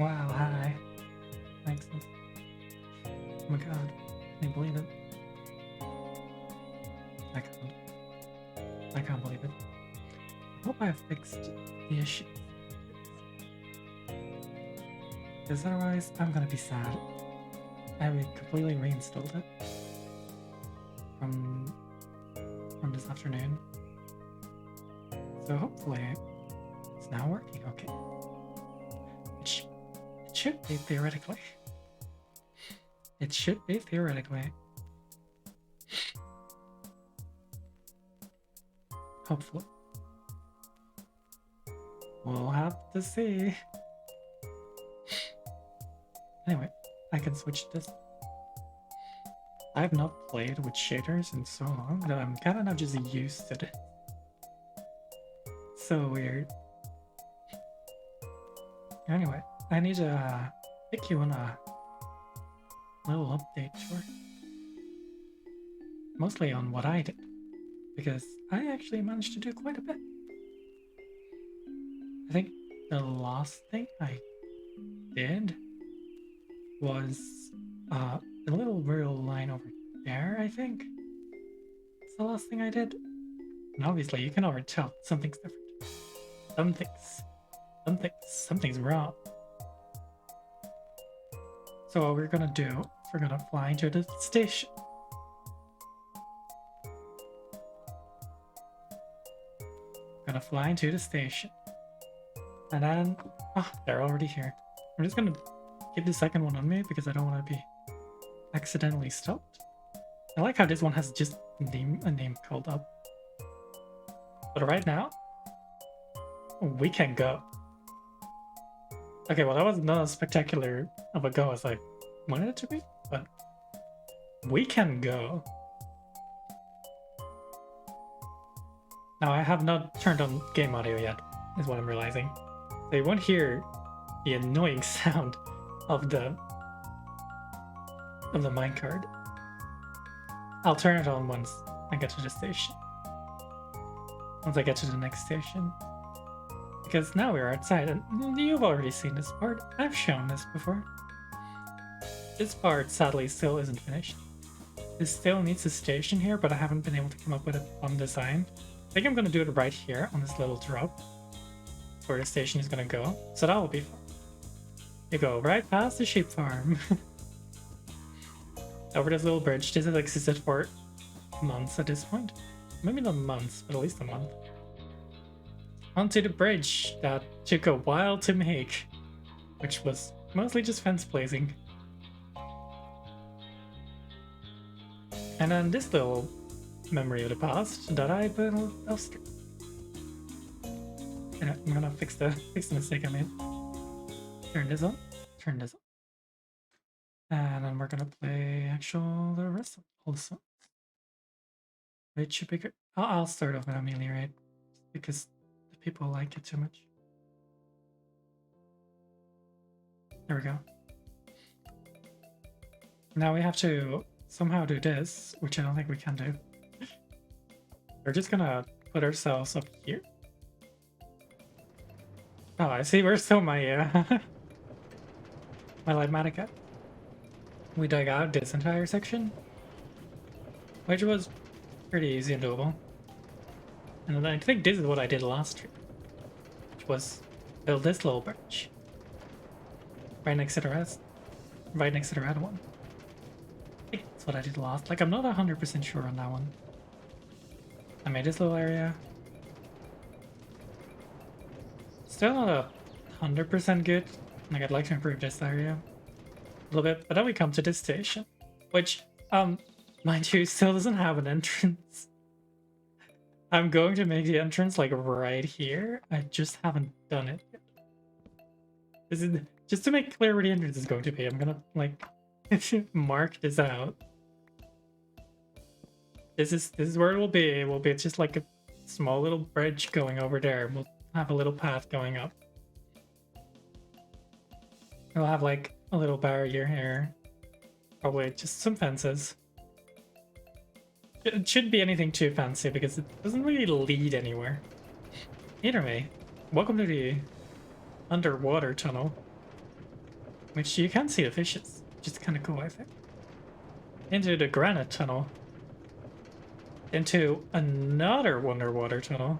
Wow, hi. Thanks. Oh my god. Can you believe it? I can't. I can't believe it. I hope I fixed the issue. Because otherwise, I'm gonna be sad. I completely reinstalled it from this afternoon. So hopefully it's now working okay. It should be theoretically. It should be theoretically. Hopefully. We'll have to see. Anyway, I can switch this. I have not played with shaders in so long that I'm kind of not just used to it. So weird. Anyway, I need to pick you on a little update tour. Mostly on what I did, because I actually managed to do quite a bit. I think the last thing I did was the little real line over there, I think. It's the last thing I did. And obviously you can already tell something's different. Something's wrong. So what we're gonna do, we're gonna fly into the station. Gonna fly into the station. And then, they're already here. I'm just gonna keep the second one on me because I don't want to be accidentally stopped. I like how this one has just a name called up. But right now, we can go. Okay, well that was not as spectacular of a go as I wanted it to be, but we can go. Now I have not turned on game audio yet, is what I'm realizing. So you won't hear the annoying sound of the minecart. I'll turn it on once I get to the station. Once I get to the next station. Because now we're outside, and you've already seen this part. I've shown this before. This part, sadly, still isn't finished. This still needs a station here, but I haven't been able to come up with a fun design. I think I'm going to do it right here on this little drop, where the station is going to go. So that will be fun. You go right past the sheep farm. Over this little bridge. This has existed for months at this point. Maybe not months, but at least a month. Onto the bridge that took a while to make, which was mostly just fence placing. And then this little memory of the past that I built elsewhere. Yeah, I'm gonna fix the mistake I made. Turn this on. Turn this on. And then we're gonna play the rest of all the songs. It should be good. I'll start off with Ameliorate because the people like it too much. There we go. Now we have to somehow do this, which I don't think we can do. We're just gonna put ourselves up here. Oh, I see. Where's still my my Lightmatica? We dug out this entire section, which was pretty easy and doable. And I think this is what I did last trip, which was build this little bridge right next to the red one. I think that's what I did last. Like, I'm not 100% sure on that one. I made this little area. Still not 100% good. Like, I'd like to improve this area a little bit, but then we come to this station, which, mind you, still doesn't have an entrance. I'm going to make the entrance like right here. I just haven't done it yet. This is just to make clear where the entrance is going to be. I'm gonna like mark this out. This is where it will be. It will be just like a small little bridge going over there. We'll have a little path going up. We'll have like a little barrier here. Probably just some fences. It shouldn't be anything too fancy because it doesn't really lead anywhere. Either way, welcome to the underwater tunnel. which you can see the fishes, which is kind of cool, I think. Into the granite tunnel. Into another underwater tunnel.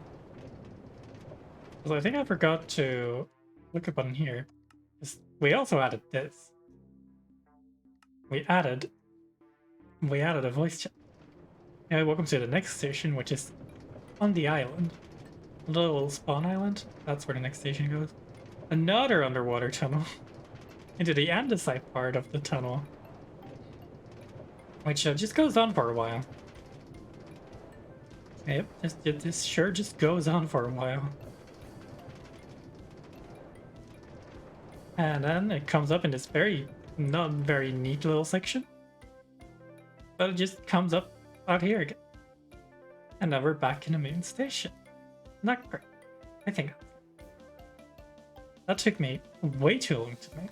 Because I think I forgot to look up on here. We also added this. We added a voice chat. Yeah, welcome to the next station, which is on the island. A little spawn island. That's where the next station goes. Another underwater tunnel. Into the andesite part of the tunnel. Which just goes on for a while. Yep, this sure just goes on for a while. And then it comes up in this not very neat little section. But it just comes up out here again. And now we're back in the main station. Not great. I think that took me way too long to make.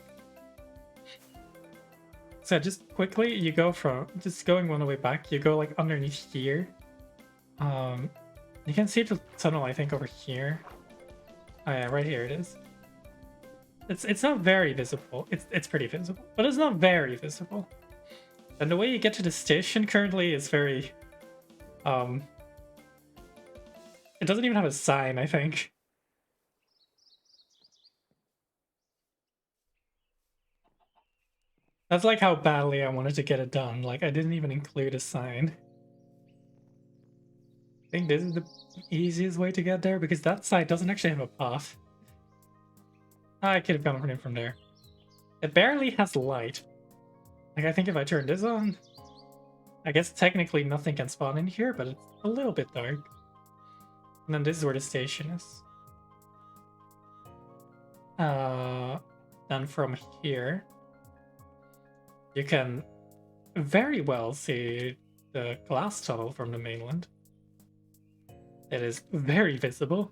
So just quickly, you go from just going one way back, you go like underneath here. You can see the tunnel, I think, over here. Oh yeah, right here it is. It's not very visible. It's pretty visible, but it's not very visible. And the way you get to the station currently is very it doesn't even have a sign, I think. That's like how badly I wanted to get it done. Like, I didn't even include a sign. I think this is the easiest way to get there because that side doesn't actually have a path. I could have gone from there. It barely has light. Like, I think if I turn this on, I guess technically nothing can spawn in here, but it's a little bit dark. And then this is where the station is. Then from here, you can very well see the glass tunnel from the mainland. It is very visible.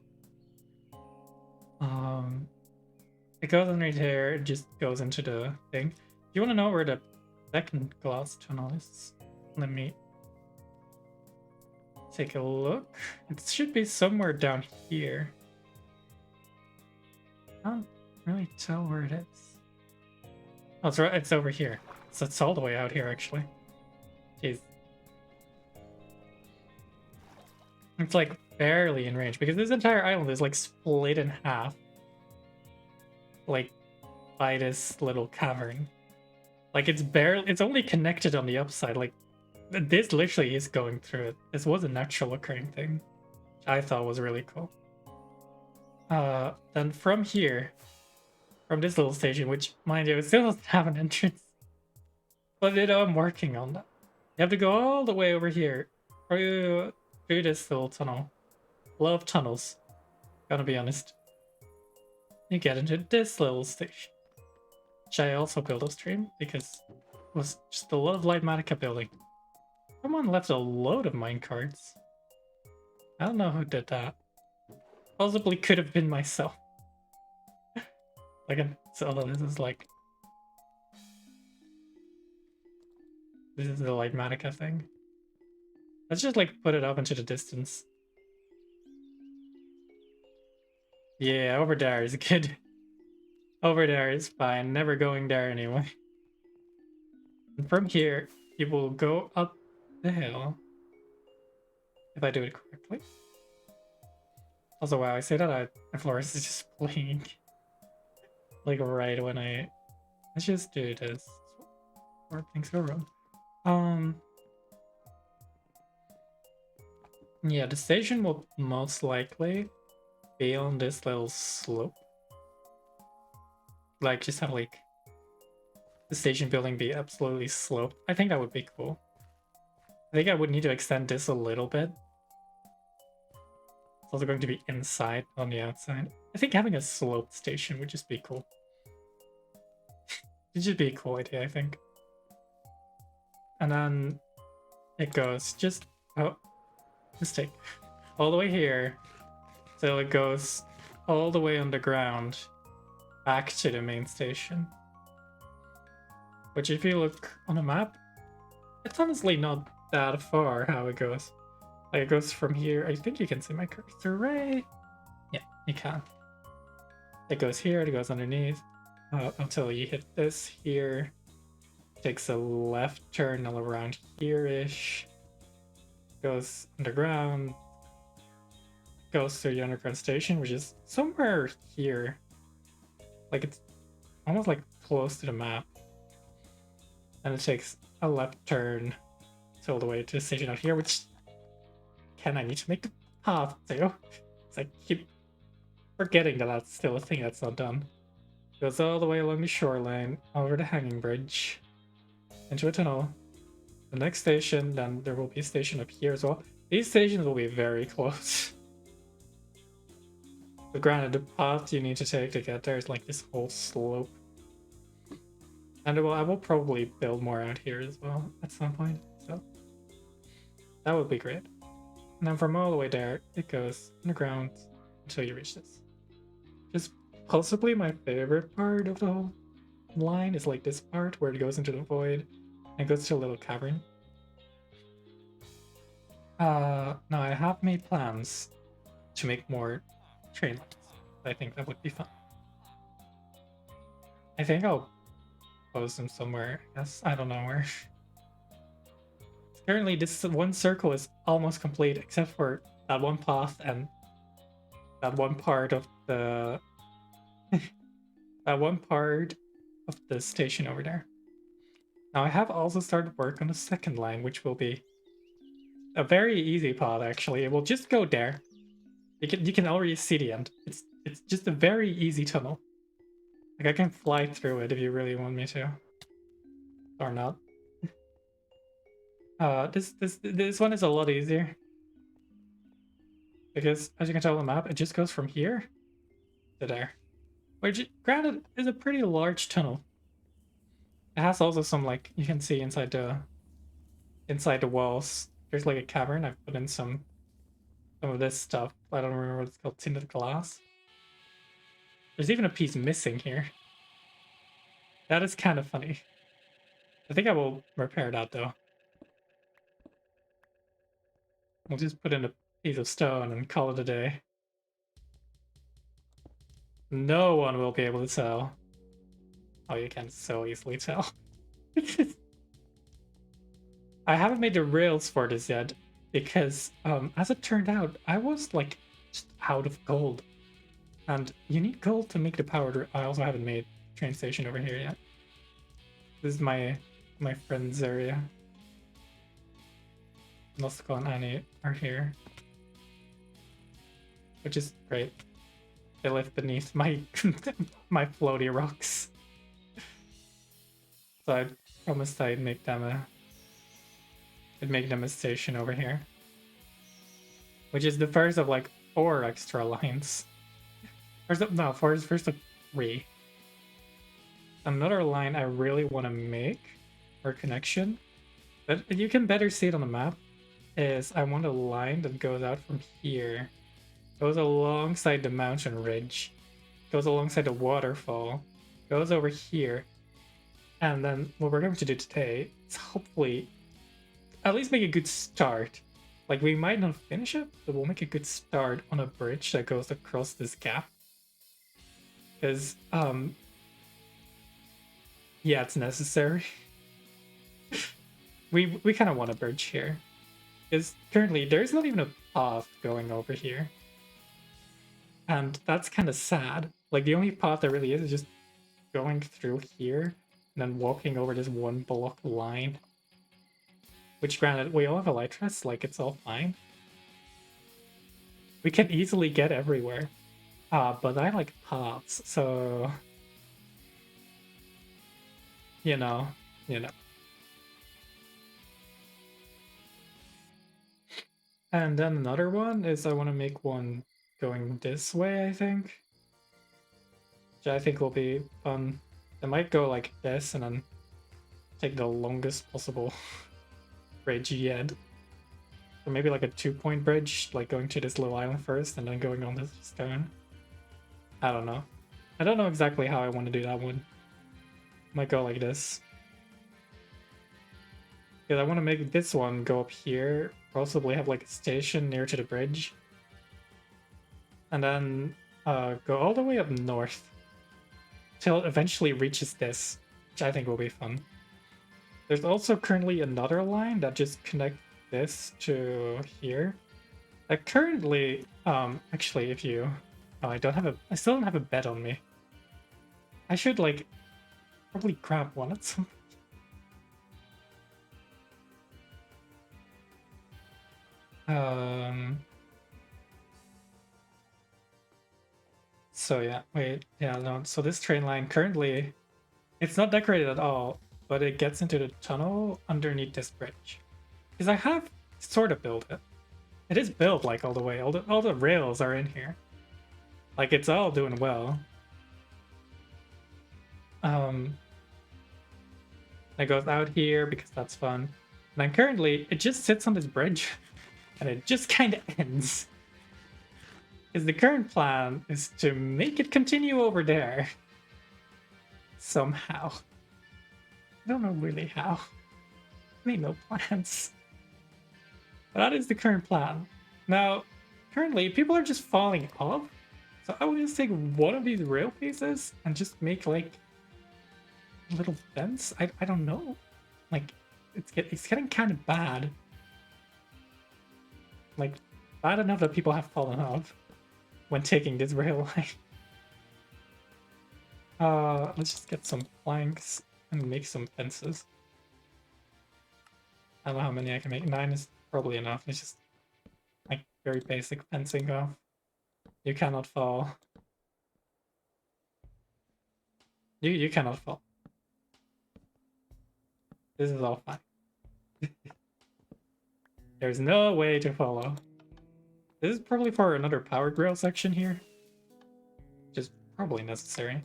It goes underneath here, it just goes into the thing. If you want to know where the second glass tunnel is, let me take a look. It should be somewhere down here. I don't really tell where it is. Oh, it's right, it's over here. So it's all the way out here, actually. Jeez. It's like barely in range because this entire island is like split in half. Like by this little cavern. Like it's only connected on the upside. Like this literally is going through it. This was a natural occurring thing, which I thought was really cool. Then from here, from this little station, which mind you, it still doesn't have an entrance. But you know, I'm working on that. You have to go all the way over here through this little tunnel. Love tunnels. Gotta be honest. You get into this little station, which I also built a stream because it was just a lot of Lightmatica building. Someone left a load of minecarts. I don't know who did that. Possibly could have been myself. Like, so this is like... This is the Lightmatica thing. Let's just like put it up into the distance. Yeah, over there is good. Over there is fine. Never going there anyway. And from here, you will go up the hill. If I do it correctly. Also, wow, I say that my Flores is just playing. Like right when I... Let's just do this. Where things go wrong. Yeah, the station will most likely be on this little slope. Like, just have like the station building be absolutely sloped. I think that would be cool. I think I would need to extend this a little bit. It's also going to be inside, on the outside. I think having a sloped station would just be cool. It'd just be a cool idea, I think. And then it goes just... Oh, mistake. All the way here. So it goes all the way underground back to the main station. Which if you look on a map, it's honestly not that far how it goes. Like it goes from here. I think you can see my cursor, right? Yeah, you can. It goes here, it goes underneath. until you hit this here. Takes a left turn all around here-ish. Goes underground. Goes to the underground station, which is somewhere here. Like it's almost like close to the map. And it takes a left turn all the way to the station out here, which I need to make the path too. It's like keep forgetting that that's still a thing that's not done. Goes all the way along the shoreline, over the hanging bridge, into a tunnel. The next station, then there will be a station up here as well. These stations will be very close. But granted, the path you need to take to get there is like this whole slope. And I will probably build more out here as well at some point, so that would be great. And then from all the way there, it goes underground until you reach this. Just possibly my favorite part of the whole line is like this part where it goes into the void and goes to a little cavern. Now I have made plans to make more train lines. I think that would be fun. I think I'll post them somewhere. I guess I don't know where. Currently, this one circle is almost complete, except for that one path and that one part of the that one part of the station over there. Now I have also started work on the second line, which will be a very easy path. Actually, it will just go there. You can already see the end. It's just a very easy tunnel. Like I can fly through it if you really want me to, or not. This one is a lot easier because, as you can tell on the map, it just goes from here to there, which, granted, is a pretty large tunnel. It has also some, like, you can see inside the walls. There's like a cavern. I've put in some of this stuff. I don't remember what it's called. Tinted glass. There's even a piece missing here. That is kind of funny. I think I will repair that though. We'll just put in a piece of stone and call it a day. No one will be able to tell. Oh, you can so easily tell. I haven't made the rails for this yet because, as it turned out, I was like just out of gold, and you need gold to make the power. I also haven't made train station over here yet. This is my friend's area. Nosko and Annie are here, which is great. They live beneath my my floaty rocks. So I promised I'd make them a station over here, which is the first of like 4 extra lines. First of 3. Another line I really want to make, or connection, but you can better see it on the map, is I want a line that goes out from here, goes alongside the mountain ridge, goes alongside the waterfall, goes over here, and then what we're going to do today is hopefully at least make a good start. Like, we might not finish it, but we'll make a good start on a bridge that goes across this gap. Because, yeah, it's necessary. we kind of want a bridge here. Because currently, there's not even a path going over here. And that's kind of sad. Like, the only path there really is just going through here and then walking over this one block line. Which, granted, we all have elytras, like, it's all fine. We can easily get everywhere. But I like paths, so... You know. And then another one is I want to make one going this way, I think. Which I think will be fun. It might go like this and then take the longest possible bridge yet. Or maybe like a 2-point bridge, like going to this little island first and then going on this stone. I don't know. I don't know exactly how I want to do that one. Might go like this. Because I want to make this one go up here, possibly have like a station near to the bridge. And then go all the way up north. till it eventually reaches this, which I think will be fun. There's also currently another line that just connects this to here. That currently, actually, if you, oh, I still don't have a bed on me. I should like probably grab one at some. So yeah, wait, yeah, no. So this train line currently, it's not decorated at all, but it gets into the tunnel underneath this bridge. Because I have sort of built it. It is built like all the way. All the rails are in here. Like it's all doing well. It goes out here because that's fun. And then currently it just sits on this bridge and it just kind of ends. Because the current plan is to make it continue over there. Somehow. I don't know really how. I mean, no plans. But that is the current plan. Now, currently, people are just falling off. So I will just take one of these rail pieces and just make like a little fence. I don't know. Like, it's getting kind of bad. Like, bad enough that people have fallen off when taking this rail line. Let's just get some planks and make some fences. I don't know how many I can make. 9 is probably enough. It's just like very basic fencing off. You cannot fall. You cannot fall. This is all fine. There's no way to follow. This is probably for another power rail section here. Which is probably necessary.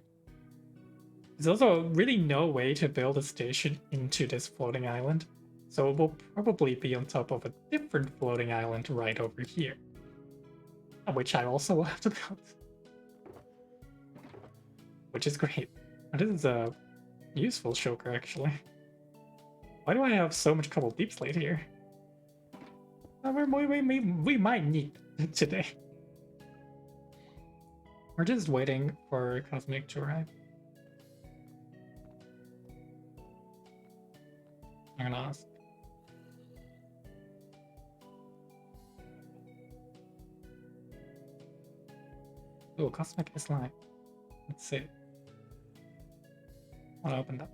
There's also really no way to build a station into this floating island. So it will probably be on top of a different floating island right over here. Which I also will have to build. Which is great. This is a useful choker, actually. Why do I have so much cobble deep slate here? We might need today. We're just waiting for Cosmic to arrive. I'm gonna ask. Oh, Cosmic is live. Let's see. I wanna open that.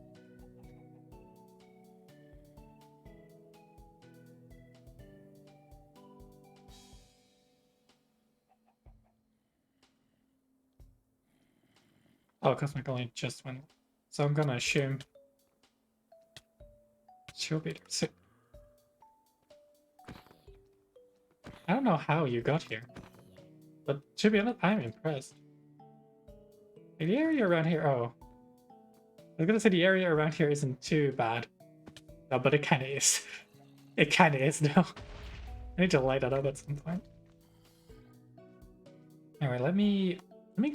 Oh, Cosmic only just went. So I'm gonna assume she'll be there soon. I don't know how you got here, but to be honest, I'm impressed. The area around here, oh. I was gonna say the area around here isn't too bad. No, but it kinda is. It kinda is now. I need to light that up at some point. Anyway, let me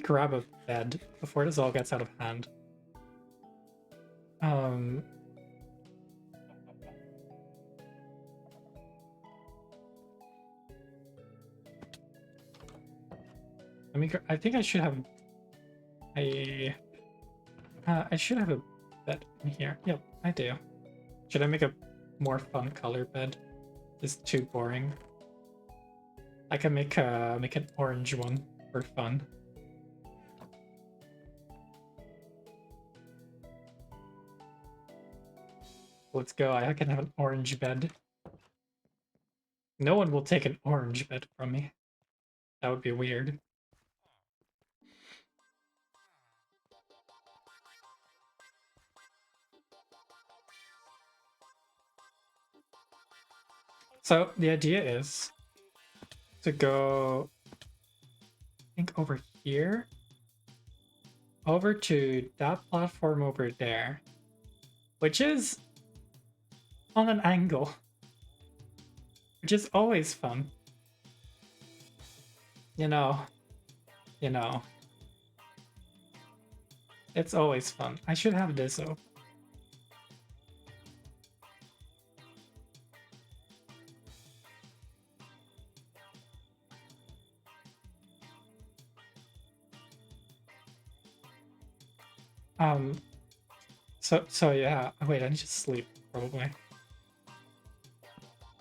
grab a bed before this all gets out of hand. I think I should have I should have a bed in here. Yep, I do. Should I make a more fun color bed? This is too boring. I can make an orange one for fun. Let's go. I can have an orange bed. No one will take an orange bed from me. That would be weird. So the idea is to go, I think, over here, over to that platform over there, which is on an angle, which is always fun. You know, it's always fun. I should have this open. So yeah. Wait, I need to sleep probably.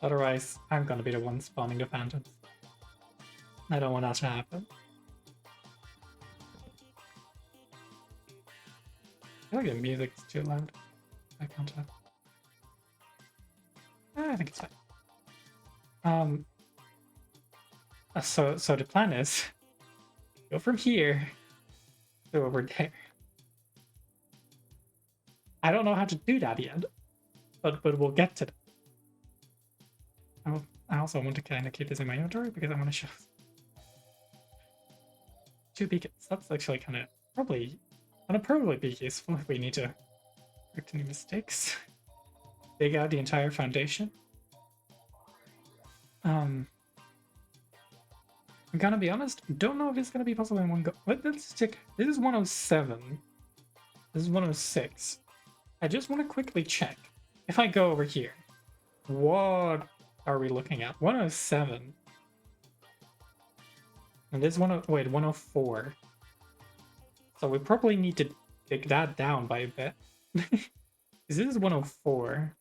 Otherwise, I'm gonna be the one spawning the phantoms. I don't want that to happen. I feel like the music's too loud. I can't tell. I think it's fine. So the plan is go from here to over there. I don't know how to do that yet, but we'll get to that. I also want to kind of keep this in my inventory because I want to show 2 beacons. That's actually kind of probably be useful if we need to correct any mistakes. Dig out the entire foundation. I'm gonna be honest, don't know if it's gonna be possible in one go. Let's check. This is 107. This is 106. I just want to quickly check. If I go over here, what are we looking at? 107. And this 104. So we probably need to dig that down by a bit. This is 104.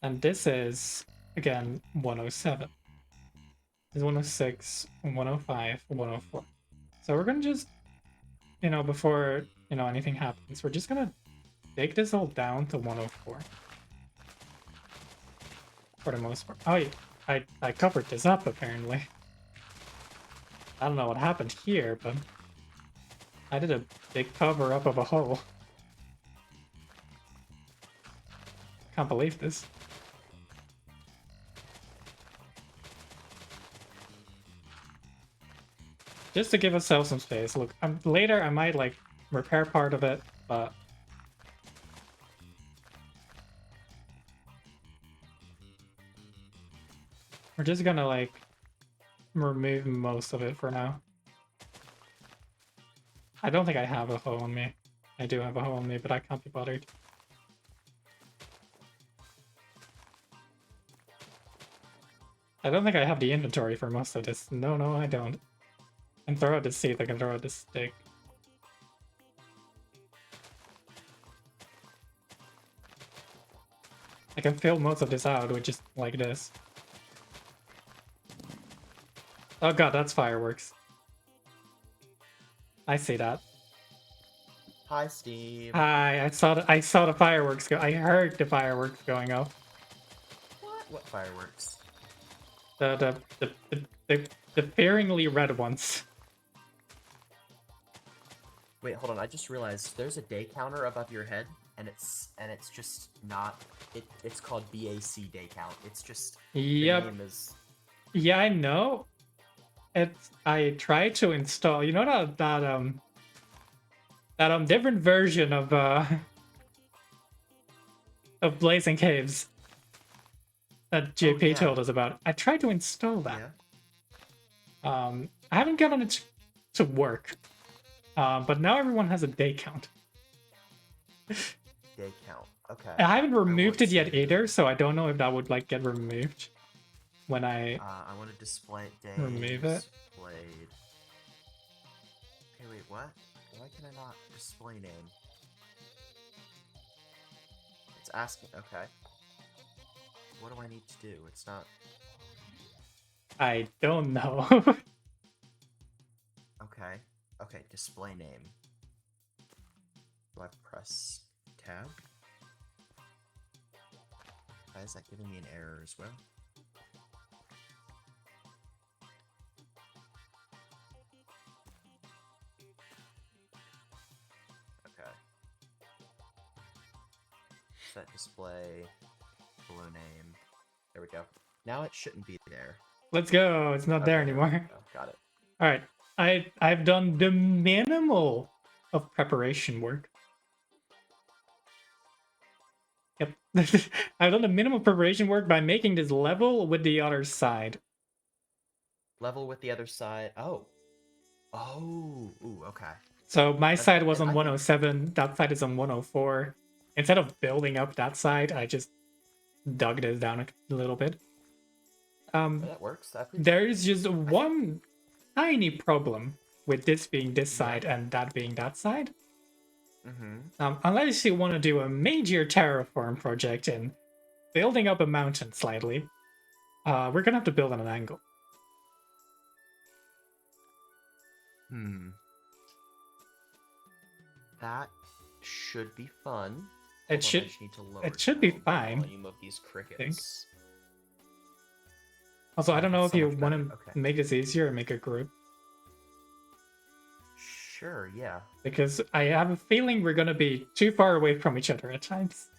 And this is, again, 107. This is 106, 105, 104. So we're gonna just, before, anything happens, we're just gonna dig this all down to 104. For the most part. Oh, I covered this up, apparently. I don't know what happened here, but I did a big cover up of a hole. Can't believe this. Just to give ourselves some space. Look, later I might like repair part of it, but we're just gonna like remove most of it for now. I don't think I have a hole on me. I do have a hole on me, but I can't be bothered. I don't think I have the inventory for most of this. No, I don't. I can throw out the seed, I can throw out the stick. I can fill most of this out with just like this. Oh god, that's fireworks. I see that. Hi, Steve. Hi, I saw the fireworks go. I heard the fireworks going off. What fireworks? The fearingly red ones. Wait, hold on. I just realized there's a day counter above your head, and it's just not. It's called BAC day count. It's just. Yep. The name is... Yeah, I know. I tried to install. You know that different version of Blazing Caves that JP told us about. I tried to install that. Yeah. I haven't gotten it to work. But now everyone has a day count. Day count. Okay. I haven't removed it yet either, so I don't know if that would like get removed when I want to display day remove it. Displayed. Okay, wait, what? Why can I not display name? It's asking. Okay. What do I need to do? It's not. I don't know. Okay. Okay, display name. Do I press tab? Why is that giving me an error as well? Okay. Set display, below name. There we go. Now it shouldn't be there. Let's go. It's not there anymore. Oh, got it. All right. I've done the minimal of preparation work. Yep. I've done the minimal preparation work by making this level with the other side. Level with the other side. Oh. Oh. Ooh, okay. So my side was on 107. That side is on 104. Instead of building up that side, I just dug this down a little bit. That works. There's just one tiny problem with this being this side and that being that side. Unless you want to do a major terraform project in building up a mountain slightly, we're gonna have to build on an angle. That should be fun. It should. I just need to lower It should be down the fine. volume of these crickets. Also, I don't know if so you much want better. to Okay. make this easier or make a group. Sure, yeah. Because I have a feeling we're gonna be too far away from each other at times.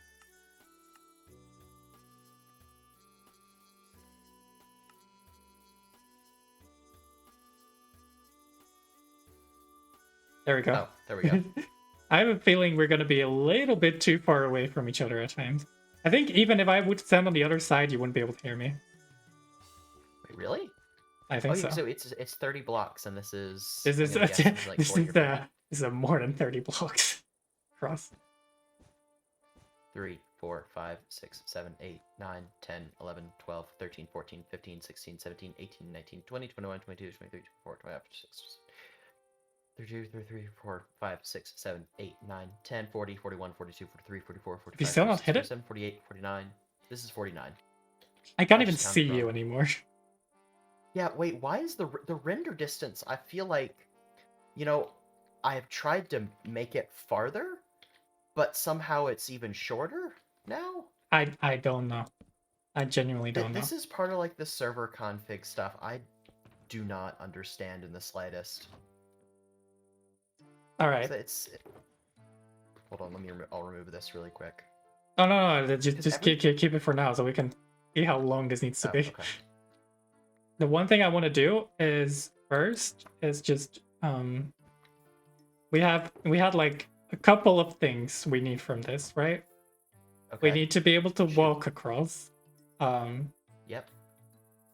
There we go. Oh, there we go. I have a feeling we're gonna be a little bit too far away from each other at times. I think even if I would stand on the other side, you wouldn't be able to hear me. Wait, really? I think yeah, so. So it's 30 blocks, and this is. This is I'm gonna guess it's like this 40 is or 50. this is more than 30 blocks across. 3, 4, 5, 6, 7, 8, 9, 10, 11, 12, 13, 14, 15, 16, 17, 18, 19, 20, 21, 22, 23, 24, 25, 26, 32, 33, 4, 5, 6, 7, 8, 9, 10, 40, 41, 42, 43, 44, 45, you still not hit it? 47, 48, 49. This is 49. I can't even see you anymore. Yeah, wait, why is the render distance? I feel like, I have tried to make it farther, but somehow it's even shorter now? I don't know. I genuinely don't know. This is part of like the server config stuff. I do not understand in the slightest. All right. Hold on, I'll remove this really quick. Oh no, just keep it for now so we can see how long this needs to be. Okay. The one thing I want to do is first is just we had like a couple of things we need from this, right? Okay. We need to be able to walk across. Yep.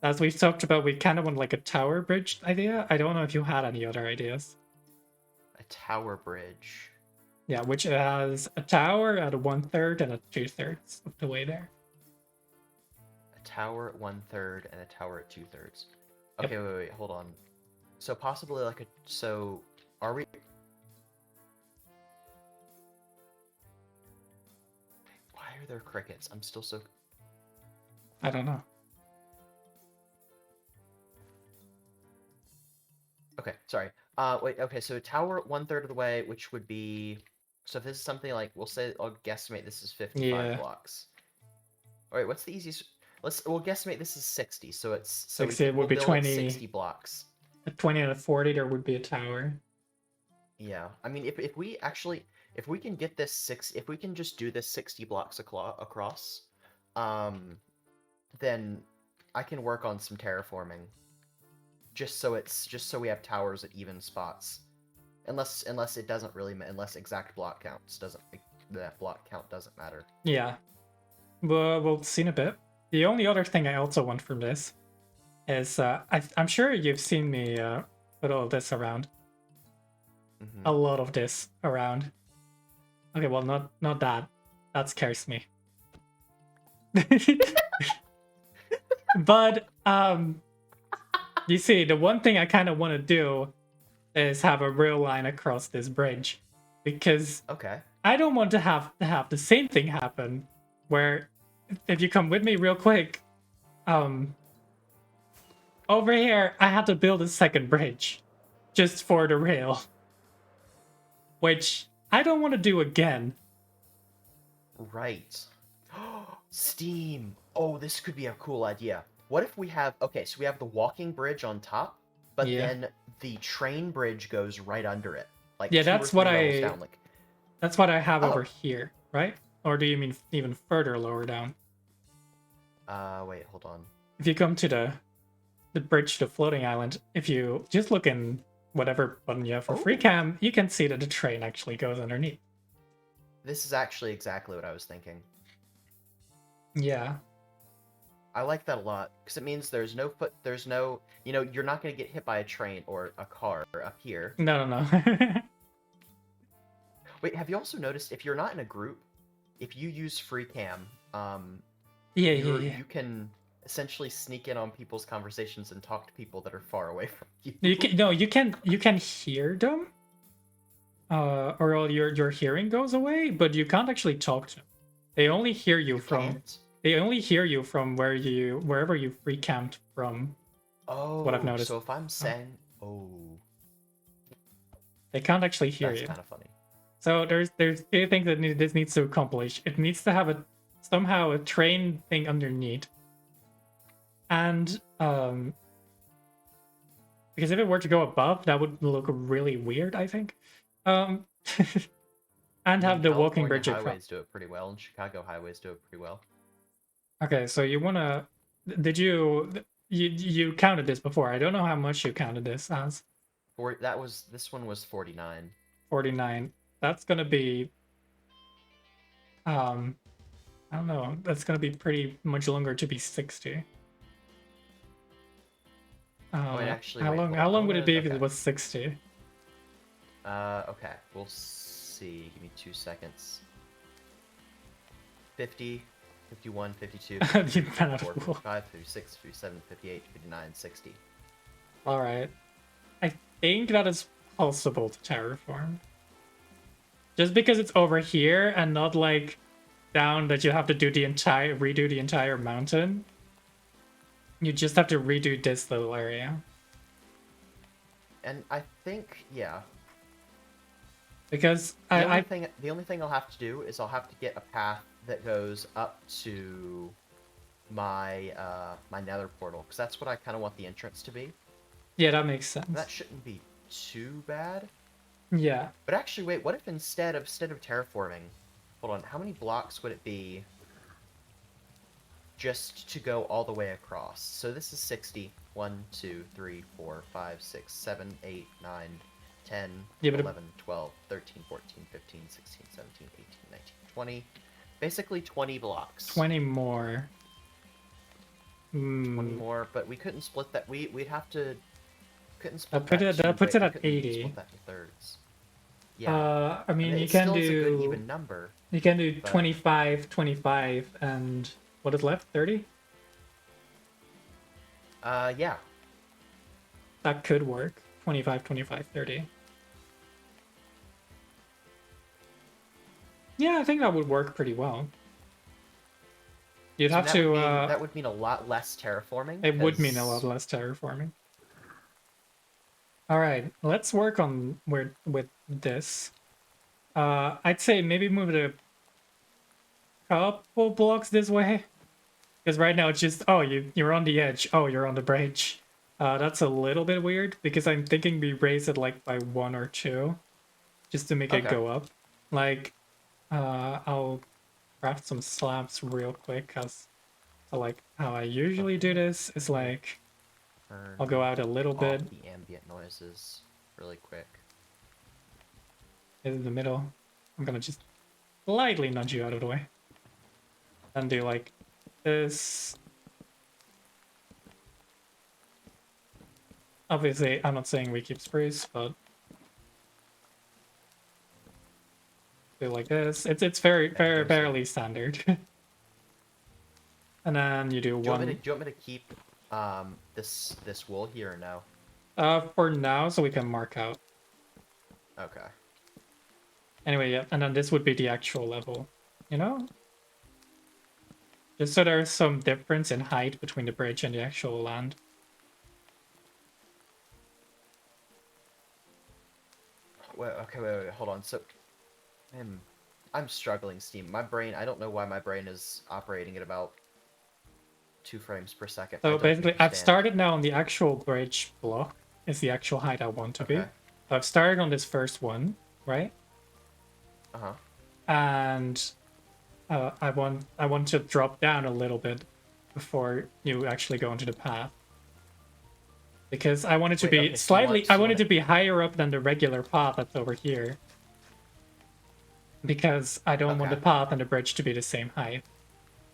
As we've talked about, we kind of want like a tower bridge idea. I don't know if you had any other ideas. A tower bridge. Yeah, which has a tower at a 1/3 and a 2/3 of the way there. A tower at 1/3 and a tower at 2/3. Okay, yep. Wait, hold on. So possibly like are we? Why are there crickets? I'm still so. I don't know. Okay, sorry. Wait. Okay, so tower 1/3 of the way, which would be. So if this is something like, I'll guesstimate this is 55 blocks. All right, what's the easiest? We'll guesstimate this is 60. So it's 60 it would be 20. 60 blocks. At 20 and a 40, there would be a tower. Yeah, I mean, if we can get this if we can just do this 60 blocks across, then I can work on some terraforming. Just so we have towers at even spots. Unless it doesn't really, unless exact block counts that block count doesn't matter. Yeah, we'll see in a bit. The only other thing I also want from this is I'm sure you've seen me put all of this around. Mm-hmm. A lot of this around. Okay, well, not that. That scares me. But you see, the one thing I kind of want to do is have a real line across this bridge, because I don't want to have the same thing happen where, if you come with me real quick, over here I had to build a second bridge just for the rail, which I don't want to do again. Right. Steam. Oh, this could be a cool idea. What if we have so we have the walking bridge on top, but then the train bridge goes right under it. Like that's what that's what I have over here, right? Or do you mean even further lower down? Wait, hold on. If you come to the bridge to the floating island, if you just look in whatever button you have for free cam, you can see that the train actually goes underneath. This is actually exactly what I was thinking. Yeah. I like that a lot, because it means there's no you're not going to get hit by a train or a car up here. No. Wait, have you also noticed, if you're not in a group, if you use free cam, you can essentially sneak in on people's conversations and talk to people that are far away from you. You can hear them, or all your hearing goes away, but you can't actually talk to them. They only hear you You from can't? wherever you recamped from. What I've Oh, noticed. so if I'm Oh, saying, oh, they can't actually hear that's you. kind of funny. So there's two things that this needs to accomplish. It needs to have somehow a train thing underneath, and because if it were to go above, that would look really weird, I think. Um, and I mean, have the walking California bridge across. highways do it pretty well, and Chicago highways do it pretty well. Okay, so you wanna? Did you counted this before? I don't know how much you counted this as. This one was 49. 49. That's gonna be um I don't know. That's gonna be pretty much longer to be 60. Oh, wait, actually, How wait, long? hold How on. I long would want it to, be if it okay. was 60? Okay, we'll see. Give me 2 seconds. 50, 51, 52, The 53, amount of 54, wool. 55, 56, 57, 58, 59, 60. All right. I think that is possible to terraform. Just because it's over here and not like down that you have to redo the entire mountain. You just have to redo this little area. And I think, yeah. Because The only thing I'll have to do is I'll have to get a path that goes up to my my nether portal, because that's what I kind of want the entrance to be. yeah, that makes That sense. shouldn't be too bad. Yeah. But actually, wait, what if instead of terraforming, hold on, how many blocks would it be just to go all the way across? So this is 60. 1, 2, 3, 4, 5, 6, 7, 8, 9, 10, Yeah, but 11, 12, 13, 14, 15, 16, 17, 18, 19, 20. Basically 20 blocks. 20 more. 20 more, but we couldn't split that. We'd have to couldn't split That puts it we at couldn't 80. split that to thirds. Yeah. I mean, It still is a good even number, you can do but 25, 25, and what is left? 30? yeah. That could work. 25, 25, 30. Yeah, I think that would work pretty well. You'd So have to. that would mean a lot less terraforming. It would mean a lot 'cause- less terraforming. All right, let's work on with this. I'd say maybe move it a couple blocks this way, because right now it's just you're on the edge. Oh, you're on the bridge. That's a little bit weird because I'm thinking we raise it like by 1 or 2, just to make it Okay. go up. Like, I'll craft some slabs real quick, cause so like how I usually do this is like I'll go out a little Off bit the ambient noises really quick. in the middle. I'm gonna just slightly nudge you out of the way. And do like this. Obviously, I'm not saying we keep spruce, but do like this. It's fairly standard. And then you do Do you want one. me to, do you want me to keep this wool here or no? For now, so we can mark out. Okay. Anyway, yeah, and then this would be the actual level, you know? Just so there's some difference in height between the bridge and the actual land. Wait, okay, wait, hold on. So, I'm struggling, Steam. My brain, I don't know why my brain is operating at about 2 frames per second. I So don't basically, I've understand. started now on the actual bridge block. Is the actual height I want to be. Okay. So I've started on this first one, right? Uh-huh. And I want to drop down a little bit before you actually go into the path. Because I want it to Wait, be okay, so you slightly, want- I so you want it want to it- be higher up than the regular path that's over here. Because I don't want the Okay. path and the bridge to be the same height.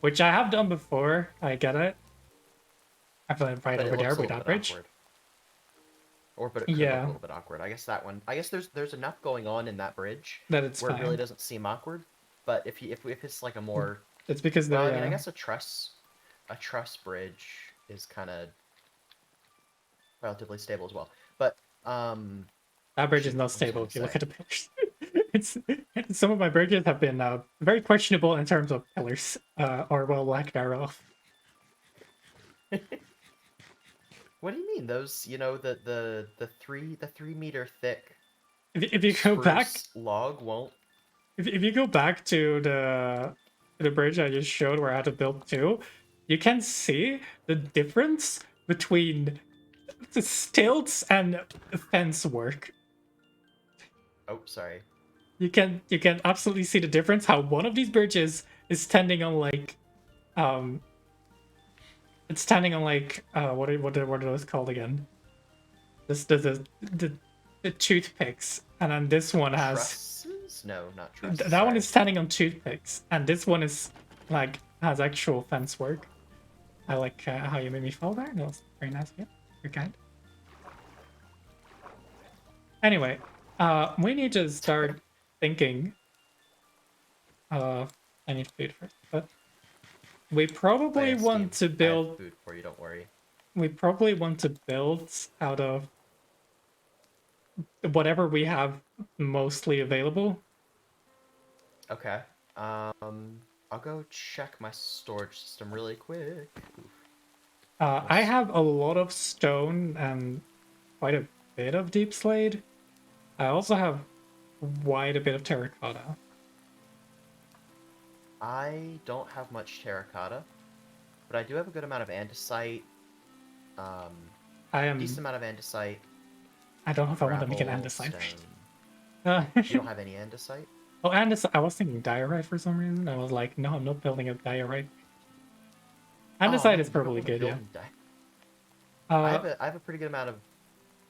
Which I have done before, I get it. I've done it right But it over there looks a with little that bit bridge. awkward. But it could look Yeah. a little bit awkward. I guess that one. I guess there's enough going on in that bridge That it's where it really fine. doesn't seem awkward. But if it's like a more, It's because well, I they mean, I guess a truss bridge is kind of relatively stable as well. But that bridge is shoot, not what was I stable gonna if you look say? at the pictures. it's some of my bridges have been very questionable in terms of pillars, or well, lack thereof. What do you mean? Those, the 3 meter thick If you go back, spruce log won't. if you go back to the bridge I just showed where I had to build two, you can see the difference between the stilts and fence work. Oh, sorry. You can absolutely see the difference. How one of these bridges is standing on like um it's standing on like what are those called again? This the toothpicks, and then this one has Trusses? No, not trusses. that one Sorry. is standing on toothpicks, and this one is like has actual fence work. I like how you made me fall there. That was very nice. Yeah, you're kind. Anyway, we need to start thinking. I need food first, but we Oh, probably yeah, want Steam. to I have build. food for you. Don't worry. We probably want to build out of whatever we have mostly available. Okay. I'll go check my storage system really quick. Oof. I have a lot of stone and quite a bit of deep slate. I also have quite a bit of terracotta. I don't have much terracotta, but I do have a good amount of andesite. I Decent am. amount of andesite, I don't know if I want to make an gravel, andesite. You don't have any andesite? Oh, andesite. I was thinking diorite for some reason. I was like, no, I'm not building a diorite. Oh Andesite man, is you don't probably want to good, build yeah. and die. Uh, I have a pretty good amount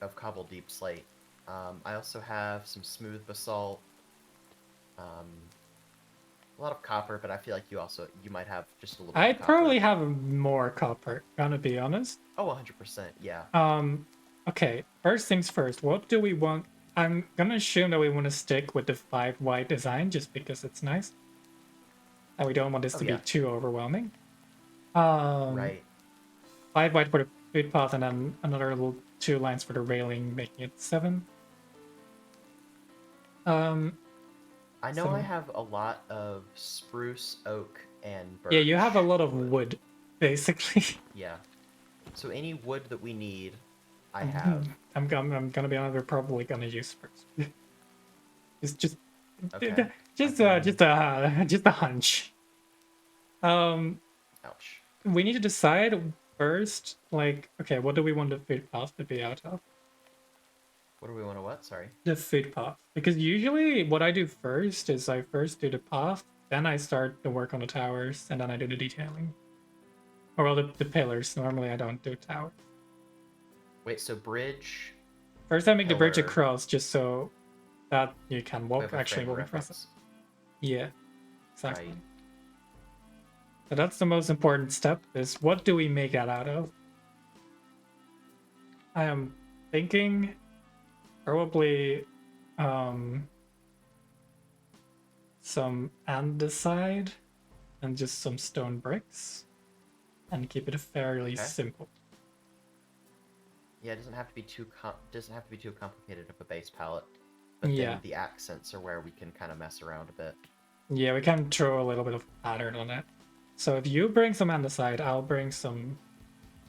of cobbled deep slate. I also have some smooth basalt. Um, a lot of copper, but I feel like you might have just a little bit I of copper. probably have more copper, gonna be honest. Oh, 100%, yeah. Okay, first things first, what do we want? I'm gonna assume that we want to stick with the 5 white design just because it's nice. And we don't want this Oh to be yeah, too overwhelming. Um, right. 5 white for the food path and then another little 2 lines for the railing, making it 7. Um, I know I so have a lot of spruce, oak, and yeah, you have a birch lot of wood. wood, basically. Yeah. So any wood that we need, I have. I'm gonna be honest, we're probably gonna use first. It's just Okay. just I can... just a hunch. Um, Ouch. we need to decide first, like, okay, what do we want the food path to be out of? What do we want to what? Sorry. The food path. Because usually what I do first is I first do the path, then I start the work on the towers, and then I do the detailing. Or well, the pillars. Normally I don't do towers. Wait, so bridge, First I make the bridge pillar... across just so that you can We walk, have a actually frame of walk across it. reference. Yeah, exactly. Right. So that's the most important step, is what do we make that out of? I am thinking probably some andesite and just some stone bricks and keep it fairly Okay. simple. Yeah, it doesn't have to be too complicated of a base palette. But Yeah. then the accents are where we can kind of mess around a bit. Yeah, we can throw a little bit of pattern on it. So if you bring some andesite, I'll bring some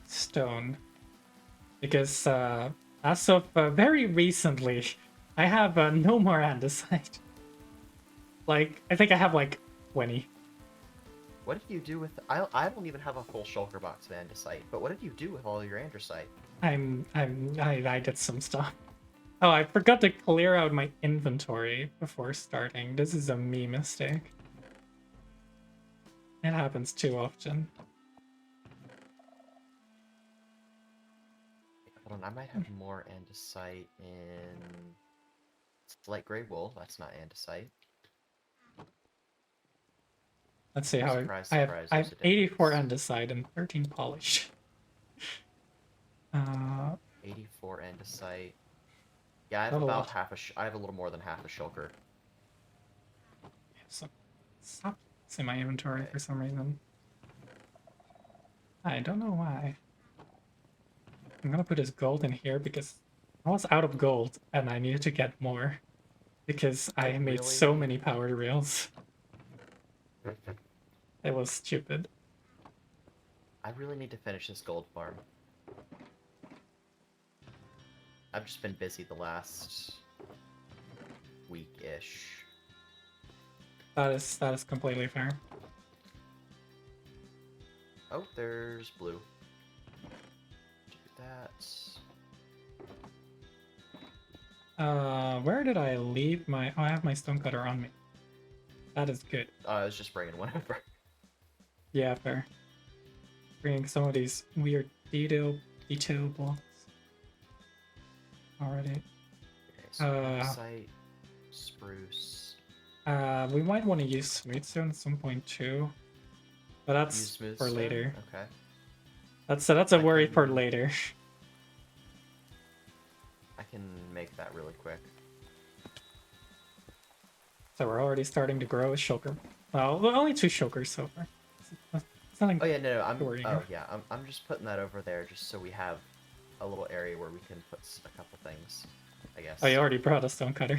stone. Because as of very recently, I have no more andesite. Like, I think I have like 20. What did you do with... I don't even have a full shulker box of andesite, but what did you do with all your andesite? I did some stuff. Oh, I forgot to clear out my inventory before starting. This is a me mistake. It happens too often. Hold on, I might have more andesite in... Light gray wool, that's not andesite. Let's see how Surprise, I have surprise, I there's have a 84 difference. andesite and 13 polish. 84 andesite. Yeah, I have Not a about lot. I have a little more than half a shulker. So stop in my inventory Okay. for some reason. I don't know why. I'm gonna put this gold in here because I was out of gold and I needed to get more. because I made so really? many powered rails. It was stupid. I really need to finish this gold farm. I've just been busy the last week-ish. That is completely fair. Oh, there's blue. Do that. Where did I leave my... Oh, I have my stonecutter on me. That is good. I was just bringing one over. Yeah, fair. Bringing some of these weird detail blocks. Already. Okay, so andesite, spruce. We might want to use smooth stone at some point too. But that's Use smooth for stone? later. Okay. That's a worry for later. I can make that really quick. So we're already starting to grow a shulker. Well, only 2 shulkers so far. It's nothing. Oh yeah, no, I'm. worry Oh about. yeah, I'm just putting that over there just so we have a little area where we can put a couple things. I guess. Oh, you already brought a stonecutter.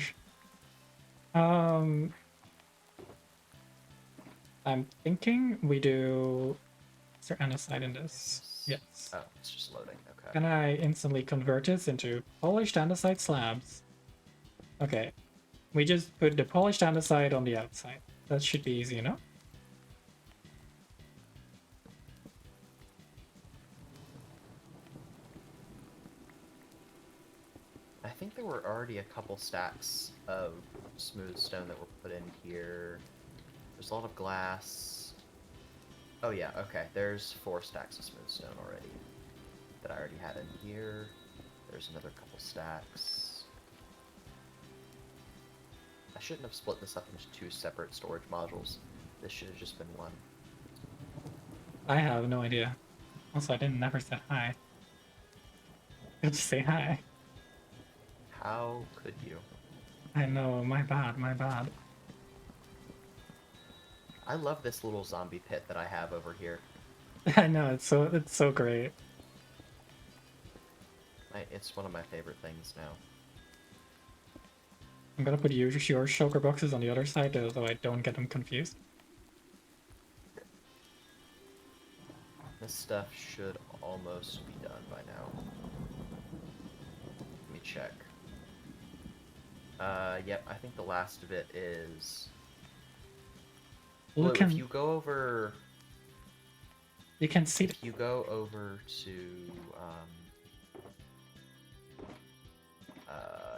I'm thinking we do. Is there andesite in this? Yes. Oh, it's just loading. Okay. Can I instantly convert this into polished andesite slabs? Okay. We just put the polished andesite on the outside. That should be easy enough. I think there were already a couple stacks of smooth stone that were put in here. There's a lot of glass. Oh yeah, okay. There's 4 stacks of smooth stone already that I already had in here. There's another couple stacks. I shouldn't have split this up into 2 separate storage modules. This should have just been one. I have no idea. Also, I didn't never said hi. I'll just say hi. How could you? I know, my bad, my bad. I love this little zombie pit that I have over here. I know, it's so great. It's one of my favorite things now. I'm gonna put your shulker boxes on the other side so I don't get them confused. This stuff should almost be done by now. Let me check. Yep, I think the last of it is... Blue, if you go over... You can see... If you go over to,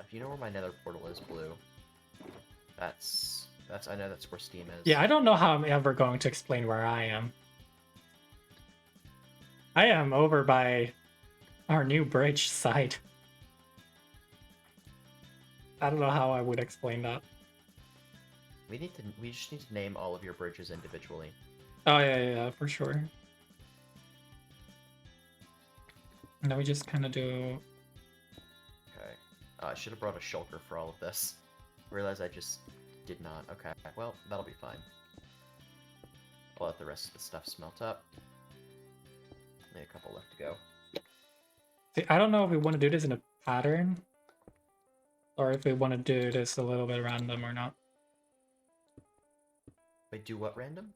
if you know where my nether portal is, Blue, that's, I know that's where Steam is. Yeah, I don't know how I'm ever going to explain where I am. I am over by our new bridge side. I don't know how I would explain that. We just need to name all of your bridges individually. Oh yeah, for sure. And then we just kind of do... Okay. I should have brought a shulker for all of this. Realize I just did not. Okay, well, that'll be fine. I'll let the rest of the stuff smelt up. Only a couple left to go. See, I don't know if we want to do this in a pattern, or if we want to do this a little bit random or not. Wait, do what random?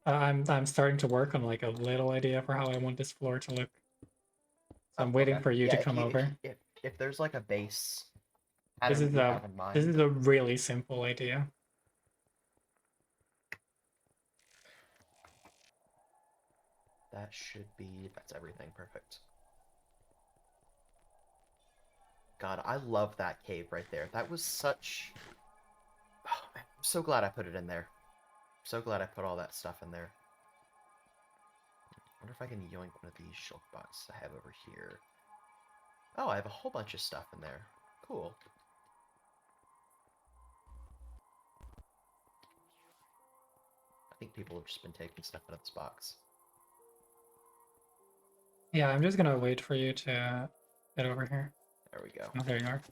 I'm starting to work on like a little idea for how I want this floor to look. So I'm waiting for you to come over. If there's like a base This is you have in mind. this is a really simple idea. That should be, that's everything, perfect. God, I love that cave right there. That was such... Oh, man, I'm so glad I put it in there. So glad I put all that stuff in there. I wonder if I can yoink one of these shulk boxes I have over here. Oh, I have a whole bunch of stuff in there. Cool. I think people have just been taking stuff out of this box. Yeah, I'm just gonna wait for you to get over here. There we go. Oh, there you are.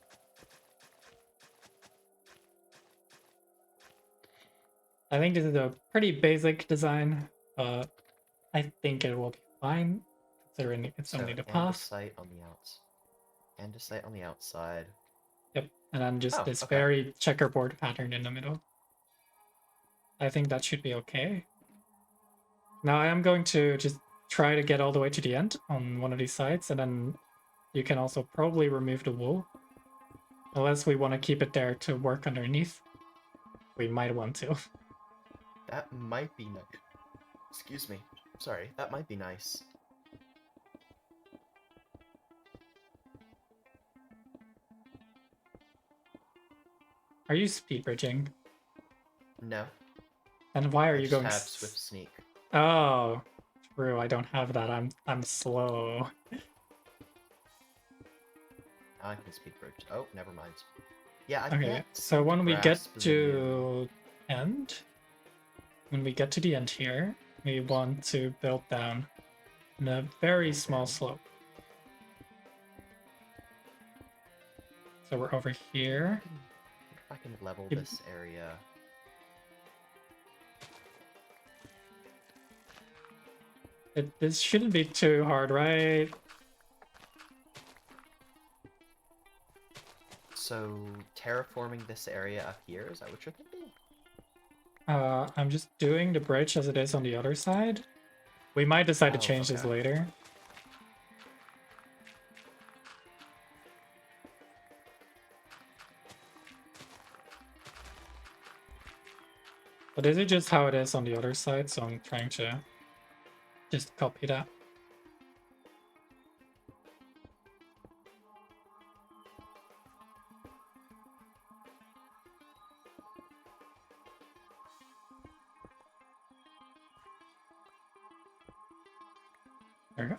I think this is a pretty basic design, but I think it will be fine, considering it's only the path. Andesite on the outside. Andesite on the outside. Yep. And then just Oh, this okay. very checkerboard pattern in the middle. I think that should be okay. Now I am going to just try to get all the way to the end on one of these sides, and then you can also probably remove the wool. Unless we want to keep it there to work underneath. We might want to. That might be nice. Excuse me. Sorry, that might be nice. Are you speed bridging? No, And why are I you just going have Swift Sneak. Oh, true, I don't have that. I'm slow. Now I can speed bridge. Oh, never mind. Yeah, I Okay, can't so seem to when we get grasp the to end, when we get to the end here, we want to build down in a very small Okay. slope. So we're over here. If I can level It- this area. this shouldn't be too hard, right? So, terraforming this area up here, is that what you're thinking? I'm just doing the bridge as it is on the other side. We might decide to Oh, change this okay. later. But this is just how it is on the other side, so I'm trying to just copy that. There we go.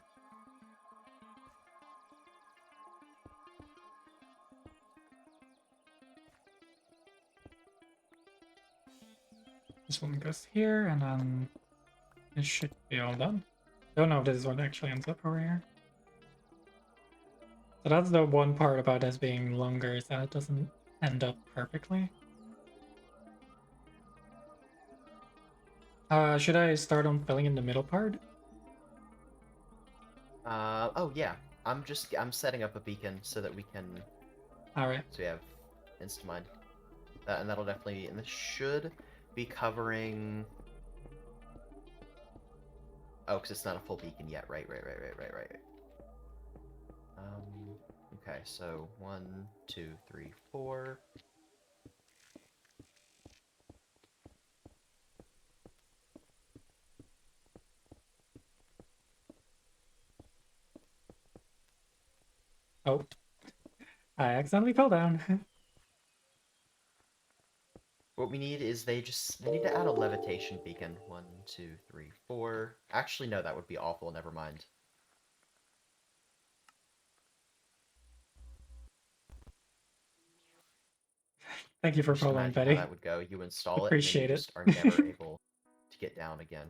This one goes here, and then this should be all done. Don't know if this is what actually ends up over here. So that's the one part about this being longer, is that it doesn't end up perfectly. Should I start on filling in the middle part? Oh yeah. I'm setting up a beacon so that we can, Alright. so we have Instamind. And that'll definitely, and this should be covering, oh, because it's not a full beacon yet, right. Okay, so 1, 2, 3, 4. Oh. I accidentally fell down. What we need is they need to add a levitation beacon. 1, 2, 3, 4. Actually, no, that would be awful. Never mind. Thank you for Just following, imagine how Betty. that would go. You install it, and then you Appreciate it. just are never able to get down again.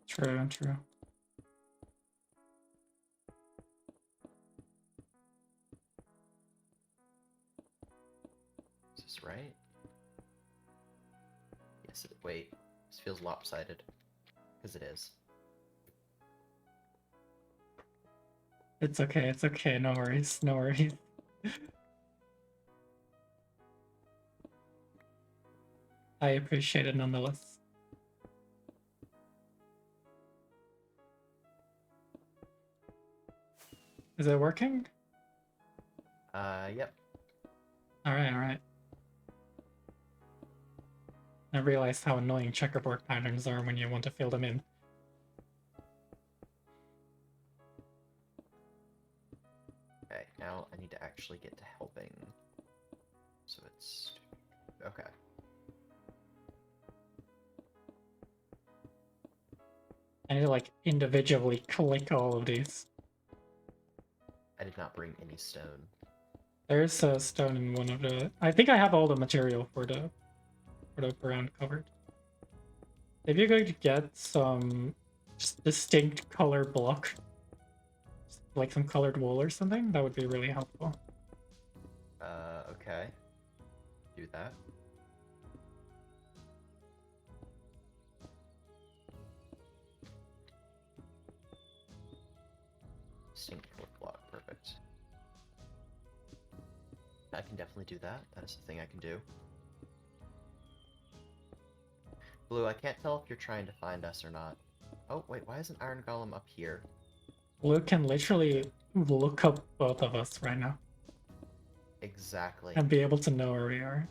True, true. Is this right? Yes, wait. This feels lopsided. Because it is. It's okay, no worries, no worries. I appreciate it nonetheless. Is it working? Yep. Alright. I realized how annoying checkerboard patterns are when you want to fill them in. Okay, now I need to actually get to helping. So it's... okay. I need to like individually click all of these. I did not bring any stone. There's a stone in one of the... I think I have all the material for the ground covered. If you're going to get some just distinct color block, like some colored wool or something, that would be really helpful. Okay. Do that. Distinct wood block, perfect. I can definitely do that. That is the thing I can do. Blue, I can't tell if you're trying to find us or not. Oh, wait, why isn't Iron Golem up here? Luke can literally look up both of us right now Exactly. and be able to know where we are.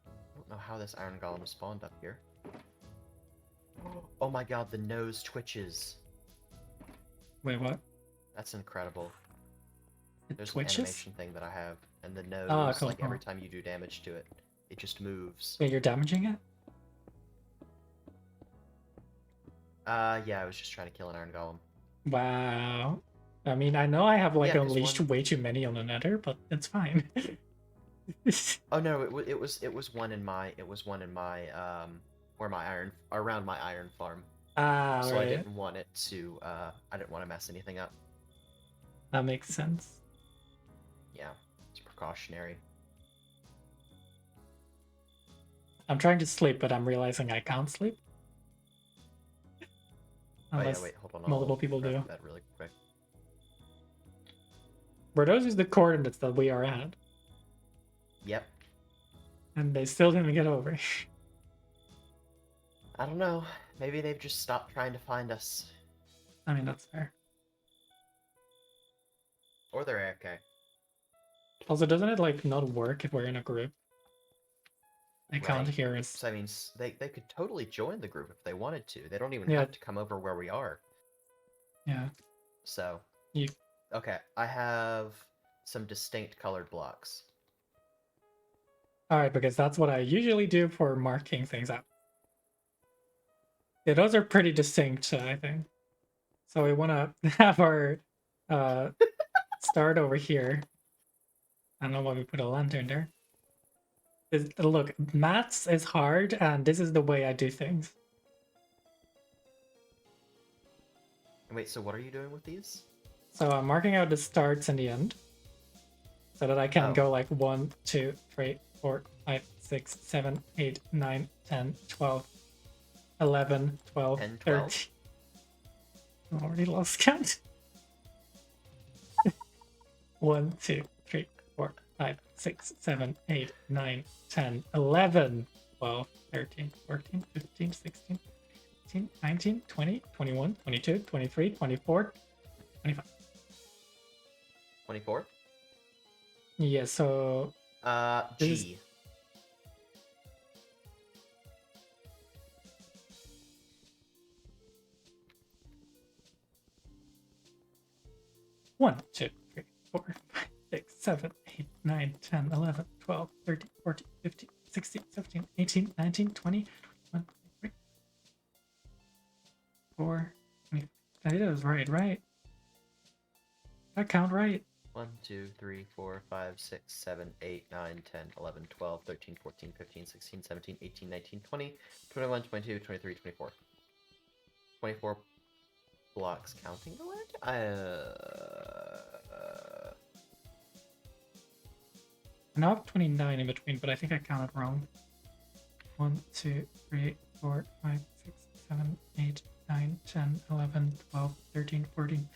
I don't know how this Iron Golem spawned up here. Oh my god, the nose twitches. Wait, what? That's incredible. It There's twitches? an animation thing that I have, and the nose, Oh, cool, like cool. every time you do damage to it, it just moves. Wait, you're damaging it? Yeah, I was just trying to kill an Iron Golem. Wow. I mean, I know I have like Yeah, 'cause unleashed one- way too many on the Nether, but it's fine. Oh no, it was one in my where my iron around my iron farm. Ah, So right. I didn't want it to I didn't want to mess anything up. That makes sense. Yeah, it's precautionary. I'm trying to sleep, but I'm realizing I can't sleep. Oh Unless yeah, wait, hold on. multiple people grab do. that really quick. Where those is the coordinates that we are at, Yep. and they still didn't get over. I don't know. Maybe they've just stopped trying to find us. I mean, that's fair. Or they're okay. Also, doesn't it like not work if we're in a group? I can't Right. hear us. So I mean, they could totally join the group if they wanted to. They don't even Yeah. have to come over where we are. Yeah. So. You. Okay, I have some distinct colored blocks. Alright, because that's what I usually do for marking things out. Yeah, those are pretty distinct, I think. So we want to have our start over here. I don't know why we put a lantern there. Look, maths is hard, and this is the way I do things. Wait, so what are you doing with these? So I'm marking out the starts and the end, so that I can go like 1, 2, 3, 4, 5, 6, 7, 8, 9, 10, 12, 11, 12, 10, 12? 13. I already lost count. 1, 2, 3, 4, 5, 6, 7, 8, 9, 10, 11, 12, 13, 14, 15, 16, 18, 19, 20, 21, 22, 23, 24, 25. 24? Yeah, so... G. One, 2, 3, 4, 5, 6, 7, 8, 9, 10, 11, 12, 13, 14, 15, 16, 17, 18, 19, 20, 21, 23, 4, 25. I did it was right? That count right? 1, 2, 3, 4, 5, 6, 7, 8, 9, 10, 11, 12, 13, 14, 15, 16, 17, 18, 19, 20, 21, 22, 23, 24. 24 blocks counting the land? I now have 29 in between, but I think I counted wrong. 1, 2, 3, 4, 5, 6, 7, 8, 9, 10, 11, 12, 13, 14.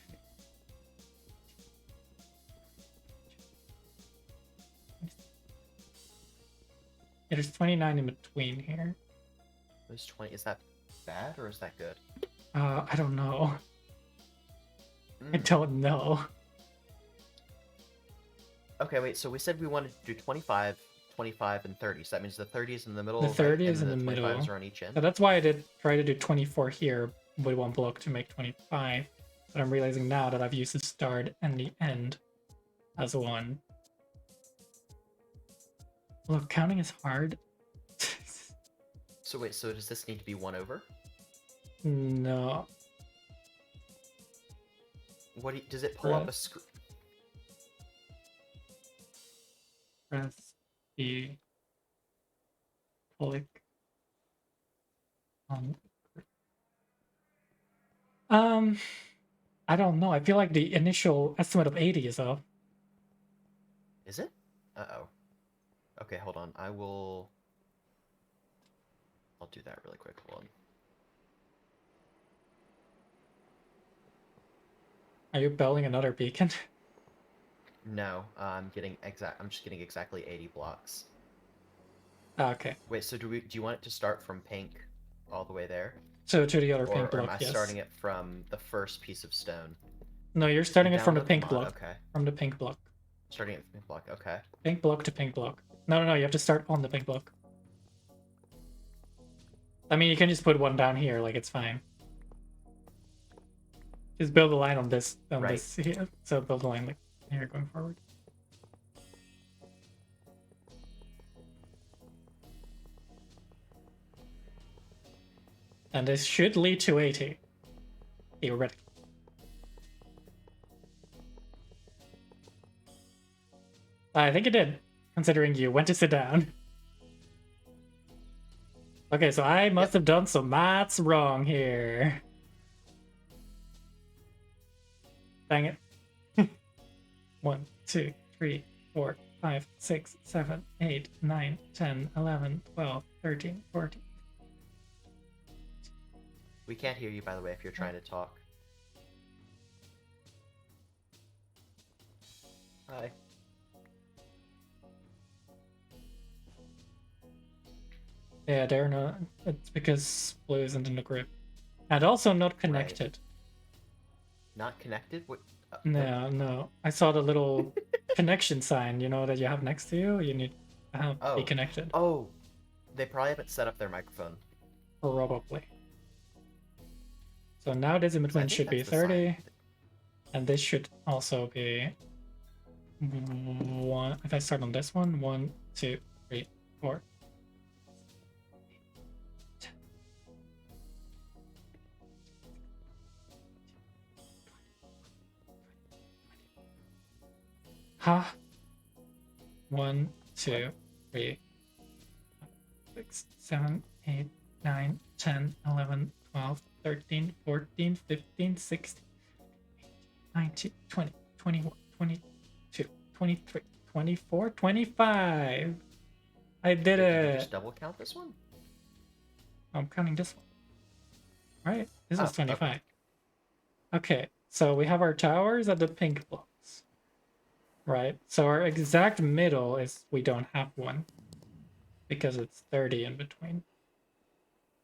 Yeah, there's 29 in between here. There's 20. Is that bad or is that good? I don't know. I don't know. Okay, wait, so we said we wanted to do 25, 25, and 30. So that means the 30 is in the middle. The 30 right? is in the and middle. 25s are on each end. So that's why I did try to do 24 here with one block to make 25. But I'm realizing now that I've used the start and the end as one. Look, counting is hard. So wait, so does this need to be 1 over? No. What does it pull up a screen? Press the click on. I don't know. I feel like the initial estimate of 80 is off. Is it? Uh-oh. Okay, hold on. I'll do that really quick. Hold on. Are you building another beacon? No, I'm just getting exactly 80 blocks. Okay. Wait, so do you want it to start from pink all the way there? So to the other pink Or am block, I yes. starting it from the first piece of stone? No, you're You starting it from the download the pink mod, block. okay. From the pink block. Starting it from pink block, okay. Pink block to pink block. No, you have to start on the pink block. I mean, you can just put one down here, like it's fine. Just build a line on this here. So build a line like here going forward. And this should lead to 80. Theoretically. I think it did, considering you went to sit down. Okay, so I must have done some maths wrong here. Dang it. 1, 2, 3, 4, 5, 6, 7, 8, 9, 10, 11, 12, 13, 14. We can't hear you, by the way, if you're trying to talk. Hi. Yeah, they're not. It's because blue isn't in the group. And also not connected. Not connected? What? No. I saw the little connection sign, you know, that you have next to you. You need to be connected. Oh, they probably haven't set up their microphone. Probably. So now this in between should be 30. And this should also be 1. If I start on this one, 1, 2, 3, 4. Huh? 1, 2, 3, 6, 7, 8, 9, 10, 11, 12, 13, 14, 15, 16, 19, 20, 21, 22, 23, 24, 25. I did Did you it. just double count this one? I'm counting this one. Right? This is 25. Okay. Okay, so we have our towers at the pink blocks. Right, so our exact middle is we don't have one because it's 30 in between.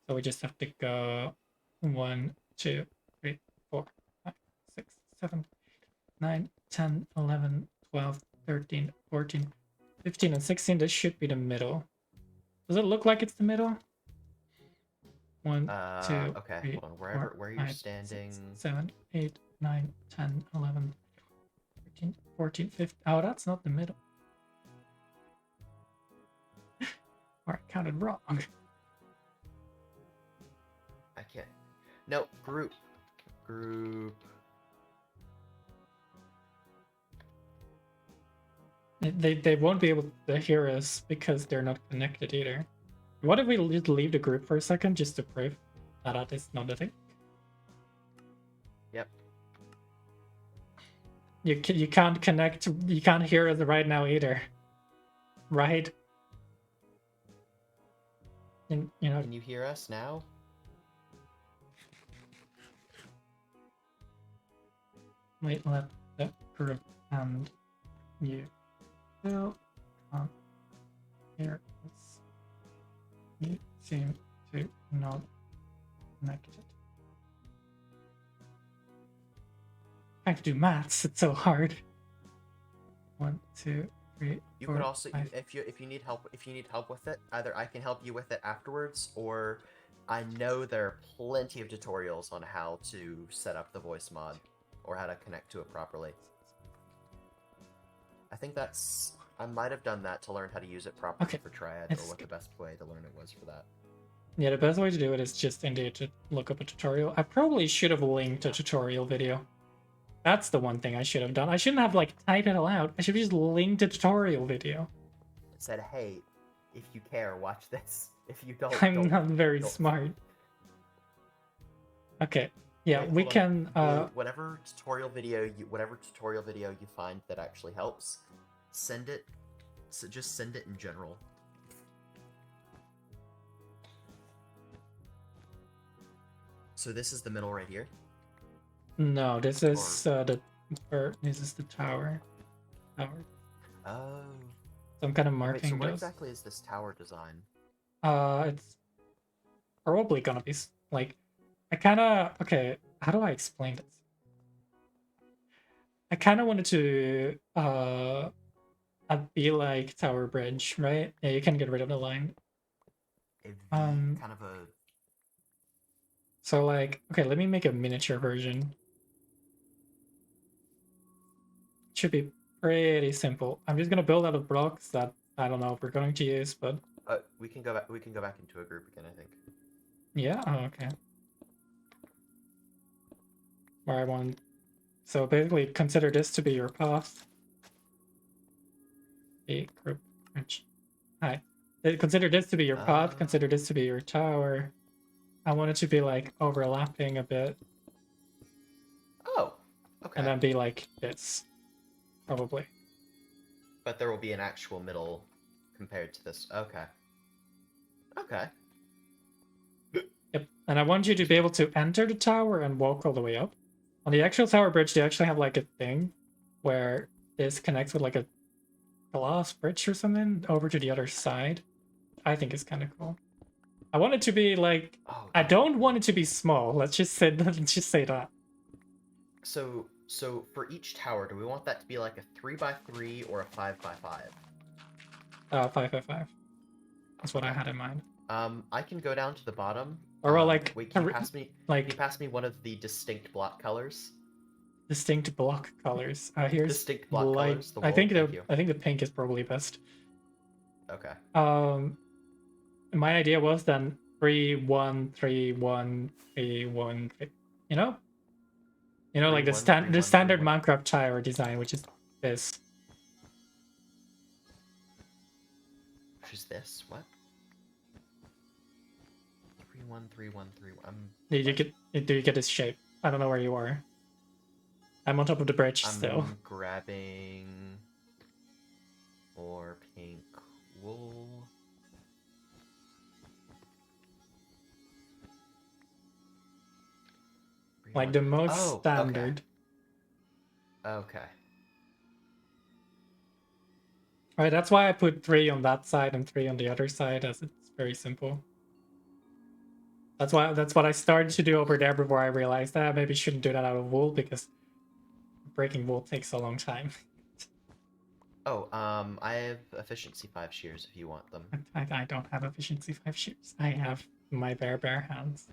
So we just have to go 1, 2, 3, 4, 5, 6, 7, 9, 10, 11, 12, 13, 14, 15, and 16. This should be the middle. Does it look like it's the middle? 1, 2, okay, 3, hold on. Where 4, you're 5, standing. 6, 7, 8, 9, 10, 11, 13, 14, 15. Oh, that's not the middle. Or I counted wrong. I can't. No, group. They won't be able to hear us because they're not connected either. What if we just leave the group for a second just to prove that that is not a thing? Yep. You can't connect. You can't hear us right now either, right? And, you know. Can you hear us now? Wait, let the group and you still can't hear us. You seem to not connected. I have to do maths. It's so hard. 1, 2, 3. You 4, could also, 5. if you need help with it, either I can help you with it afterwards, or I know there are plenty of tutorials on how to set up the voice mod, or how to connect to it properly. I think I might have done that to learn how to use it properly for Triad, or what the best way to learn it was for that. Yeah, the best way to do it is just indeed to look up a tutorial. I probably should have linked a tutorial video. That's the one thing I should have done. I shouldn't have like typed it aloud. I should have just linked a tutorial video. It said, "Hey, if you care, watch this. If you don't, I'm not very smart." Okay, yeah, we can. Whatever tutorial video you find that actually helps, send it. So just send it in general. So this is the middle right here. No, this is this is the tower. Tower. Oh. So I'm kind of Wait, so marking what those. exactly is this tower design? It's probably gonna be like, I kind of okay. How do I explain this? I kind of wanted to be like Tower Bridge, right? Yeah, you can get rid of the line. A V, Um, kind of a... so like, okay, let me make a miniature version. Should be pretty simple. I'm just gonna build out of blocks that I don't know if we're going to use, but we can go back. We can go back into a group again, I think. yeah, oh, okay. Where I want, so basically consider this to be your path. A group bridge. Hi. Consider this to be your path. Consider this to be your tower. I want it to be like overlapping a bit, Oh, okay. and then be like this, probably. But there will be an actual middle compared to this. Okay. Okay. Yep. And I want you to be able to enter the tower and walk all the way up. On the actual tower bridge, they actually have like a thing where this connects with like a glass bridge or something over to the other side. I think it's kind of cool. I want it to be like, Oh, I don't want it to be small. Let's just say that. So for each tower, do we want that to be like a 3x3 or a 5x5? 5x5. That's what I had in mind. I can go down to the bottom. Or well, like, wait, can you pass me? Like, can you pass me one of the distinct block colors? Distinct block colors. Here's Distinct block light. colors. The I wool. think Thank you. I think the pink is probably best. Okay. My idea was then 3 1 3 1 3 1 3. You know, like the standard Minecraft tower design, which is this. Which is this? What? 3 1 3 1 3 1. Do you get this shape? I don't know where you are. I'm on top of the bridge still. I'm grabbing more pink wool. Like the most standard. Okay. Right, that's why I put 3 on that side and 3 on the other side, as it's very simple. That's what I started to do over there before I realized that I maybe shouldn't do that out of wool, because breaking wool takes a long time. Oh, I have efficiency 5 shears if you want them. I don't have efficiency 5 shears. I have my bare hands.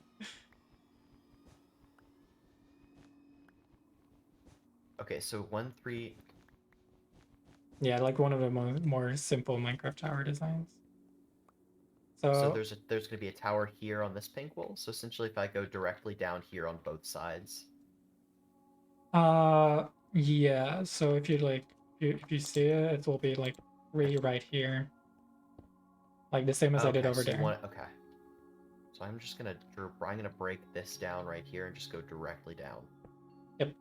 Okay, so 1 3. Yeah, like one of the more simple Minecraft tower designs. So there's gonna be a tower here on this pink wool. So essentially, if I go directly down here on both sides. Yeah. So if you like, if you see it, it will be like 3 right here, like the same as I did over there. Okay. So I'm just gonna break this down right here and just go directly down. Yep.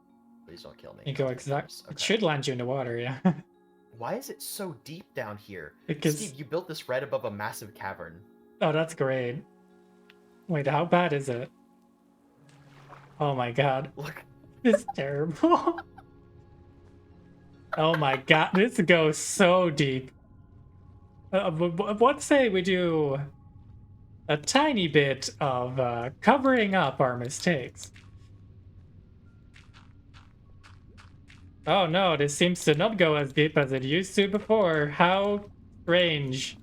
Please don't kill me. You go exact. Okay. It should land you in the water, yeah. Why is it so deep down here? Because Steve, you built this right above a massive cavern. Oh, that's great. Wait, how bad is it? Oh my god. Look. It's terrible. Oh my god, this goes so deep. What say we do a tiny bit of covering up our mistakes? Oh no, this seems to not go as deep as it used to before. How strange.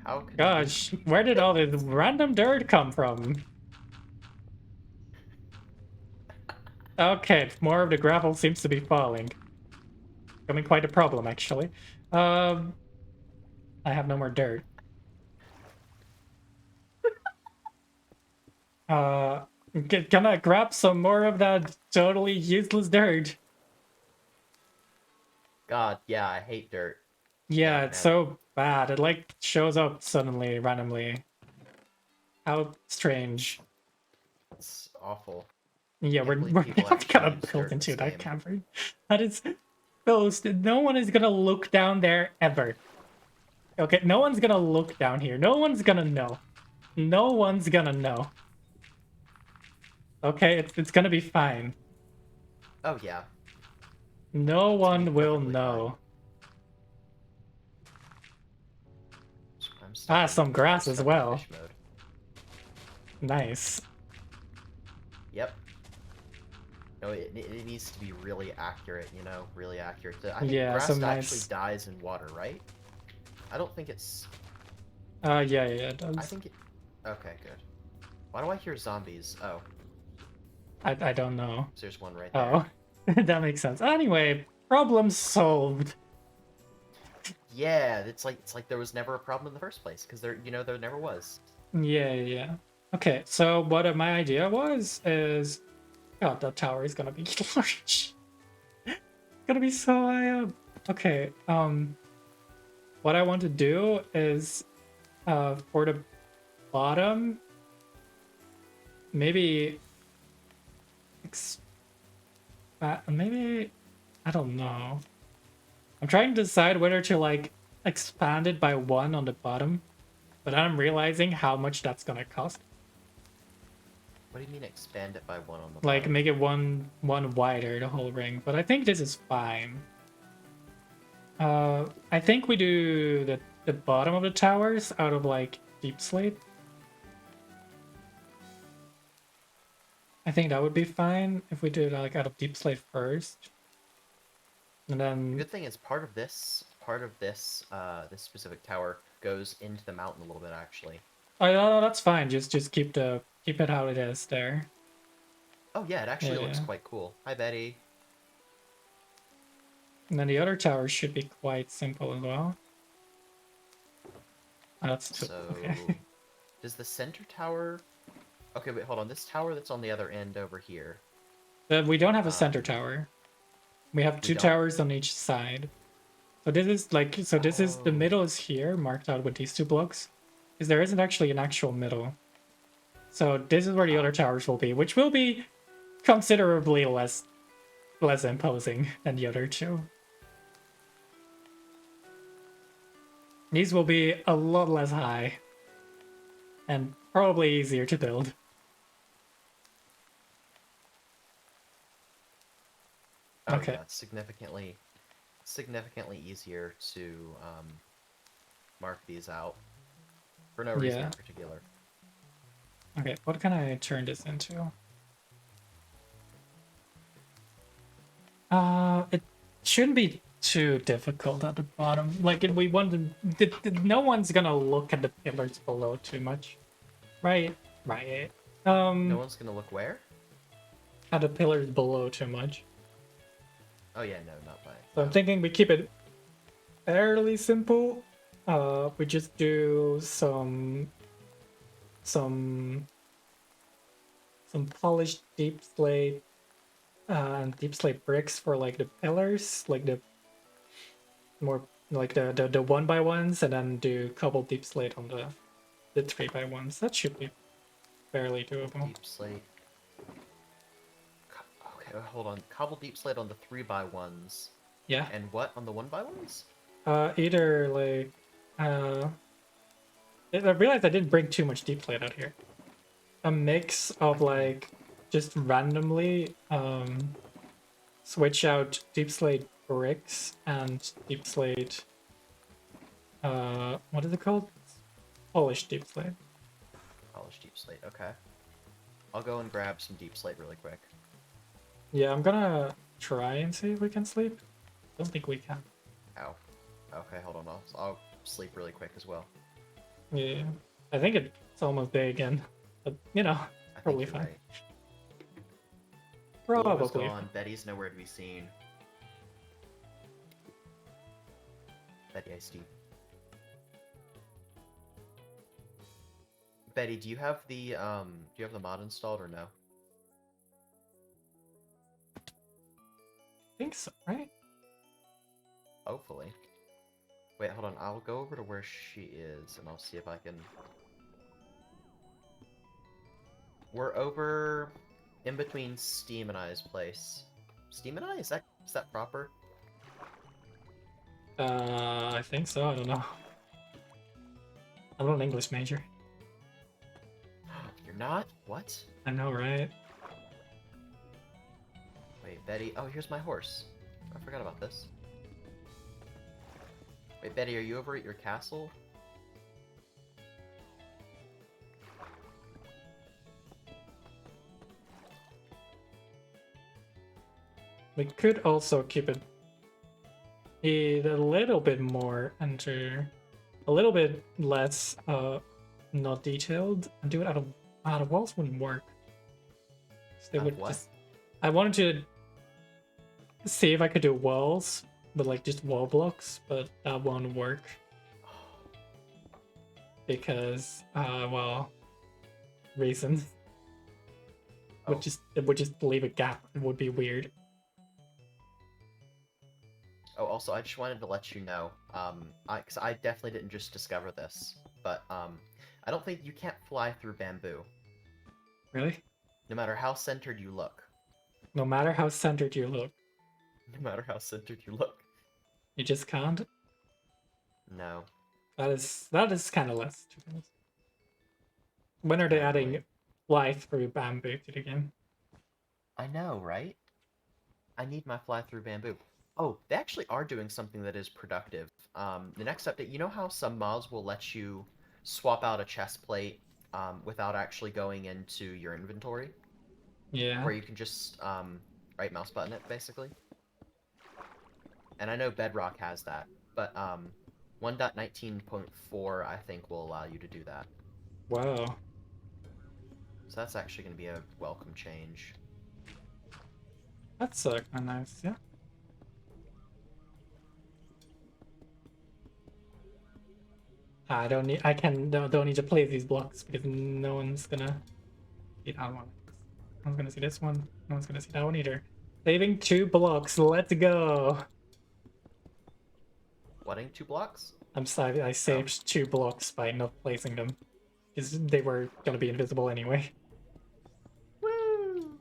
How could Gosh, where did all this random dirt come from? Okay, more of the gravel seems to be falling. Becoming quite a problem, actually. I have no more dirt. Gonna grab some more of that totally useless dirt. God, yeah, I hate dirt. Yeah, it's so bad. It like shows up suddenly, randomly. How strange. It's awful. Yeah, we're not gonna build into that cavern. That is ghost. No one is gonna look down there ever. Okay, no one's gonna look down here. No one's gonna know. No one's gonna know. Okay, it's gonna be fine. Oh yeah. No It's gonna be one will perfectly fine. know. I'm stuck Ah, in, some grass as stuck in well. fish mode. Nice. Yep. No, it needs to be really accurate, you know, really accurate. I think Yeah, grass some actually nice. dies in water, right? I don't think it's. Yeah, it I does. think it. Okay, good. Why do I hear zombies? Oh, I don't know. there's one right there. Oh, that makes sense. Anyway, problem solved. Yeah, it's like there was never a problem in the first place because there never was. Yeah. Okay, so what my idea was is, God, that tower is gonna be large. Gonna be so high up. Okay, what I want to do is, for the bottom, maybe, maybe, I don't know. I'm trying to decide whether to like expand it by one on the bottom, but I'm realizing how much that's gonna cost. What do you mean expand it by one on the Like bottom? make it one wider, the whole ring. But I think this is fine. I think we do the bottom of the towers out of like deep slate. I think that would be fine if we do it like out of deep slate first, and The then good thing is part of this specific tower goes into the mountain a little bit actually. oh no, that's fine. Just keep it how it is there. Oh yeah, it actually looks Yeah, quite cool. Hi Betty. and then the other towers should be quite simple as well. Oh, that's too okay. So, does the center tower? Okay, wait, hold on. This tower that's on the other end over here. We don't have a center Um, tower. We have we two don't. towers on each side. So this is like, so this is, the Oh, middle is here, marked out with these two blocks. Because there isn't actually an actual middle. So this is where the ah, other towers will be, which will be considerably less imposing than the other two. These will be a lot less high. And probably easier to build. oh Okay. yeah, it's significantly easier to mark these out for no reason Yeah. in particular. Okay, what can I turn this into? It shouldn't be too difficult at the bottom. Like, if we want to, no one's gonna look at the pillars below too much, right? Right. No one's gonna look where? At the pillars below too much. Oh yeah, no, not by. So I'm No. thinking we keep it fairly simple. We just do some some polished deep slate and deep slate bricks for like the pillars, like the more like the one by ones, and then do couple deep slate on the three by ones. That should be fairly doable. Deep slate. Okay, hold on. Cobble deep slate on the 3x1s. Yeah. And what on the 1x1s? Either like uh, I realized I didn't bring too much deep slate out here. A mix of like just randomly switch out deep slate bricks and deep slate what is it called? Polished deep slate. Polished deep slate, okay. I'll go and grab some deep slate really quick. Yeah, I'm gonna try and see if we can sleep. Don't think we can. Ow. Okay, hold on. I'll sleep really quick as well. Yeah, I think it's almost day again, but you know, I think probably you're fine. right. Lulu is Probably. gone. Betty's nowhere to be seen. Betty, I Steve. Betty, do you have the mod installed or no? I think so, right? Hopefully. Wait, hold on. I'll go over to where she is and I'll see if I can. We're over in between Steam and I's place. Steam and I? Is that proper? I think so. I don't know. I'm not an English major. You're not? What? I know, right? Wait. Wait, Betty. Oh, here's my horse. I forgot about this. Wait, Betty, are you over at your castle? We could also keep it a little bit more under, a little bit less not detailed, and do it out of walls wouldn't work. So they Out of would what? just. I wanted to see if I could do walls, but like just wall blocks, but that won't work because well, reasons. Oh. It would just leave a gap. It would be weird. Oh, also, I just wanted to let you know, because I definitely didn't just discover this, but, I don't think you can't fly through bamboo, Really? no matter how centered you look. No matter how centered you look, No matter how centered you look. you just can't. No. That is kind of less. To be honest. When are they Kinda adding annoying. life through bamboo to the game? I know, right? I need my fly through bamboo. Oh, they actually are doing something that is productive. The next update, you know how some mods will let you swap out a chest plate, without actually going into your inventory? Yeah. Where you can just, right mouse button it, basically? And I know Bedrock has that, but, 1.19.4, I think, will allow you to do that. Wow. So that's actually going to be a welcome change. That's kind of nice. Yeah. I don't need. I can don't need to play these blocks because no one's gonna see that one. No one's gonna see this one. No one's gonna see that one either. Saving 2 blocks. Let's go. Whatting 2 blocks? I'm sorry. I saved 2 blocks by not placing them because they were gonna be invisible anyway. Woo!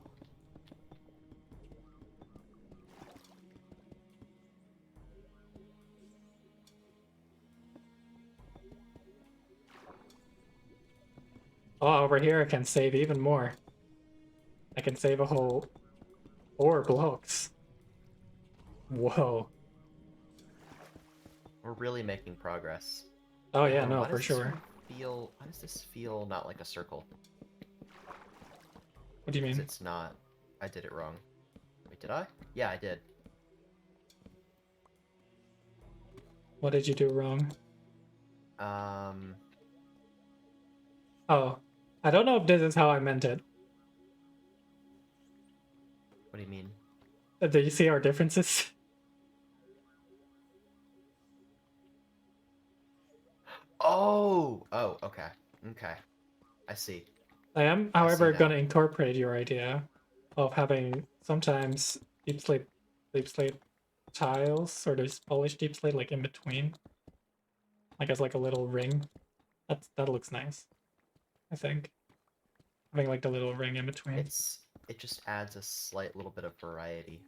Oh, over here I can save even more. I can save a whole 4 blocks. Whoa. We're really making progress. Oh yeah, Hold on, no, why for does this sure. one feel... Why does this feel not like a circle? What do you 'Cause mean? it's not. I did it wrong. Wait, did I? Yeah, I did. What did you do wrong? Um... Oh, I don't know if this is how I meant it. What do you mean? Do you see our differences? Oh! Oh, okay. Okay. I see. I am, I see however, now. gonna incorporate your idea of having sometimes deep slate tiles, or there's polished deep slate like in between, like as like a little ring. That looks nice. I think having like the little ring in between. It just adds a slight little bit of variety.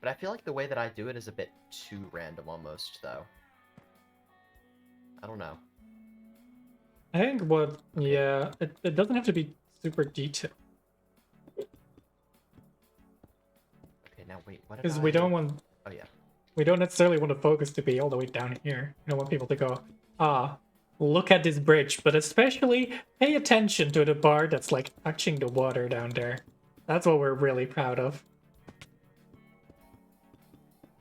But I feel like the way that I do it is a bit too random almost, though. I don't know. I think what, yeah, it doesn't have to be super detailed Okay, now wait, what did because I... we don't want. Oh, yeah. We don't necessarily want the focus to be all the way down here. We don't want people to go, ah, look at this bridge, but especially pay attention to the bar that's like touching the water down there. That's what we're really proud of.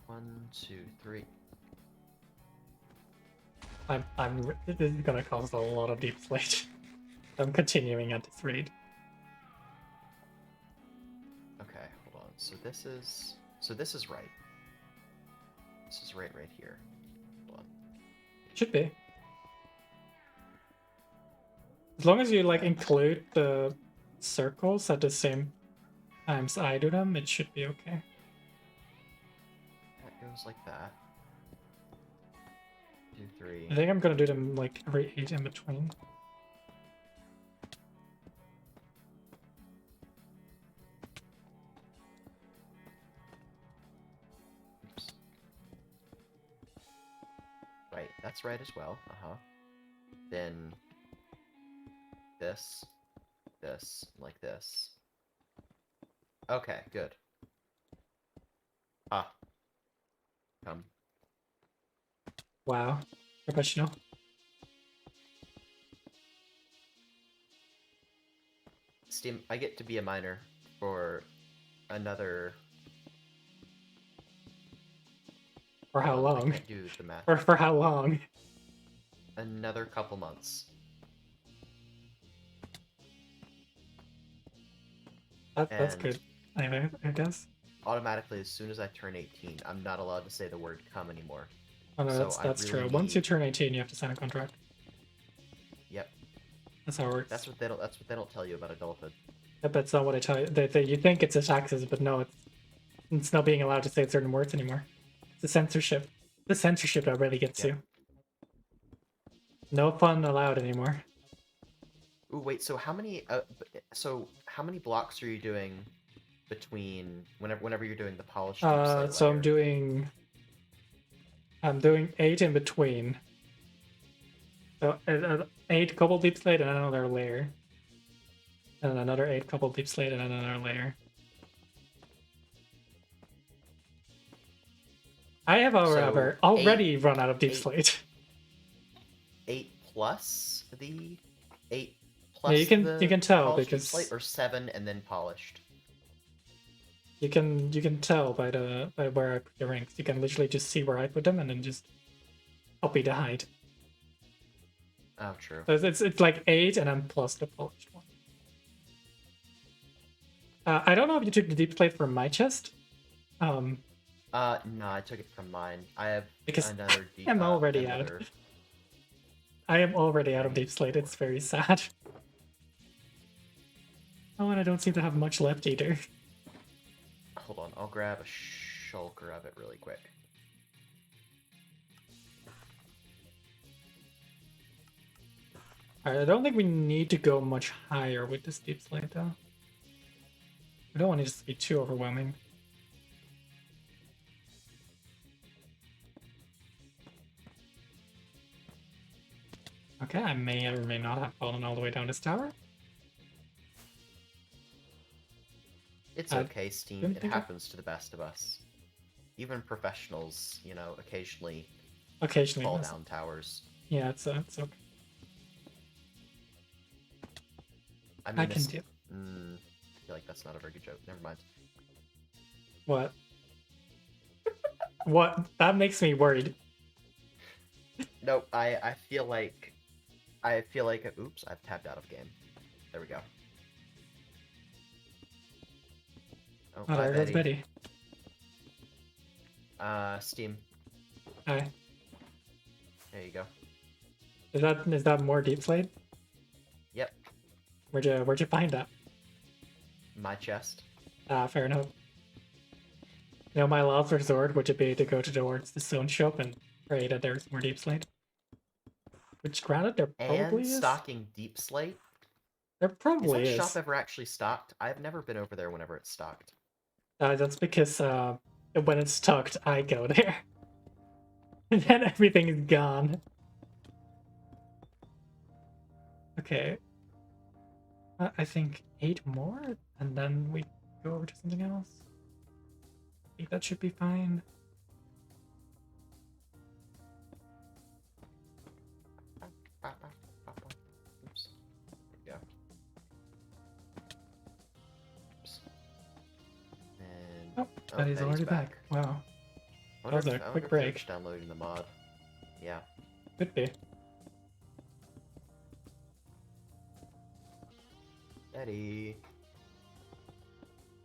1, 2, 3. This is gonna cost a lot of deep slate. I'm continuing at this rate. Okay, hold on. So this is right. This is right here. Hold on. Should be. As long as you like include the circles at the same times I do them, it should be okay. That goes like that. 2, 3. I think I'm gonna do them like every 8 in between. Oops. Right, that's right as well. Then this, like this. Okay, good. Ah. Come. Wow. Professional. Steam, I get to be a miner for another... For how I long? can't do the math. For how long? Another couple months. That's And good. I guess. automatically, as soon as I turn 18, I'm not allowed to say the word come anymore. Oh no, So that's I true. really Once you need... turn 18, you have to sign a contract. Yep. That's how it works. That's what they don't tell you about adulthood. Yep, that's not what I tell you. You think it's a taxes, but no, it's not being allowed to say certain words anymore. It's the censorship. The censorship that really gets Yep. you. No fun allowed anymore. Ooh, wait. So how many blocks are you doing between whenever you're doing the polished deep slate So layer? I'm doing 8 in between. So 8 couple deep slate and another layer. And another 8 couple deep slate and another layer. I have So already run out of deep 8 slate. 8 plus the 8 Yeah, plus you can the tell polished deep because slate, or 7 and then polished. you can tell by where I put the ranks. You can literally just see where I put them and then just copy the height. Oh, true. So it's like 8 and then plus the polished one. I don't know if you took the deep slate from my chest. No, I took it from mine. I have Because another deep. I'm already out. I am already out of deep slate. It's very sad. Oh, and I don't seem to have much left either. Hold on, I'll grab a shulker of it really quick. Alright, I don't think we need to go much higher with this deep slate though. We don't want it to be too overwhelming. Okay, I may or may not have fallen all the way down this tower. It's okay, Steam. didn't It think happens to the best of us. Even professionals, occasionally fall miss. down towers. Yeah, it's okay. I I can do. I feel like that's not a very good joke. Never mind. What? What? That makes me worried. Nope. I feel like. Oops! I've tapped out of game. There we go. Oh, Oh, bye, there goes Betty. Steam. Hi. There you go. Is that more deep slate? Yep. Where'd you find that? My chest. Ah, fair enough. You know, my last resort would be to go towards the stone shop and pray that there's more deep slate. Which, granted, there probably And is. stocking deep slate. There probably Is is. that shop ever actually stocked? I've never been over there whenever it's stocked. That's because when it's stocked, I go there. And then everything is gone. Okay. I think 8 more, and then we go over to something else. I think that should be fine. Oops. There we go. Oops. And Oh, Betty's already back. Wow. That was a quick break. Downloading the mod. Yeah. Could be. Betty.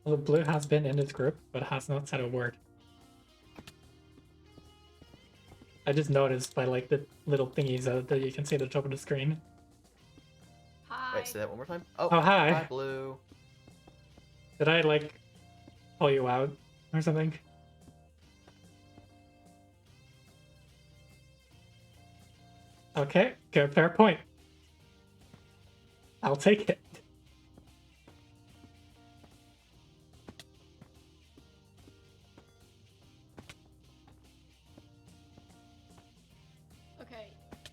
Well, Blue has been in this group, but has not said a word. I just noticed by like the little thingies that you can see at the top of the screen. Hi. Wait, say that one more time. Oh, hi. Hi, Blue. Did I like call you out or something? Okay, good, fair point. I'll take it. Okay.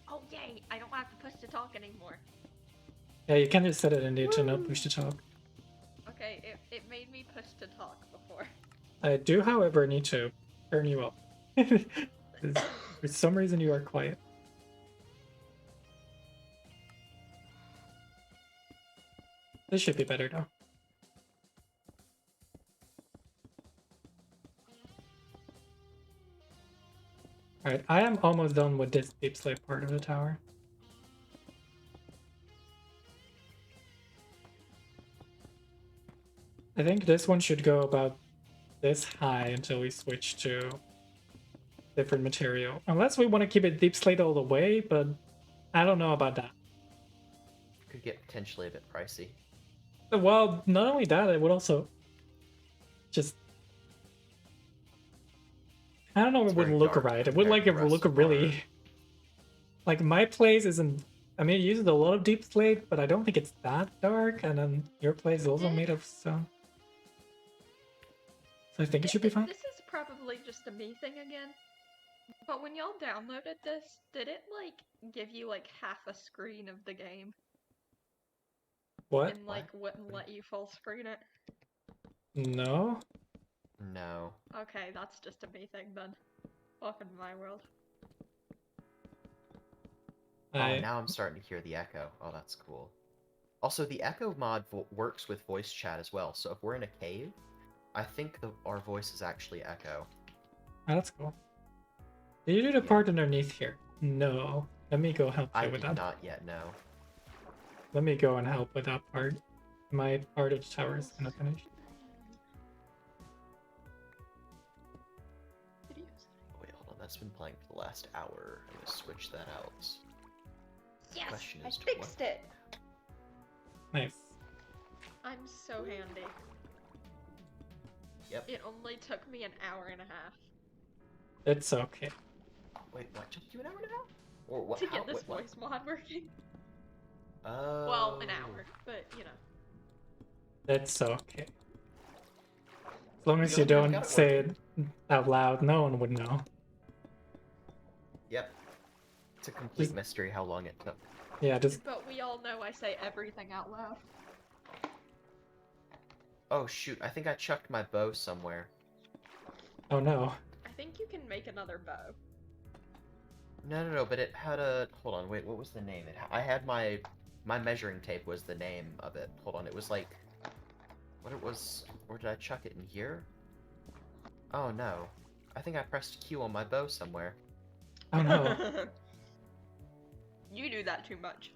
Oh, yay! I don't have to push to talk anymore. Yeah, you can just set it in the to not push to talk. Okay, it made me push to talk before. I do, however, need to turn you up. For some reason, you are quiet. This should be better now. Alright, I am almost done with this deep slate part of the tower. I think this one should go about this high until we switch to different material. Unless we want to keep it deep slate all the way, but I don't know about that. Could get potentially a bit pricey. Well, not only that, it would also just... I don't know if It's it wouldn't very look dark right. It would compared like to it the would rest look of really... our- Like, my place isn't... I mean, it uses a lot of deep slate, but I don't think it's that dark, and then your place is also made of stone. So I think it should be fine. This is probably just a me thing again. But when y'all downloaded this, did it like give you like half a screen of the game What? and like wouldn't let you full screen it? No? No. Okay, that's just a me thing then. Welcome to my world. Oh, now I'm starting to hear the echo. Oh, that's cool. Also, the echo mod works with voice chat as well, so if we're in a cave, I think our voices actually echo. Oh, that's cool. Did you do the part underneath here? No. Let me go help you with that. I did not yet, no. Let me go and help with that part. My part of the tower is gonna finish. Wait, hold on. That's been playing for the last hour. I'm gonna switch that out. Yes, Question I is to fixed what- it. Nice. I'm so handy. Yep. It only took me an hour and a half It's okay. Wait, what took you an hour and a half? Or what? to how- get this what? voice mod working. Oh. Well, an hour, but you know. It's okay. As long as You you got it don't say it out loud, no one would know. Yep. It's a complete Just- mystery how long it took. Yeah, just... But we all know I say everything out loud. Oh shoot, I think I chucked my bow somewhere. Oh no. I think you can make another bow. No, but it had a... Hold on, wait, what was the name? I had my measuring tape was the name of it. Hold on, it was like... What it was... Or did I chuck it in here? Oh no. I think I pressed Q on my bow somewhere. Oh no. You do that too much.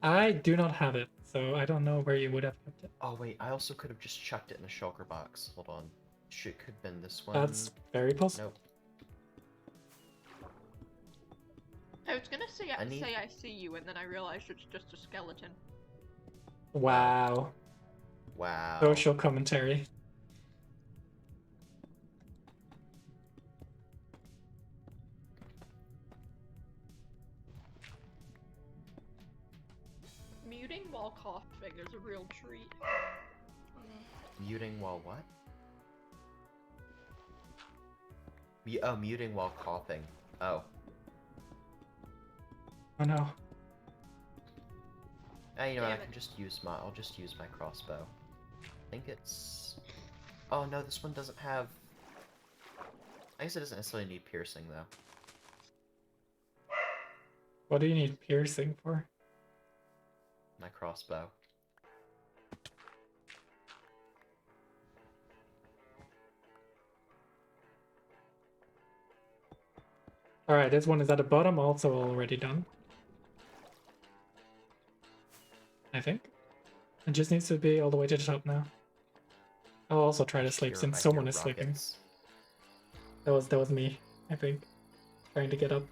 I do not have it, so I don't know where you would have kept it. Oh wait, I also could have just chucked it in a shulker box. Hold on. Shoot, could have been this one. That's very possible. Nope. I was gonna say I need- say I see you, and then I realized it's just a skeleton. Wow. Wow. Social commentary. Muting while coughing is a real treat. Muting while what? Muting while coughing. Oh. Oh no. You know what, I Damn can it. just use I'll just use my crossbow. I think it's... Oh no, this one doesn't have... I guess it doesn't necessarily need piercing though. What do you need piercing for? My crossbow. Alright, this one is at the bottom, also already done. I think. It just needs to be all the way to the top now. I'll also try to sleep Here, since I someone hear is sleeping. rockets. That was me, I think. Trying to get up.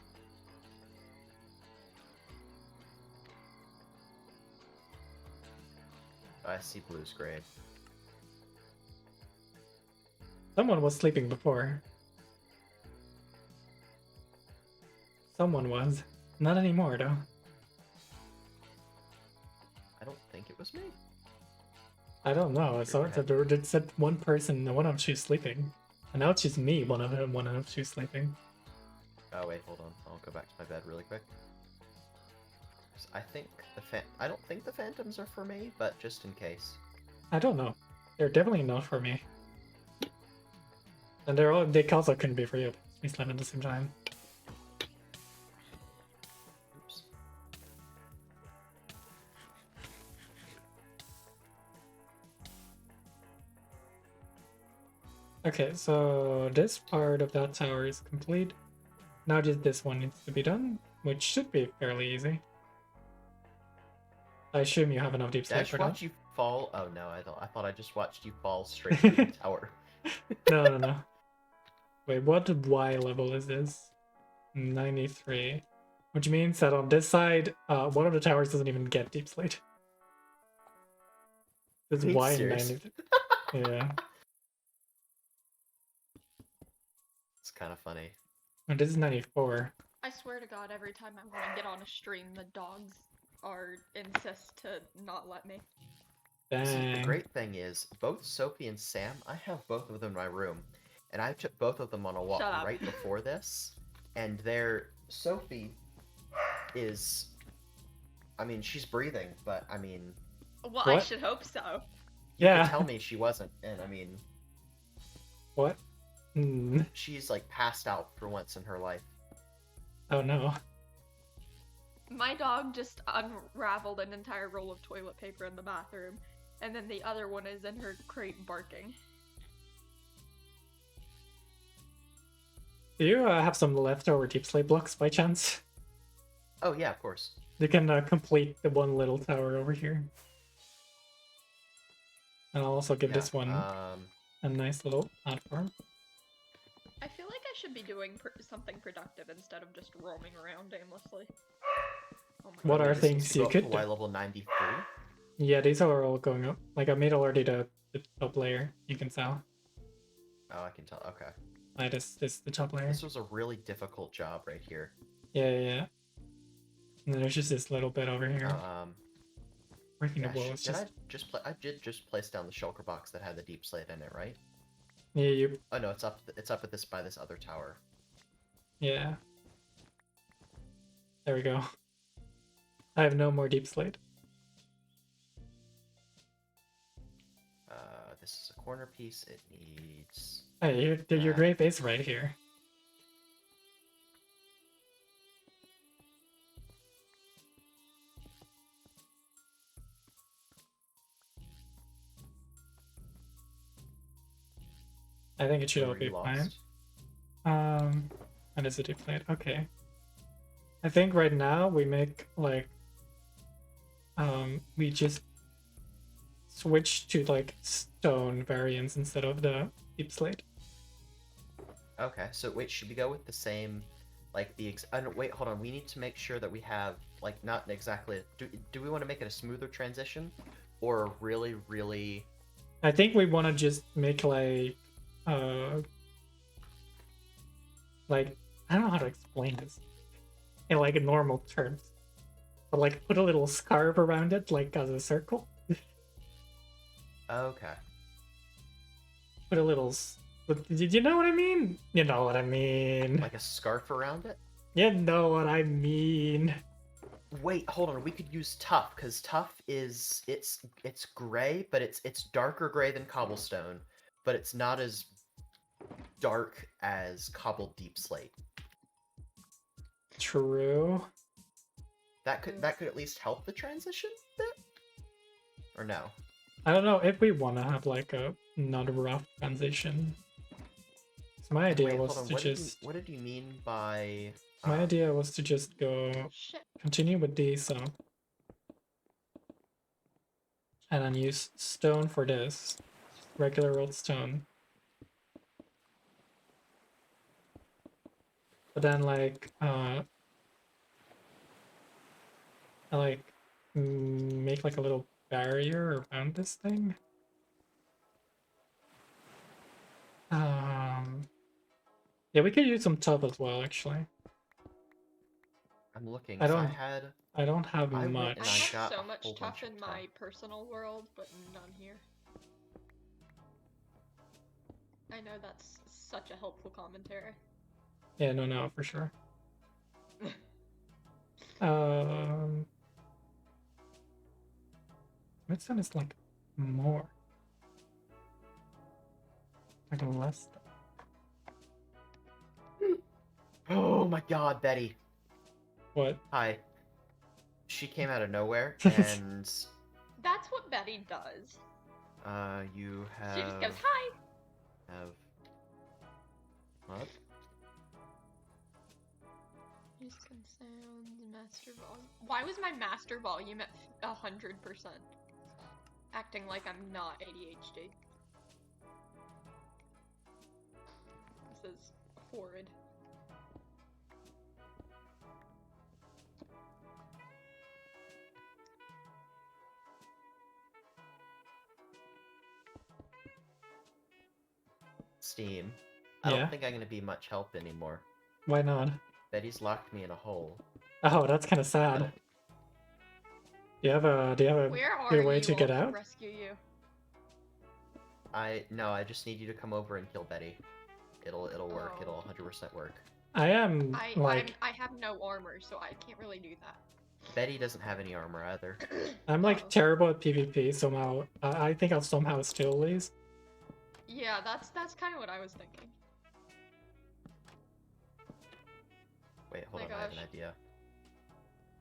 I see blue's grade. Someone was sleeping before. Someone was. Not anymore, though. I don't think it was me. I don't know. So it said one person, one of two's sleeping. And now it's just me, one of two's sleeping. Oh wait, hold on. I'll go back to my bed really quick. 'Cause I think I don't think the phantoms are for me, but just in case. I don't know. They're definitely not for me. And they also couldn't be for you. We slept at the same time. Oops. Okay, so this part of that tower is complete. Now just this one needs to be done, which should be fairly easy. I assume you have enough deep Did I slate just for that. watch you fall? Oh no, I thought I just watched you fall straight through the tower. No. Wait, what Y level is this? 93. Which means that on this side, one of the towers doesn't even get deep slate. This Are you Y serious? 93. Yeah. It's kind of funny. And this is 94. I swear to God, every time I want to get on a stream, the dogs insist to not let me. Dang. See, the great thing is, both Sophie and Sam, I have both of them in my room, and I took both of them on a walk Shut up. right before this, and Sophie is, I mean, she's breathing, but I mean, Well, I What? should hope so. you Yeah. could tell me she wasn't, and I mean, What? Hmm. she's like passed out for once in her life. Oh no. My dog just unraveled an entire roll of toilet paper in the bathroom, and then the other one is in her crate barking. Do you have some leftover deep slate blocks by chance? Oh yeah, of course. You can complete the one little tower over here. And I'll also give Yeah, this one a nice little platform. I feel like I should be doing something productive instead of just roaming around aimlessly. Oh my What God. are This things needs to you go up could to do? Y level 93? Yeah, these are all going up. Like I made already the top layer. You can tell. Oh, I can tell. Okay. This is the top layer. This was a really difficult job right here. Yeah. And then there's just this little bit over here. Breaking Yeah, the wall is did just. I did just place down the shulker box that had the deep slate in it, right? Yeah, you. Oh no, it's up at this by this other tower. Yeah. There we go. I have no more deep slate. This is a corner piece. It needs. Hey, your grave is right here. I think it should all Were be you fine. lost? And it's a deep slate. Okay. I think right now we make like we just switch to like stone variants instead of the deep slate. Okay, so wait, should we go with the same, like the I don't wait, hold on. We need to make sure that we have like not exactly. Do we want to make it a smoother transition, or really? I think we want to just make like I don't know how to explain this in like normal terms, but like put a little scarf around it like as a circle. Okay. Put a little. Did you know what I mean? You know what I mean. Like a scarf around it. You know what I mean. Wait, hold on. We could use tuff because tuff is it's gray, but it's darker gray than cobblestone, but it's not as dark as cobbled deep slate. True. That could at least help the transition bit, or no? I don't know if we want to have like a not rough transition. So my idea Wait, was hold on. to just. What did you mean by? My idea was to just go Shit. continue with these and then use stone for this, regular old stone. But then like I like make like a little barrier around this thing. Yeah, we could use some tub as well, actually. I'm looking. I So don't have I went much. and I have got so a much whole tough bunch of in tuff. my personal world, but none here. I know that's such a helpful commentary. Yeah, no, for sure. Midstone is like more. Like less. Oh my god, Betty. What? Hi. She came out of nowhere, and That's what Betty does. you She just goes, have hi! what? Houston sounds, master volume. Why was my master volume at 100%? Acting like I'm not ADHD. This is horrid. Steam. I Yeah. don't think I'm gonna be much help anymore. Why not? Betty's locked me in a hole. Oh, that's kind of I sad. don't- Do you have a Where are good way you? to get I'll out? rescue you. No, I just need you to come over and kill Betty. It'll work. Oh. It'll 100% work. I am like I have no armor, so I can't really do that. Betty doesn't have any armor either. I'm like Oh. terrible at PvP somehow. I think I'll somehow still lose. Yeah, that's kind of what I was thinking. Wait, hold My on, I have an gosh. idea.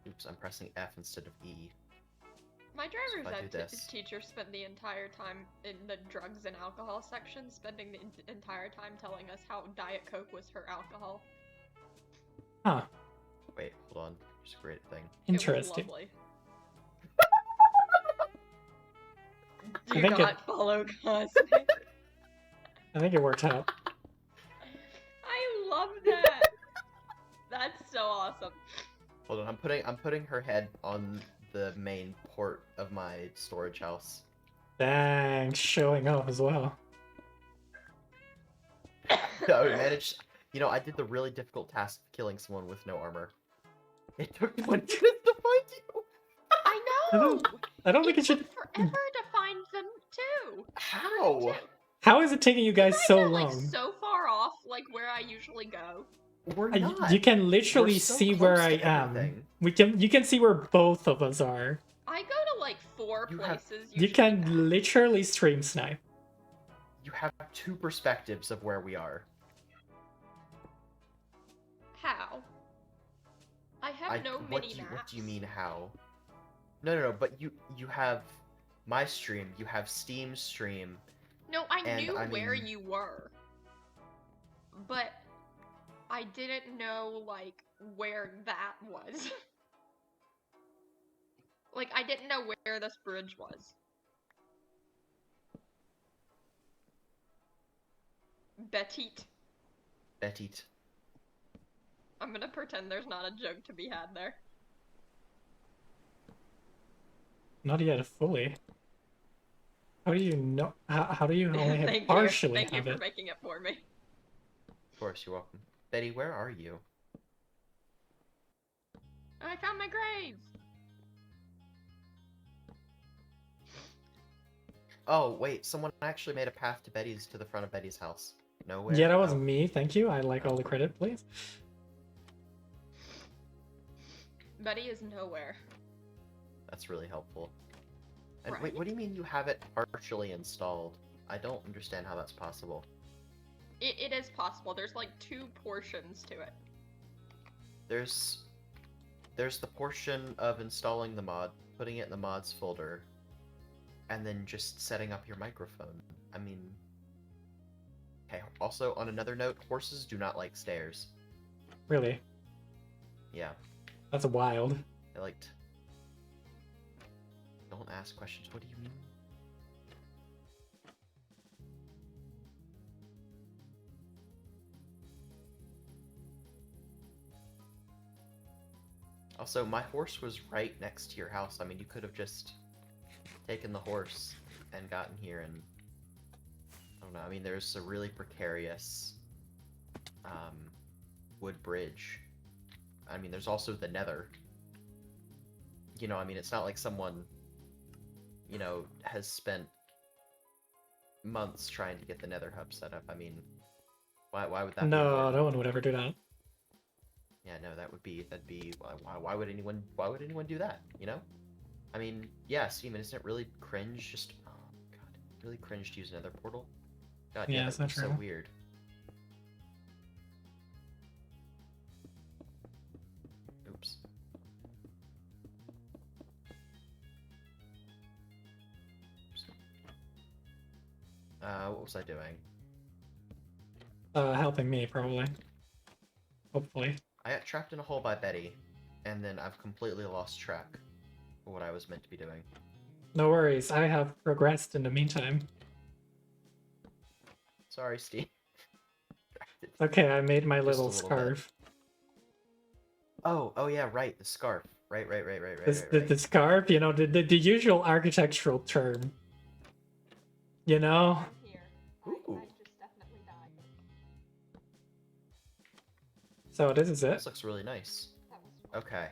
Oops, I'm pressing F instead of E. My driver's if I do ed this- teacher spent the entire time in the drugs and alcohol section, spending the entire time telling us how Diet Coke was her alcohol. Huh. Wait, hold on. There's a great thing. Interesting. It was lovely. I Do think not follow Cosmic. I think it worked out. I love that. That's so awesome. Hold on, I'm putting her head on the main port of my storage house. Dang, showing off as well. I managed. You know, I did the really difficult task of killing someone with no armor. It took 20 minutes to find you. I know. I don't think it should. took forever to find them too. How? How is it taking you guys so I'm long? like so far off, like where I usually go. We're I- not. You can literally We're so see where close I to am. everything. You can see where both of us are. I go to like 4 You have- places. You usually can now. literally stream snipe. You have two perspectives of where we are. How? I have no mini maps. What do you mean how? No. But you have my stream. You have Steam's stream. No, I And, knew I where mean- you were, but I didn't know like where that was. Like I didn't know where this bridge was. Betit. Betty. I'm gonna pretend there's not a joke to be had there. Not yet fully. How do you know? How do you only have Thank partially you. Thank you have for it? making it for me. Of course, you're welcome. Betty, where are you? I found my grave. Oh, wait, someone actually made a path to the front of Betty's house. Nowhere? Yeah, that was Oh. me. Thank you. I like all the credit, please. Betty is nowhere. That's really helpful. And wait, Right. what do you mean you have it partially installed? I don't understand how that's possible. It is possible. There's like 2 portions to it. There's the portion of installing the mod, putting it in the mods folder, and then just setting up your microphone. I mean... Okay, also, on another note, horses do not like stairs. Really, Yeah, that's wild. they liked... Don't ask questions, what do you mean? Also, my horse was right next to your house. I mean, you could have just taken the horse and gotten here and... I don't know, I mean, there's a really precarious wood bridge. I mean, there's also the nether. You know, I mean, it's not like someone, you know, has spent months trying to get the nether hub set up. I mean, why would that be No, hard? no one would ever do that. Yeah, no, that'd be why would anyone do that, you know? I mean, yeah, Steven, isn't it really cringe? Just, oh god, really cringe to use another portal? God, yeah, Yeah, is that that looks so true? weird. Oops. What was I doing? Helping me, probably. Hopefully. I got trapped in a hole by Betty, and then I've completely lost track of what I was meant to be doing. No worries, I have progressed in the meantime. Sorry, Steve. Okay, I made my Just a little little bit. scarf. Oh yeah, right, the scarf. Right. The scarf, you know, the usual architectural term. You know? Here. Ooh. I just definitely died. So this is it. This looks really nice. That was Okay,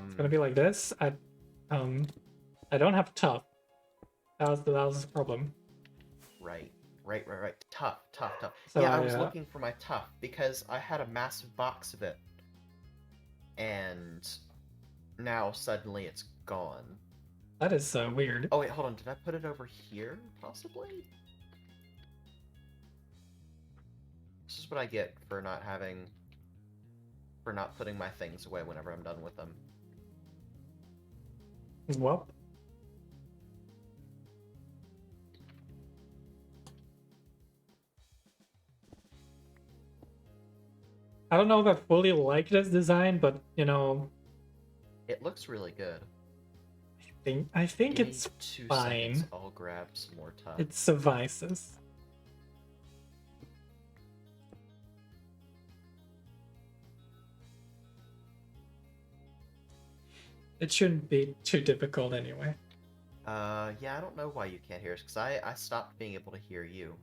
It's gonna be like this. I don't have tough. That was the problem. right. Tough. So Yeah, I was looking for my tough because I had a massive box of it. And now suddenly it's gone. that is weird. Oh wait, hold on. Did I put it over here, possibly? This is what I get for not putting my things away whenever I'm done with them. Well. I don't know if I fully like this design, but you know, It looks really good. I think Give me it's 2 fine. seconds. I'll grab some more tough. It suffices. It shouldn't be too difficult anyway. Yeah, I don't know why you can't hear us, because I stopped being able to hear you.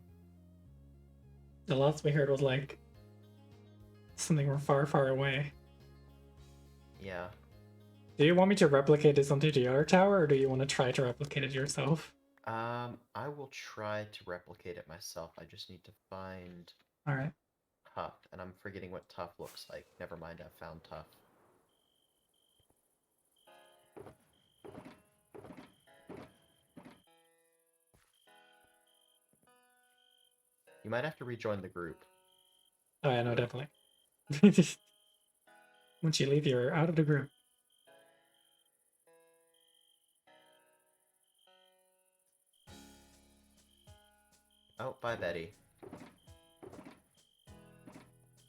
The last we heard was like something from far, far away. Yeah. Do you want me to replicate this onto the other tower, or do you want to try to replicate it yourself? I will try to replicate it myself. I just need to find Alright. tough, and I'm forgetting what tough looks like. Never mind, I found tough. You might have to rejoin the group. Oh yeah, no, definitely. Once you leave, you're out of the group. Oh, bye, Betty.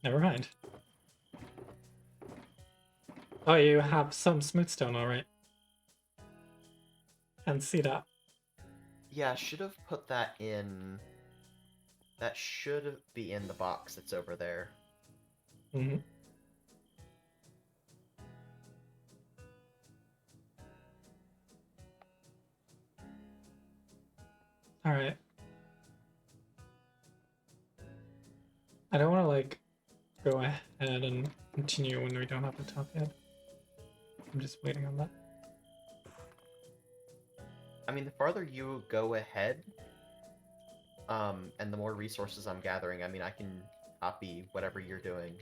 Never mind. Oh, you have some smooth stone, alright. Can't see that. Yeah, I should have put that in... That should be in the box that's over there. Mm-hmm. Alright. I don't want to, like, go ahead and continue when we don't have the top yet. I'm just waiting on that. I mean, the farther you go ahead, and the more resources I'm gathering, I mean, I can copy whatever you're doing.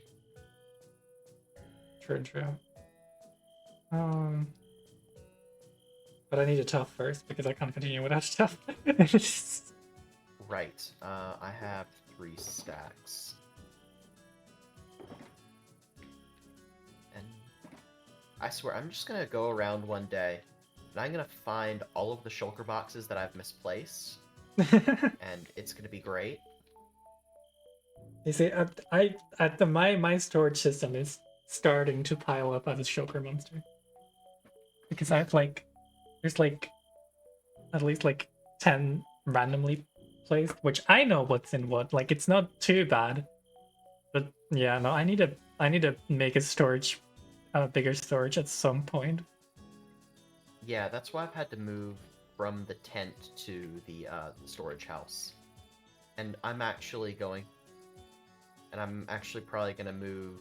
True. But I need a tough first because I can't continue without tough. Right. I have 3 stacks. And I swear, I'm just gonna go around one day, and I'm gonna find all of the shulker boxes that I've misplaced, and it's gonna be great. You see, my storage system is starting to pile up as a shulker monster because I have there's at least 10 randomly placed, which I know what's in what. Like it's not too bad, but yeah, no, I need to make a bigger storage at some point. Yeah, that's why I've had to move from the tent to the storage house. And I'm actually probably gonna move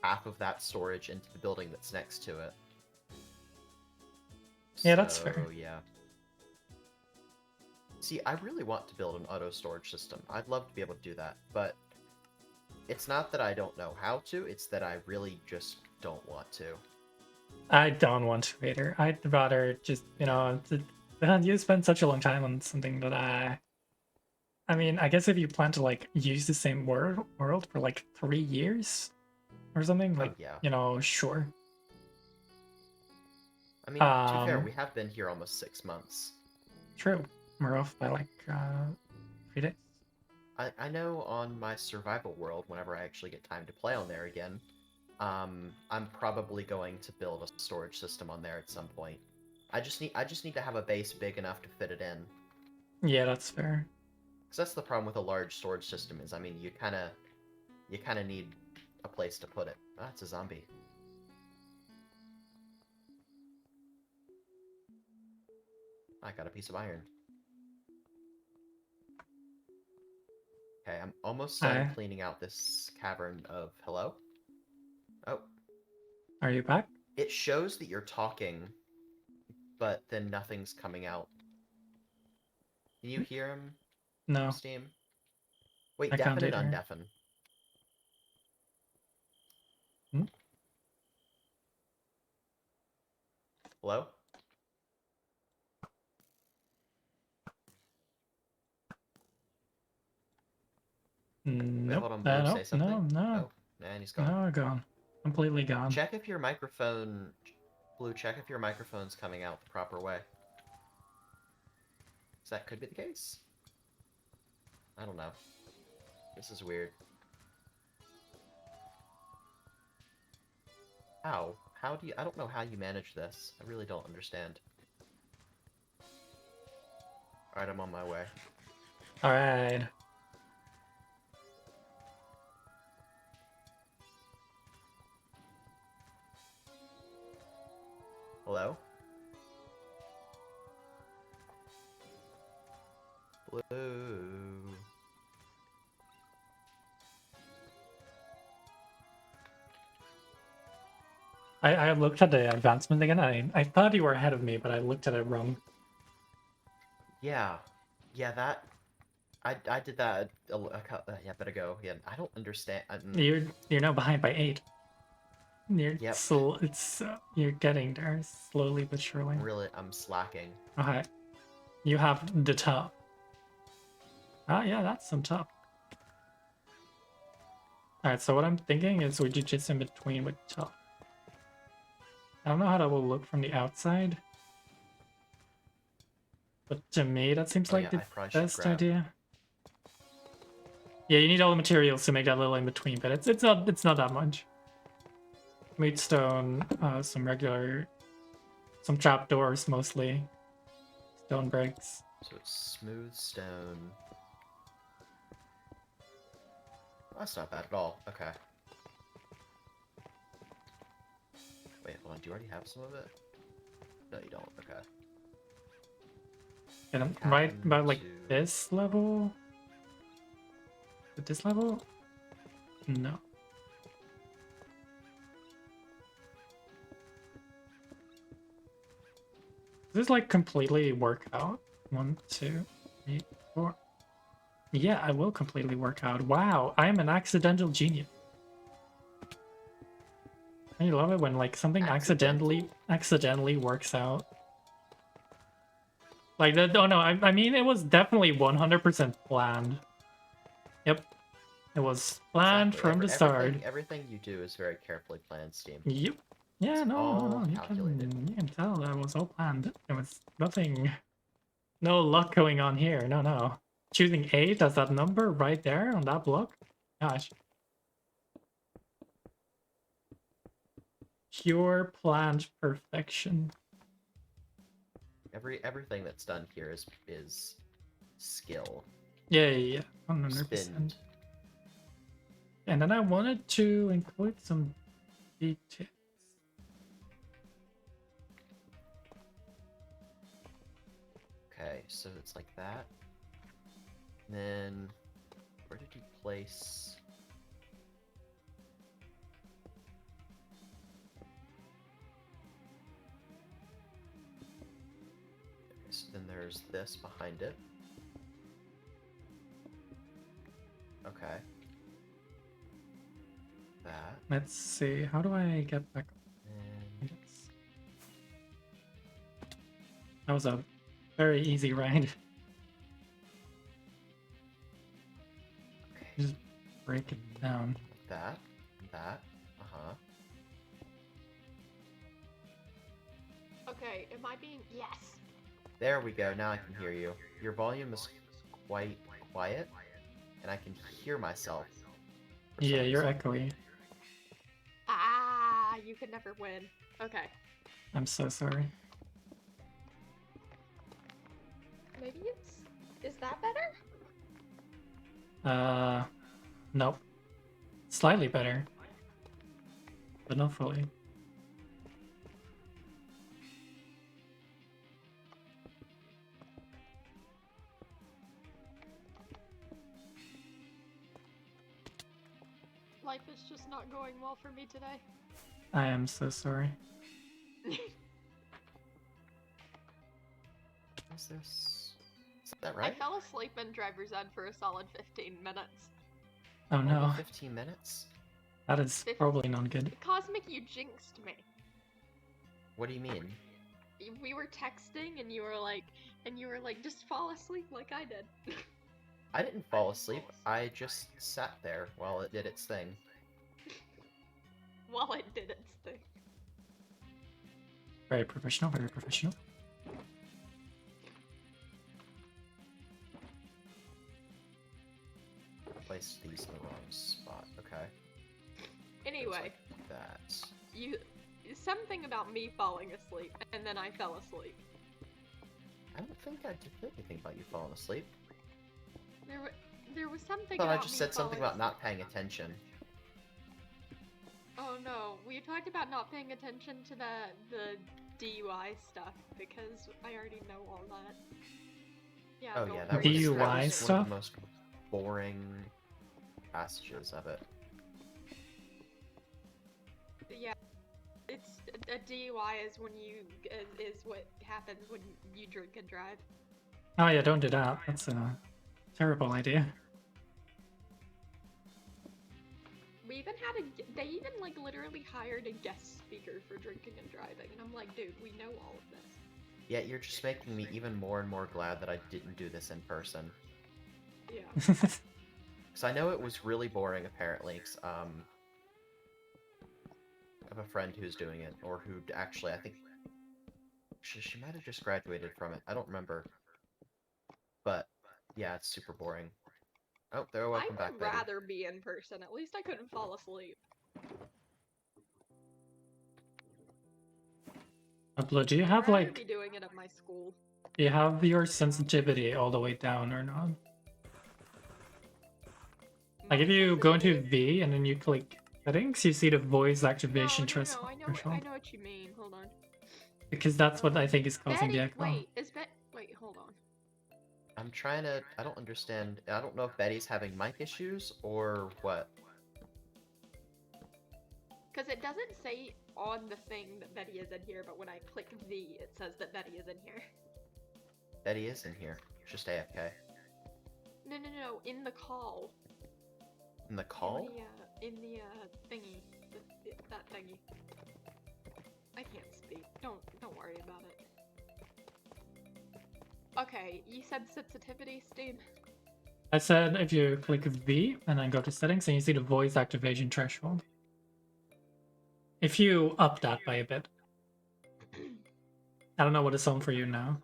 half of that storage into the building that's next to it. Yeah, that's fair. Yeah. See, I really want to build an auto storage system. I'd love to be able to do that, but it's not that I don't know how to, it's that I really just don't want to. I don't want to either. I'd rather just, you spend such a long time on something that I mean, I guess if you plan to like use the same world for like 3 years or something, Oh like, yeah. sure. I mean, to be fair, Um, we have been here almost 6 months. True. We're off by like 3 days. I know on my survival world, whenever I actually get time to play on there again, I'm probably going to build a storage system on there at some point. I just need to have a base big enough to fit it in. Yeah, that's fair. Because that's the problem with a large storage system is, I mean, you kind of need a place to put it. Ah, it's a zombie. I got a piece of iron. Okay, I'm almost done Hi. cleaning out this cavern of... Hello? Oh, Are you back? it shows that you're talking, but then nothing's coming out. Can you hear him from No, Steam? Wait, I can't deafen and either. undeafen. Hmm? Hello? Wait, Nope. hold on, Blue, No, say no, something? no, Oh, man, he's gone. no, gone. Completely gone. Check if your microphone... Blue, check if your microphone's coming out the proper way. 'Cause that could be the case. I don't know. This is weird. How? How do you... I don't know how you manage this. I really don't understand. Alright, I'm on my way. Alright. Hello? Blue... I looked at the advancement again. I thought you were ahead of me, but I looked at it wrong. Yeah. Yeah, that... I did that a bit ago. Yeah, I don't understand. You're now behind by 8. Yep. You're getting there slowly but surely. Really, I'm slacking. Okay. You have the top. Ah, yeah, that's some top. Alright, so what I'm thinking is we do just in between with top. I don't know how that will look from the outside. But to me, that seems Oh like yeah, the I probably should best grab... idea. Yeah, you need all the materials to make that little in between, but it's not that much. Made stone, some trapdoors mostly, stone bricks. So it's smooth stone. That's not bad at all. Okay. Wait, hold on. Do you already have some of it? No, you don't. Okay. And I'm right Happen about like to- this level. At this level? No. Does this like completely work out? 1, 2, 3, 4. Yeah, I will completely work out. Wow, I am an accidental genius. I love it when like something Accidental? accidentally works out. Like that. Oh no, I mean it was definitely 100% planned. Yep, it was planned Exactly. from the start. Everything you do is very carefully planned, Steam. Yep. Yeah, It's all no, calculated. you can tell that was all planned. There was nothing, no luck going on here. No, no. Choosing 8 as that number right there on that block. Gosh. Pure planned perfection. Everything that's done here is skill. Yeah, 100%. Spin. And then I wanted to include some details. Okay, so it's like that. And then where did you place? Okay, so then there's this behind it. Okay. That. Let's see. How do I get back? And Yes. That was a very easy ride. Okay. Just break it down. That. Uh-huh. Okay, am I being... Yes! There we go, now I can hear you. Your volume is quite quiet, and I can hear myself. for some Yeah, you're reason. echoey. Ah, you could never win. Okay. I'm so sorry. Maybe it's... Is that better? Nope. Slightly better. But not fully. Life is just not going well for me today. I am so sorry. Is this... Is that I right? fell asleep in driver's ed for a solid 15 minutes. Oh Only no. 15 minutes? That is probably not good. Cosmic, you jinxed me. What do you mean? We were texting and you were like, just fall asleep like I did. I didn't fall asleep. I just sat there while it did its thing. While it did its thing. Very professional, very professional. Place these in the wrong spot. Okay. Anyway, Like that. something about me falling asleep, and then I fell asleep. I don't think I did anything about you falling asleep. There was something I thought about I just me said something falling about not asleep. paying attention. Oh no, we talked about not paying attention to the DUI stuff, because I already know all that. Yeah, Oh go yeah, for that it. was, DUI that was one stuff? of the most boring passages of it. Yeah, it's a DUI is when is what happens when you drink and drive. Oh yeah, don't do that. That's a terrible idea. We even had they even like literally hired a guest speaker for drinking and driving, and I'm like, dude, we know all of this. Yet you're just making me even more and more glad that I didn't do this in person. Yeah. Because I know it was really boring, apparently. 'Cause, I have a friend who's doing it, or who actually, I think, she might have just graduated from it. I don't remember. But, yeah, it's super boring. Oh, there, welcome I back, would Betty. rather be in person. At least I couldn't fall asleep. Upload, do you have I'd rather like, be doing it at my school. do you have your sensitivity all the way down or not? Like if you go into V and then you click settings, you see the voice activation No, threshold. I know what you mean. Hold on. Because that's what I think is causing Betty, the echo. wait, hold on. I'm trying to... I don't understand. I don't know if Betty's having mic issues, or what. Because it doesn't say on the thing that Betty is in here, but when I click V, it says that Betty is in here. Betty is in here. Just AFK. No, in the call. In the call? In the thingy. That thingy. I can't speak. Don't worry about it. Okay, you said sensitivity, Steve? I said if you click V and then go to settings and you see the voice activation threshold. If you up that by a bit. I don't know what it's on for you now.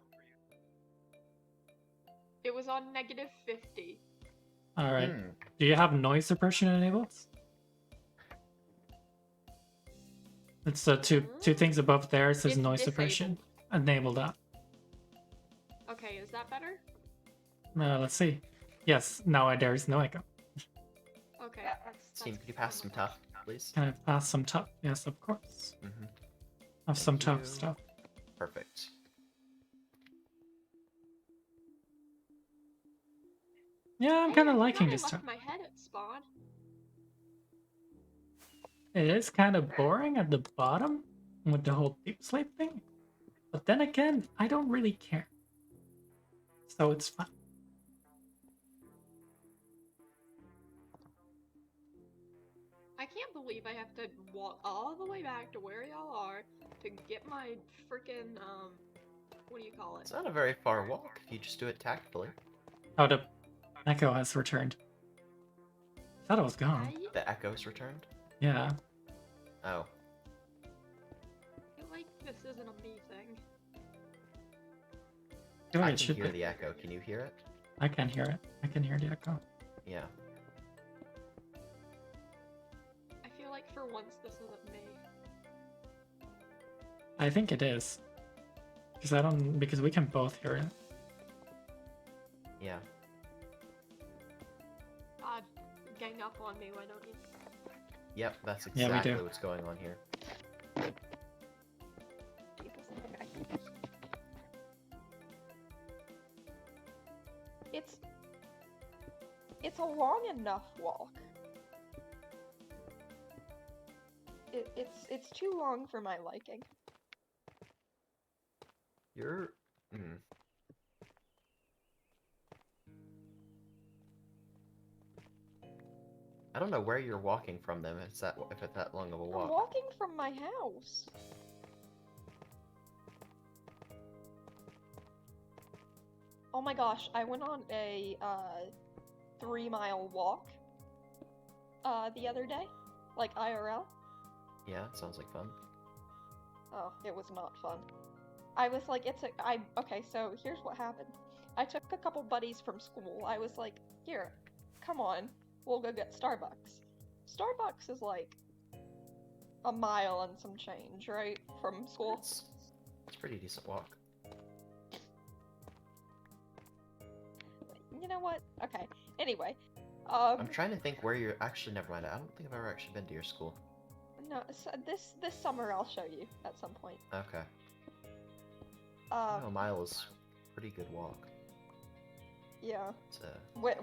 It was on -50. Alright. Do you have noise suppression enabled? It's two things above there. It says It's noise suppression. disabled. Enable that. Okay, is that better? Let's see. Yes, now there is no echo. Okay, that's Steam, could you pass some tough, please? Can I pass some tough? Yes, of course. Mm-hmm. Have some Thank tough you. stuff. Perfect. Yeah, I'm Hey, kind I of forgot liking I this left stuff. my head at spawn. It is kind of boring at the bottom with the whole deep sleep thing. But then again, I don't really care. So it's fine. I can't believe I have to walk all the way back to where y'all are to get my freaking what do you call it? It's not a very far walk if you just do it tactfully. Oh, the echo has returned. I thought it was gone. The echo's returned? Yeah. Oh. I feel like this isn't a me thing. I feel like I it can should hear be. the echo. Can you hear it? I can hear it. I can hear the echo. Yeah. I feel like for once this isn't me. I think it is. Because we can both hear it. Yeah. God, gang up on me, why don't you? Yep, that's Yeah, we exactly do. what's going on here. Jesus, okay. It's a long enough walk. It's too long for my liking. You're... I don't know where you're walking from them if it's that long of a I'm walk. walking from my house. Oh my gosh, I went on a 3-mile walk the other day, like IRL. Yeah, it sounds like fun. Oh, it was not fun. I was like, okay, so here's what happened. I took a couple buddies from school. I was like, here, come on, we'll go get Starbucks. Starbucks is like a mile and some change, right, from school? It's a pretty decent walk. You know what? Okay. Anyway, I'm trying to think where you're... Actually, never mind. I don't think I've ever actually been to your school. no, so this summer I'll show you at some point. Okay. A mile is a pretty good walk. Yeah. It's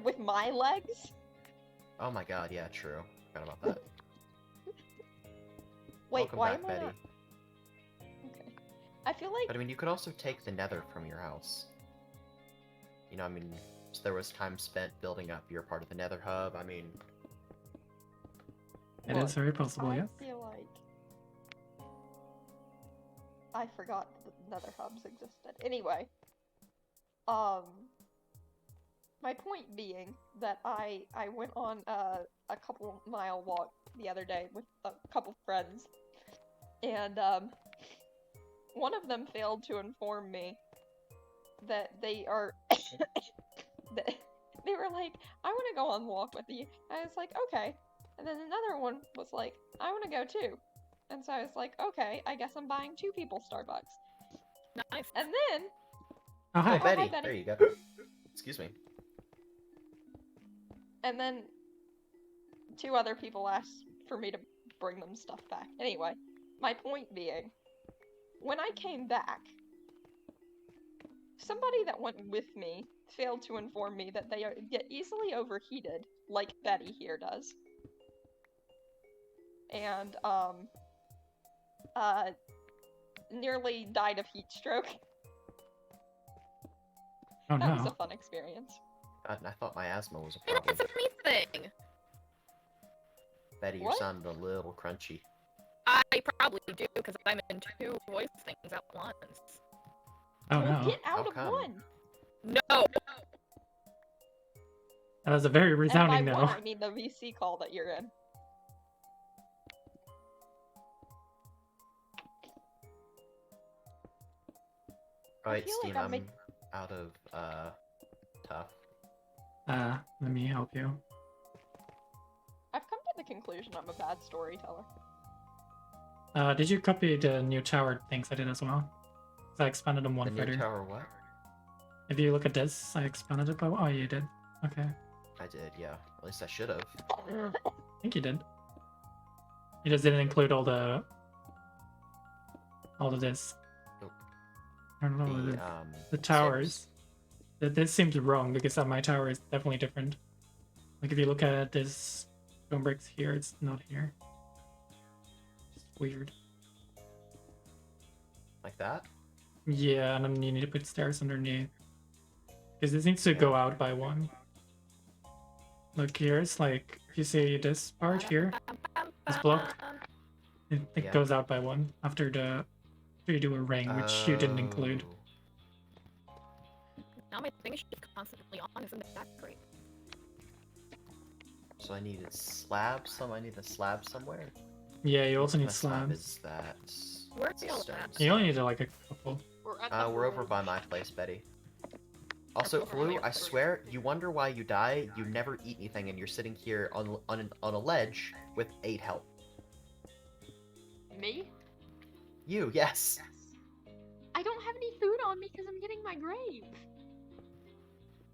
With my legs? Oh my god, yeah, true. Forgot about that. Wait, Welcome why back, am I Betty. not... Okay. I feel like... But I mean, you could also take the nether from your house. You know, I mean, so there was time spent building up your part of the nether hub. I mean... It is very possible, I yes. feel like... I forgot that nether hubs existed. Anyway. My point being that I went on a couple mile walk the other day with a couple friends, and one of them failed to inform me that they are that they were like, I want to go on a walk with you. I was like, okay. And then another one was like, I want to go too. And so I was like, okay, I guess I'm buying 2 people Starbucks. Nice. And then Oh, hi. Oh, Betty! hi, Betty. There you go. Excuse me. And then 2 other people asked for me to bring them stuff back. Anyway, my point being, when I came back, somebody that went with me failed to inform me that they get easily overheated, like Betty here does. And, nearly died of heat stroke. Oh That was a no. fun experience. God, I thought my asthma was a Yeah, problem. it's a me thing. Betty, you're What? sounding a little crunchy. I probably do because I'm in 2 voice things at once. Oh Well, no. get out How of come? one! No. That was a very And by resounding no. one, I mean the VC call that you're in. Right, feel like Steam, I'm I'm make- out of, tough. Let me help you. I've come to the conclusion I'm a bad storyteller. Did you copy the new tower things I did as well? 'Cause I expanded them The one new further. tower what? If you look at this, I expanded it by one. Oh, you did. Okay. I did, yeah. At least I should have. I think you did. You just didn't include all of this. Nope. I don't know. The Sims. towers. This seems wrong because my tower is definitely different. Like if you look at this stone bricks here, it's not here. It's weird. Like that? Yeah, and then you need to put stairs underneath. Because this needs to go out by one. Look here, it's like, if you see this part here, this block, it Yeah. goes out by one after you do a ring, which you didn't include. Oh. my thing is just constantly on. Isn't that great? So I need a slab. I need a slab somewhere. Yeah, you also What need kind of slab slabs. is that? Where's It's a the other stone slab? You only slab. need like a couple. We're at the We're over by bridge. my place, Betty. Also, over Blue, here. I swear, you wonder why you die. You never eat anything, and you're sitting here on a ledge with 8 health. Me? You, yes. I don't have any food on me because I'm getting my grave.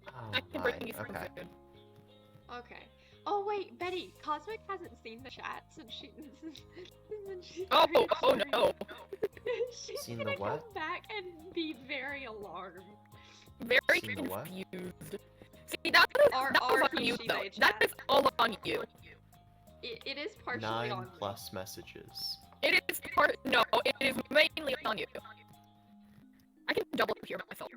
Oh I can my. bring you some Okay. food. Okay. Oh wait, Betty, Cosmic hasn't seen the chat since she Oh, started oh sharing. no. She's Seen gonna the what? come back and be very alarmed. Very Seen the what? confused. See, that was on you, though. That is all on you. It is partially 9 on me. plus messages. It is no, it is mainly on you. I can double hear myself.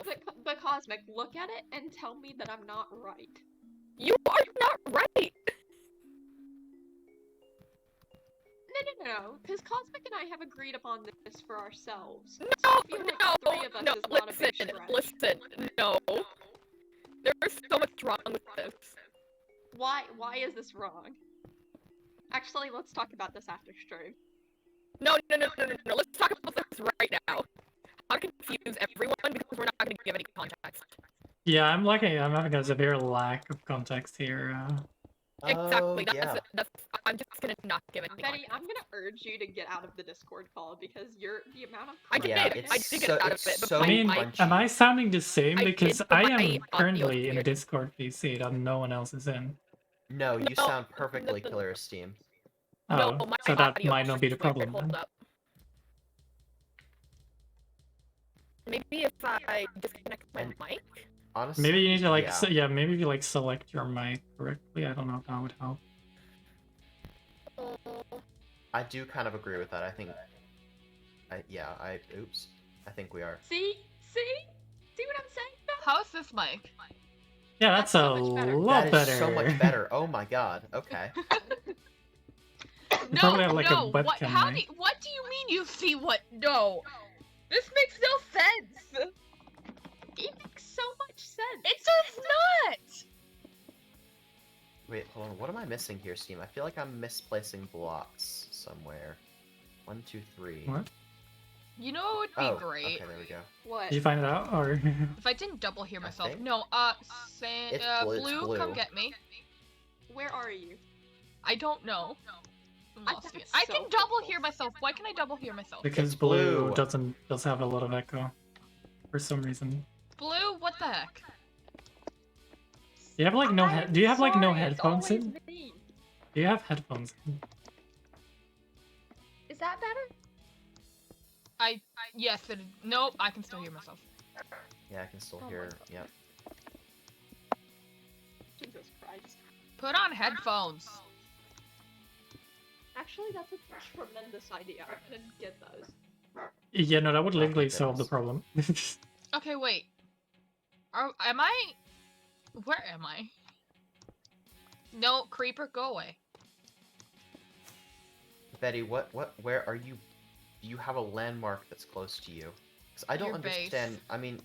But Cosmic, look at it and tell me that I'm not right. You are not right! No, because Cosmic and I have agreed upon this for ourselves. No, So I feel like the three of us is not a big stretch. listen, no. There is so much wrong with this. Why is this wrong? Actually, let's talk about this after stream. No, let's talk about this right now. I'll confuse everyone because we're not going to give any context. Yeah, I'm having a severe lack of context here. Exactly, Oh, yeah. I'm just gonna not give any Betty, context. I'm gonna urge you to get out of the Discord call because the amount of I Yeah, did. it's I did get out of it's it, but so I mean, crunchy. am I sounding the same? I Because did, I but my am audio currently is in a weird. Discord PC that no one else is in. No, you No, sound perfectly no. clear, Steam. No, Oh, my so that audio might not be is the weird. problem Hold then. up. Maybe if I disconnect my And- mic? Honestly, Maybe you need to yeah. maybe if you like select your mic correctly. I don't know if that would help. I do kind of agree with that. I think. Oops. I think we are. See what I'm saying? How's this mic? Yeah, That's that's so a much better. lot That is better. so much better. Oh my god. Okay. You probably have like no, a webcam what mic. what do you mean you see what no? This makes no sense! It makes so much sense. It does not! Wait, hold on. What am I missing here, Steam? I feel like I'm misplacing blocks somewhere. 1, 2, 3. What? You know what would be Oh, great? okay, there we go. What? Did you find it out or? If I didn't double hear myself. think. No, It's blue, it's Blue, come blue. get me. Where are you? I don't know. I'm I lost thought again. it's I so can double helpful. hear myself. Why can I double hear myself? Because It's blue blue. does have a lot of echo for some reason. Blue, what the heck? Do you have like no I'm do you have like no sorry, it's headphones always in? me. Do you have headphones in? Is that better? Yes, nope, I can still hear myself. Yeah, I can still Oh my hear. God. Yep. Jesus Christ. Put on headphones. Actually, that's a tremendous idea. I'm gonna get those. Yeah, no, that would Oh my literally solve the goodness. problem. Okay, wait. Am I? Where am I? No, creeper, go away. Betty, where are you? Do you have a landmark that's close to you? Because I don't Your base. understand. I mean,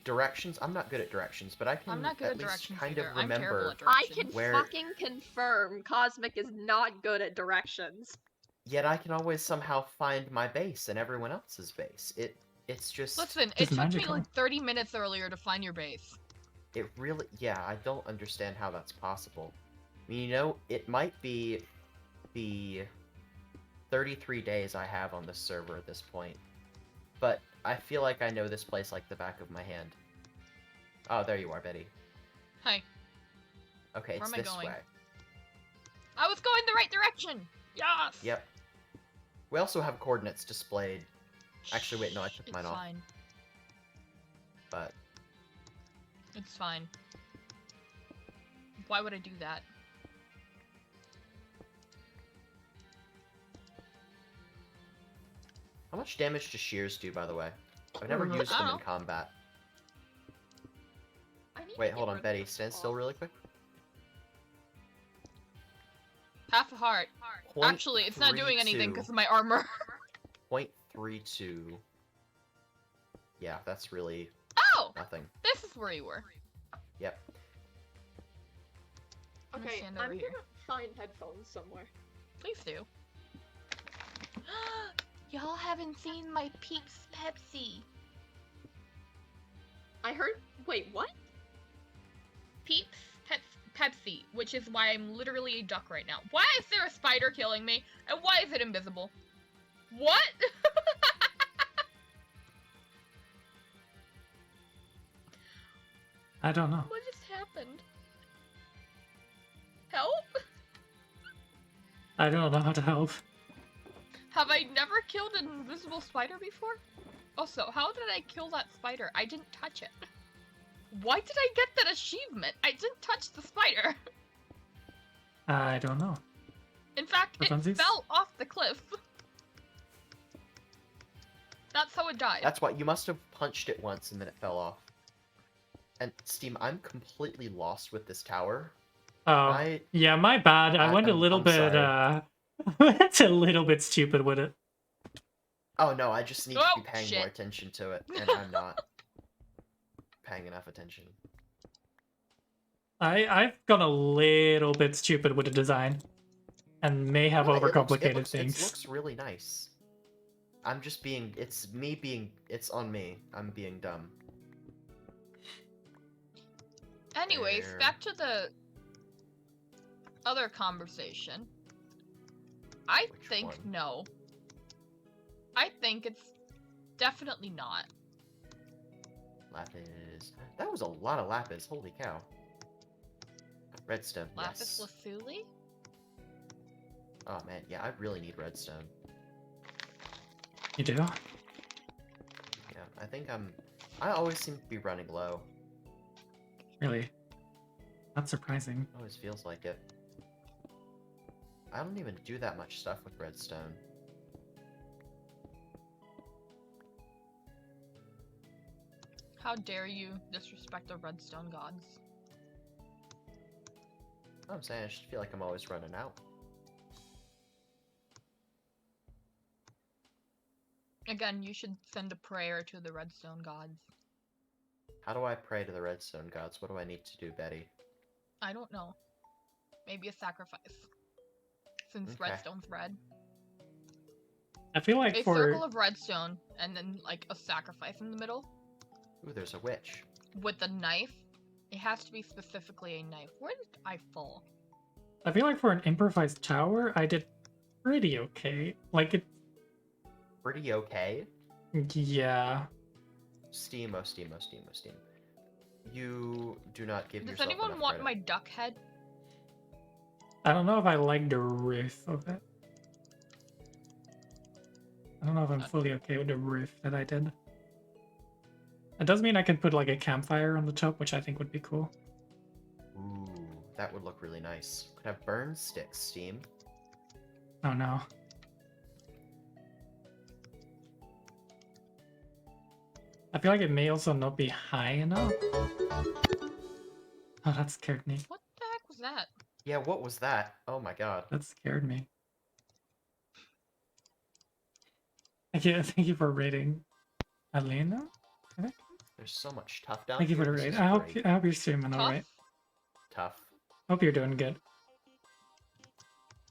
directions. I'm not good at directions, but I can I'm not good at at least directions kind either. of I'm terrible remember. at I directions. can Where- fucking confirm Cosmic is not good at directions. Yet I can always somehow find my base and everyone else's base. It's just. Listen, It's it took me magical. like 30 minutes earlier to find your base. It really. Yeah, I don't understand how that's possible. I mean, you know, it might be the 33 days I have on this server at this point, but I feel like I know this place like the back of my hand. Oh, there you are, Betty. Hi. Okay, Where it's am I this going? way. I was going the right direction! Yes! Yep. We also have coordinates displayed, Actually, wait, no, I took It's mine off. fine. but It's fine. Why would I do that? how much damage do shears do, by the way? I've never used I them don't in know. combat. I need to Wait, get hold on, rid of Betty, this stand still off. really quick. Half a heart. Actually, it's not doing anything because of my armor. 0.32. Yeah, that's really Oh! Nothing. This is where you were. Yep. I'm gonna Okay, stand I'm over gonna here. find headphones somewhere. Please do. Y'all haven't seen my Peeps Pepsi. I heard. Wait, what? Peeps Pepsi, which is why I'm literally a duck right now. Why is there a spider killing me? And why is it invisible? What? I don't know. What just happened? Help? I don't know how to help. Have I never killed an invisible spider before? Also, how did I kill that spider? I didn't touch it. Why did I get that achievement? I didn't touch the spider. I don't know. In fact, For it funsies? fell off the cliff. That's how it died. That's why you must have punched it once and then it fell off. And Steam, I'm completely lost with this tower. Oh, yeah, my bad. I went a I'm little bit, sorry. went a little bit stupid with it. Oh no, I just need to Oh, be paying shit. more attention to it, and I'm not paying enough attention. I've gone a little bit stupid with the design, and may have Well, overcomplicated it things. looks really nice. I'm just being, it's on me. I'm being dumb. Anyways, There. back to the other conversation. I Which think one? no. I think it's definitely not. Lapis. That was a lot of lapis. Holy cow. Redstone. Lapis Yes. lazuli? Oh man, yeah, I really need redstone. You do? Yeah, I think I always seem to be running low. Really? Not surprising. Always feels like it. I don't even do that much stuff with redstone. How dare you disrespect the redstone gods? I'm saying I just feel like I'm always running out. Again, you should send a prayer to the redstone gods. How do I pray to the redstone gods? What do I need to do, Betty? I don't know. Maybe a sacrifice. Since Okay. redstone's red. I feel like A for circle of redstone, and then like a sacrifice in the middle. Ooh, there's a witch. With a knife. It has to be specifically a knife. Where did I fall? I feel like for an improvised tower, I did pretty okay. Like it, Pretty okay. yeah. Steam, oh steam, oh steam, oh steam. You do not give Does yourself anyone enough want credit. my duck head? I don't know if I like the roof of it. I don't know if I'm fully okay with the roof that I did. It does mean I can put like a campfire on the top, which I think would be cool. Ooh, that would look really nice. Could have burn sticks, Steam. Oh no. I feel like it may also not be high enough. Oh, that scared me. What the heck was that? Yeah, what was that? Oh my god. That scared me. Thank you for rating, Alina. There's so much tough down Thank you here. for the This raid. is I great. hope you're streaming Tough? alright. Tough. Hope you're doing good.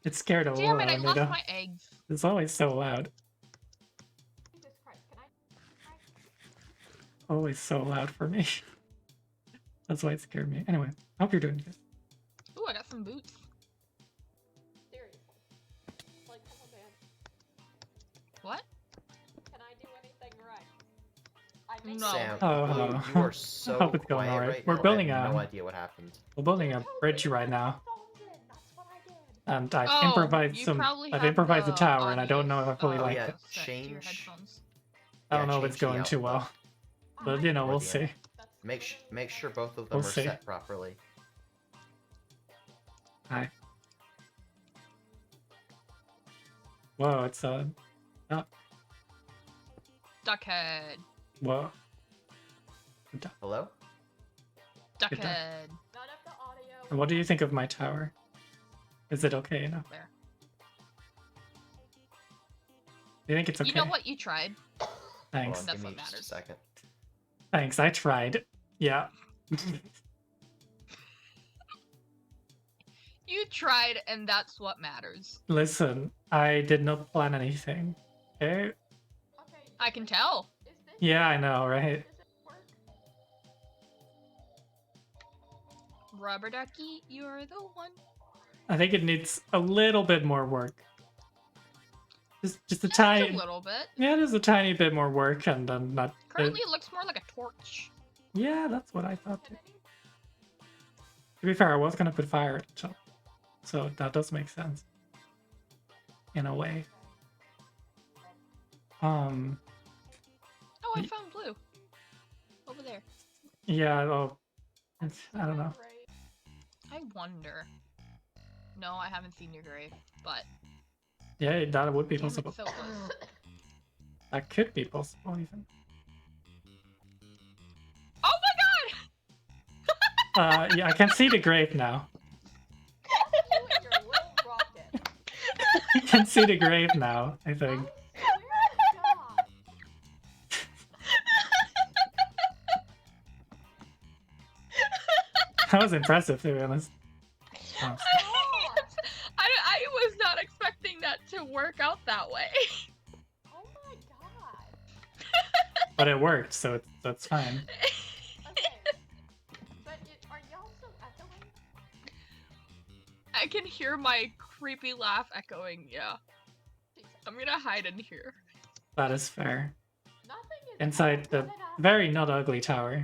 It scared a Damn lot it, I of me lost though. my eggs. It's always so loud. Jesus Christ, can I? Always so loud for me. That's why it scared me. Anyway, hope you're doing good. Ooh, I got some boots. Seriously. Like, come on, man. What? Can I do anything right? I make No. Sam, Oh, Blue, hello. you are so Hope it's going quiet alright. right We're now. building I have a- no idea what happened. We're building a bridge right now, That's what I did. and I've Oh, improvised you some. probably I've have improvised a the tower, and I don't audio, know if I fully Oh, like yeah. it. set to your Change- headphones. I don't Yeah, know if it's change the going too output. well, but you know, Or we'll the see. Make sure both of them We'll are see. set properly. Hi. Whoa, it's Duckhead. whoa. Hello? Good done. Duckhead. None of the audio. And what do you think of my tower? Is it okay enough? There. Do you think it's okay? You know what? You tried. Thanks. Hold on, That's give me what just a matters. second. Thanks, I tried. Yeah. You tried, and that's what matters. Listen, I did not plan anything. Okay? I can tell. Yeah, I know, right? Rubber ducky, you're the one. I think it needs a little bit more work. Just a Just a tiny, little bit. yeah, just a tiny bit more work, and then not. Currently, it looks more like a torch. Yeah, that's what I thought too. To be fair, I was gonna put fire at the top, so that does make sense. In a way. Oh, I Y- found blue. Over there. Yeah, oh, I don't know. I wonder. No, I haven't seen your grave, but Yeah, that would be damn it, possible. so close. That could be possible, even. Oh my god! Yeah, I can see the grave now. I can see the grave now, I think. That was impressive, to be honest. Oh, I was not expecting that to work out that way. Oh my god. but it worked, so that's fine. Okay. But are y'all still echoing? I can hear my creepy laugh echoing, yeah. I'm gonna hide in here. That is fair. Nothing is Inside the very not ugly tower.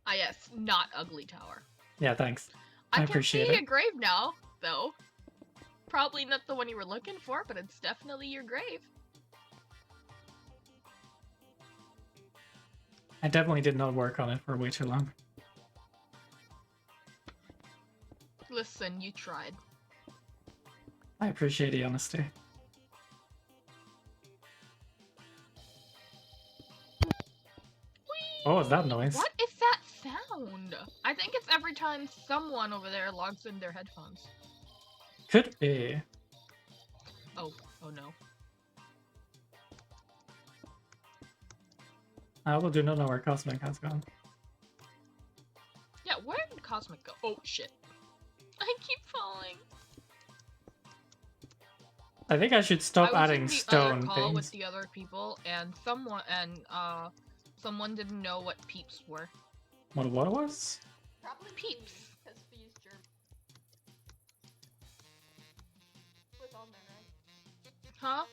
Ah yes, not ugly tower. Yeah, thanks. I I can appreciate see it. a grave now, though. Probably not the one you were looking for, but it's definitely your grave. I definitely did not work on it for way too long. Listen, you tried. I appreciate the honesty. What was that noise? What is that sound? I think it's every time someone over there logs in their headphones. Could be. Oh no. I will do not know where Cosmic has gone. Yeah, where did Cosmic go? Oh shit. I keep falling. I think I should stop I was adding in the stone other call things. with the other people, and someone didn't know what peeps were. What it was? Probably Peeps. because Fee's germ was on there, right? Huh?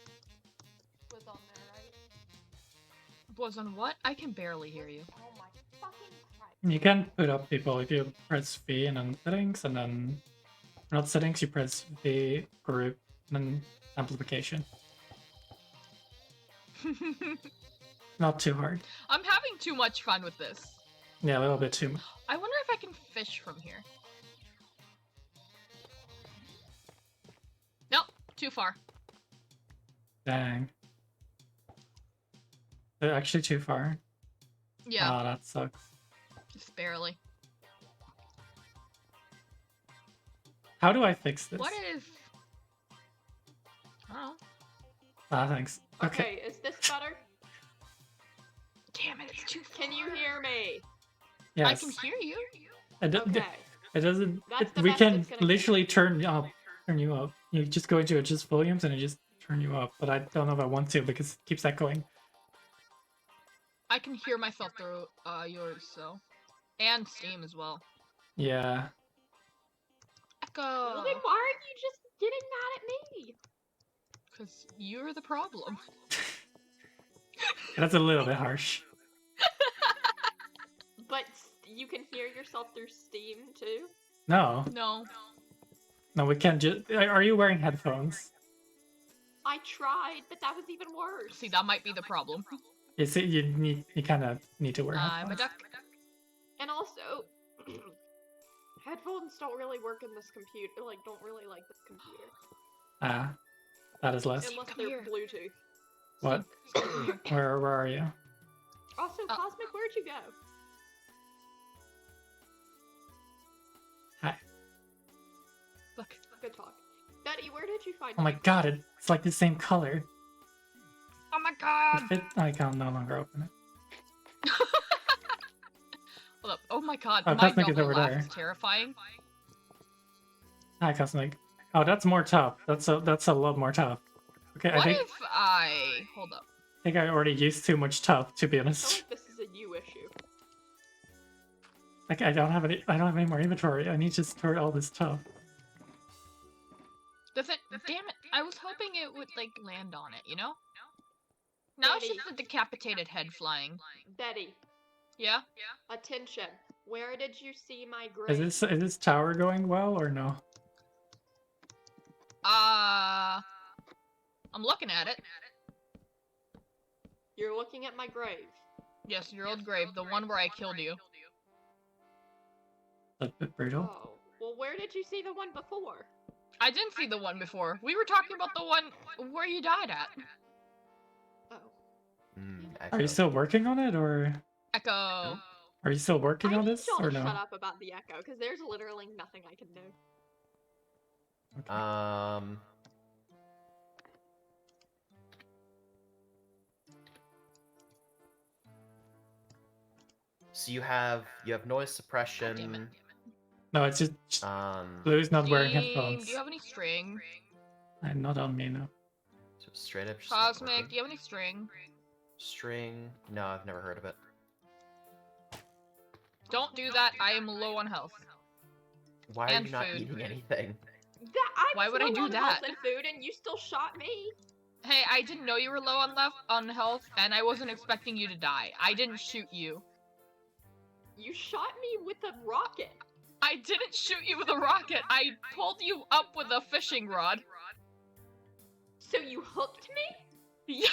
Was on there, right? Was on what? I can barely hear you. Oh my fucking Christ. You can put up people if you press V and then settings, and then not settings, you press V, group, and then amplification. Not too hard. I'm having too much fun with this. Yeah, a little bit too much. I wonder if I can fish from here. Nope, too far. Dang. They're actually too far. Yeah, Oh, that sucks. just barely. How do I fix this? What if... Oh, Ah, thanks. Okay. Is this better? damn it, it's too far. Can you hear me? Yes. I can hear you. Okay. It doesn't. That's the We best can it's gonna get. literally turn you up. You just go into adjust volumes and it just turn you up. But I don't know if I want to because it keeps echoing. I can hear myself through yours, so. And Steam as well. Yeah. Echo! Well, then why aren't you just getting mad at me? Because you're the problem. That's a little bit harsh. But you can hear yourself through Steam too? No. No. No, we can't just. Are you wearing headphones? I tried, but that was even worse. See, that might be the problem. You kind of need to wear I'm a headphones. duck. And also, headphones don't really work in this computer. Like, don't really like this computer. Ah, that is less. Unless Come they're here. Bluetooth. What? Where are you? Also, Cosmic, where'd you go? Hi. Look. Good talk. Betty, where did you find Oh my god, it's like the same color. Oh my god! I can no longer open it. my god, Oh, my Cosmic is double over laugh there. is terrifying. Hi, Cosmic. Oh, that's more tough. That's a lot more tough. Okay, What I think if I... Hold up. I already used too much tough, to be I feel honest. like this is a you issue. Like I don't have any more inventory. I need to store all this tough. Does it... Damn it. I was hoping it would, like, land on it, you know? Now it's Betty. just a decapitated head flying. Betty, Yeah? attention. Where did you see my grave? Is this tower going well or no? I'm looking at it. You're looking at my grave. Yes, your old grave, the one where I killed you. That's a bit brutal. Oh. Well, where did you see the one before? I didn't see the one before. We were talking about the one where you died at. Oh. Are you still working on it, or Echo. are you still working I on need this, y'all or to no? shut up about the echo, because there's literally nothing I can do. Okay. So you have noise suppression. Damn it. No, it's just Blue's not wearing Steam, headphones. do you have any string? I'm not on me now. So straight up. just not Cosmic, working. do you have any string? String. No, I've never heard of it. Don't do that, I am low on health. Why are And you not food. eating anything? Why would I do that? And food, and you still shot me. Hey, I didn't know you were low on health, and I wasn't expecting you to die. I didn't shoot you. You shot me with a rocket. I didn't shoot you with a rocket. I pulled you up with a fishing rod. So you hooked me? Yeah.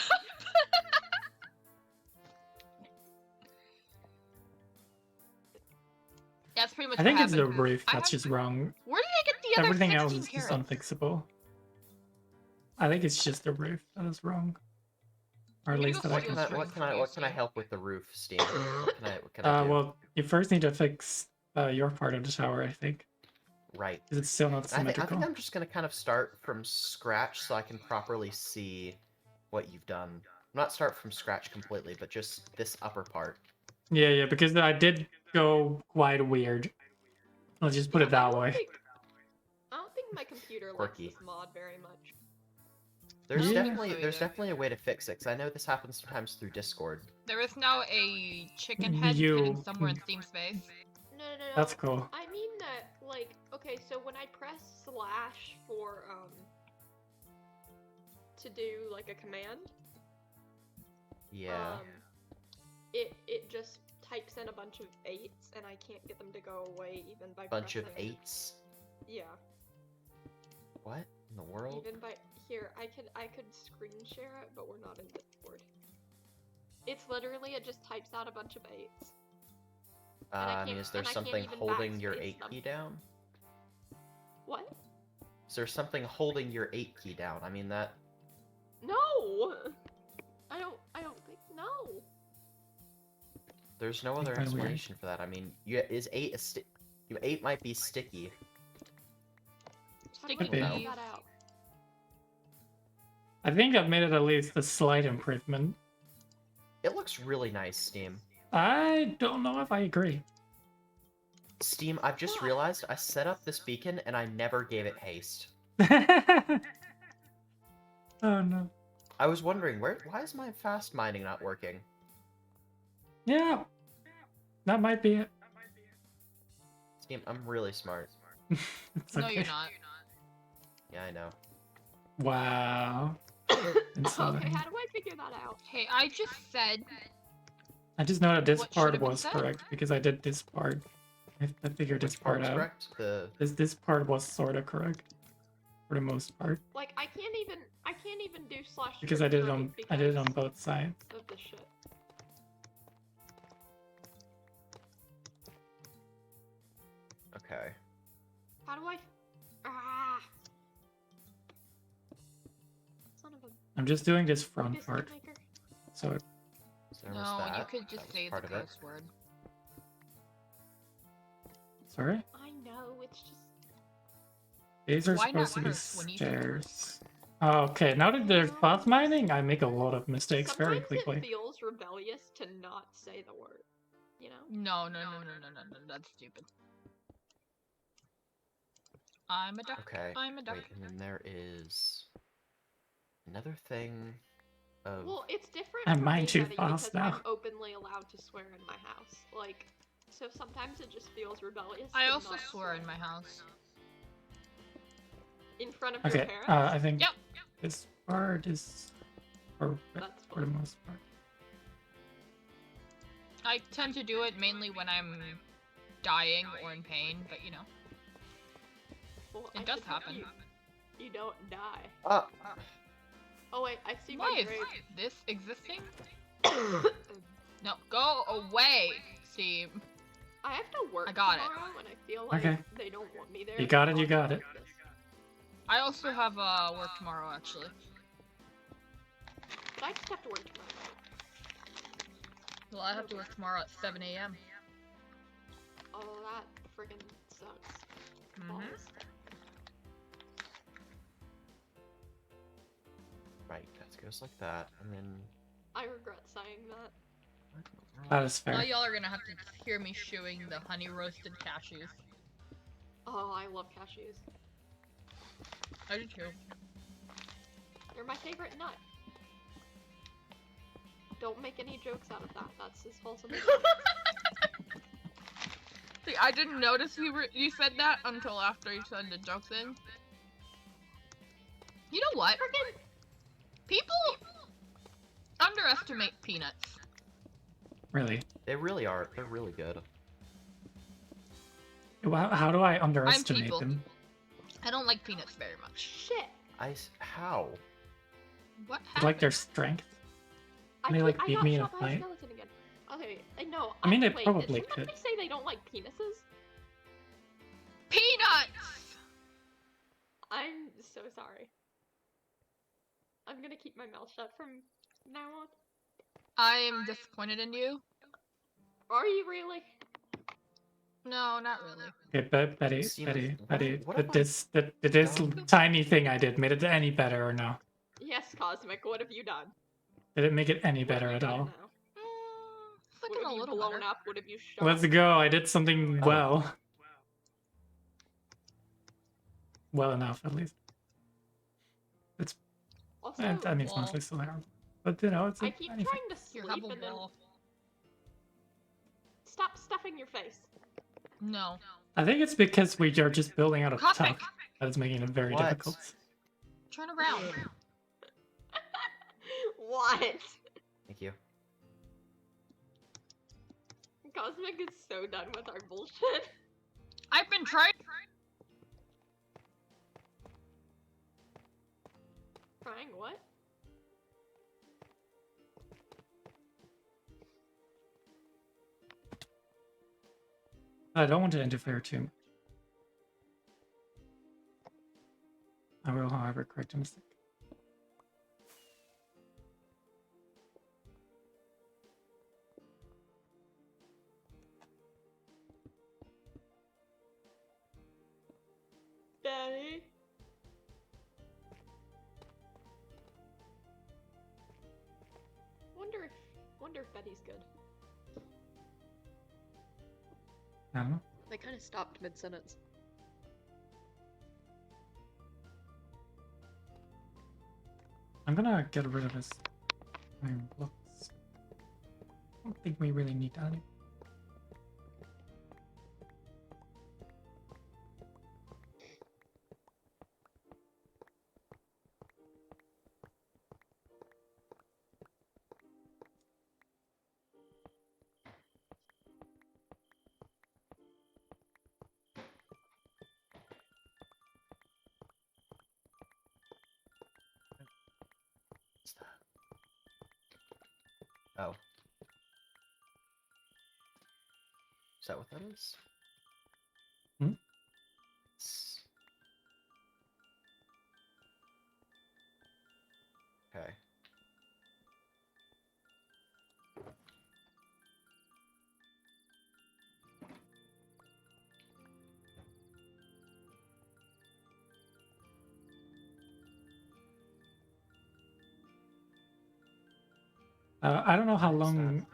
That's pretty much I what think it's the happened. roof I that's have- just wrong. Where did I get the other Everything 16 else is just carrots? unfixable. I think it's just the roof that is wrong. Or at I'm gonna least go that I steal can. string What from you, can I Steve. help with the roof, Steve? What can I do? Well, you first need to fix your part of the tower, I think, Right. because it's still not I think symmetrical. I'm just gonna kind of start from scratch so I can properly see what you've done. Not start from scratch completely, but just this upper part. Yeah, because I did go quite weird. Let's just put it that way. I don't think my computer likes Quirky. this mod very much. There's Yeah. definitely a way to fix it, 'cause I know this happens sometimes through Discord. There is now a chicken head You- hidden somewhere in Steam space. No. That's cool. I mean that, like, okay, so when I press slash for, to do, like, a command, Yeah. it just types in a bunch of 8s, and I can't get them to go away even by Bunch of pressing. 8s. Yeah, What in the world? even by, here, I could screen share it, but we're not in Discord. It's literally, it just types out a bunch of 8s. I mean, is there and I can't something even holding your backspace 8 them. key down? What? Is there something holding your 8 key down? I mean that. No! I don't think, no. There's no other kinda weird. explanation for that. I mean, is 8 a stick? 8 might be sticky. How do I Sticky Maybe. figure keys. that out? I think I've made it at least a slight improvement. It looks really nice, Steam. I don't know if I agree. Steam, I've just Why? realized I set up this beacon and I never gave it haste. Oh no. I was wondering why is my fast mining not working? Yeah. That might be it. Steam, I'm really smart. It's No, okay. you're not. Yeah, I know. Wow. Okay, Insane. how do I figure that out? Hey, I just said I just know that this What should part have been was said? correct because I did this part. I figured this Which part part was out. correct? The This part was sort of correct for the most part Like, I can't even do slash because I did it script on because both sides. of the shit. okay. How do I? Ah! Son of a I'm just doing this front biscuit part, maker. so So there was no. that. You could That just was say the part of it. curse word. sorry. I know, it's just. These are Why not supposed to be curse when you can stairs. Okay, now that there's path mining, I make a lot of mistakes very Sometimes quickly. it feels rebellious to not say the word. you know? No, that's stupid. I'm a duck. Okay. I'm a duck. Wait, and then there is another thing of. Well, it's different I'm for mine me, too Betty, fast because I'm now. openly allowed to swear in my house. Like, so sometimes it just feels rebellious. I to also not swear in my house. In front of Okay, your parents? I think Yep. this part is for That's the fine. most part. I tend to do it mainly when I'm dying or in pain, but you know, Well, it I does should hope happen. You don't die. Ah! Oh wait, I see Why my is grave. this existing? No, go away, Steve. I have to work I got it. tomorrow, and I feel like Okay. they don't want me there. You got it, to you talk got it. about this. I also have work tomorrow, actually. But I just have to work tomorrow. Well, I have to work tomorrow at 7 a.m. Oh, that friggin' sucks. Mhm. Balls. Right, that goes like that, and then. I regret saying that. That is Now fair. y'all are gonna have to hear me chewing the honey roasted cashews. Oh, I love cashews. I do too. They're my favorite nut. Don't make any jokes out of that. That's as wholesome as See, I didn't notice you said that until after you said the joke thing. You know what? Friggin' People underestimate peanuts. Really. They really are. They're really good. How do I underestimate people. them? I don't like peanuts very much. shit. How? What I happened? like their strength. They, like, beat got me in a shot by a fight. skeleton again. Okay, no. I mean, they wait, probably did somebody could. say they don't like penises? Peanuts! I'm so sorry. I'm gonna keep my mouth shut from now on. I am disappointed in you. Are you really? No, not really. Okay, Betty, Steven, Betty, what did have this done? tiny thing I did made it any better or no? Yes, Cosmic, what have you done? Did it make it any What better have at you done all? now? It's What looking have a you little blown better. up? What have you shot? Let's go. I did something Oh. well. Well enough, at least. Also, And I mean, it's wall. mostly still there. But you know, it's a I keep tiny trying thing. to Here, sleep have a and then wall. stop stuffing your face. No. I think it's because we are just building out of Cosmic! tuck that is making it very What? difficult. Turn around. What? Thank you. Cosmic is so done with our bullshit. I've been trying. Trying what? I don't want to interfere too much. I will, however, correct a mistake. Daddy? Wonder if Betty's good. I don't know. They kind of stopped mid-sentence. I'm gonna get rid of this. Looks. I don't think we really need that anymore. What's that? Oh. Is that what that is? Hmm? Okay. I don't know how What is long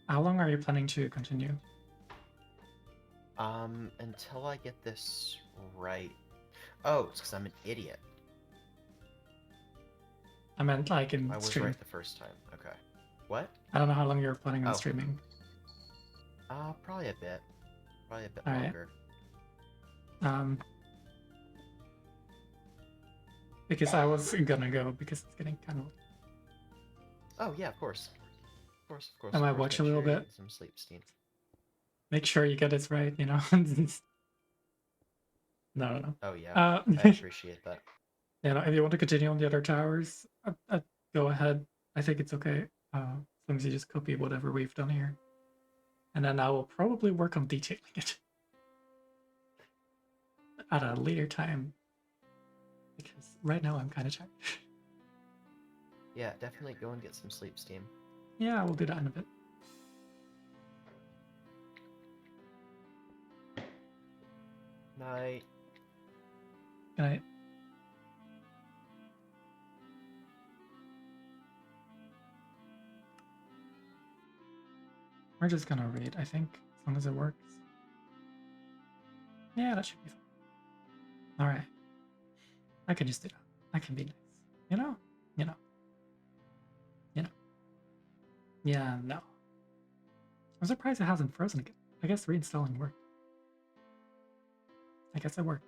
that? How long are you planning to continue? Until I get this right. Oh, it's because I'm an idiot. I meant like in I was stream. right the first time. Okay. What? I don't know how long you're planning on Oh. streaming. Probably a bit. Probably a bit Alright. longer. Because I was gonna go because it's getting kind of. Oh yeah, of course. Of course, of course. I of might course. watch Make a little sure you bit. get some sleep, Steam. Make sure you get this right, you know. No. Oh yeah, Uh, I appreciate that. you know, if you want to continue on the other towers, go ahead. I think it's okay. As long as you just copy whatever we've done here, and then I will probably work on detailing it at a later time. Because right now I'm kind of tired. Yeah, definitely go and get some sleep, Steam. Yeah, we'll do that in a bit. Night. Good night. We're just gonna read, I think, as long as it works. Yeah, that should be fine. Alright. I can just do that. I can be nice. You know? You know. You know. Yeah, no. I'm surprised it hasn't frozen again. I guess reinstalling worked. I guess it worked.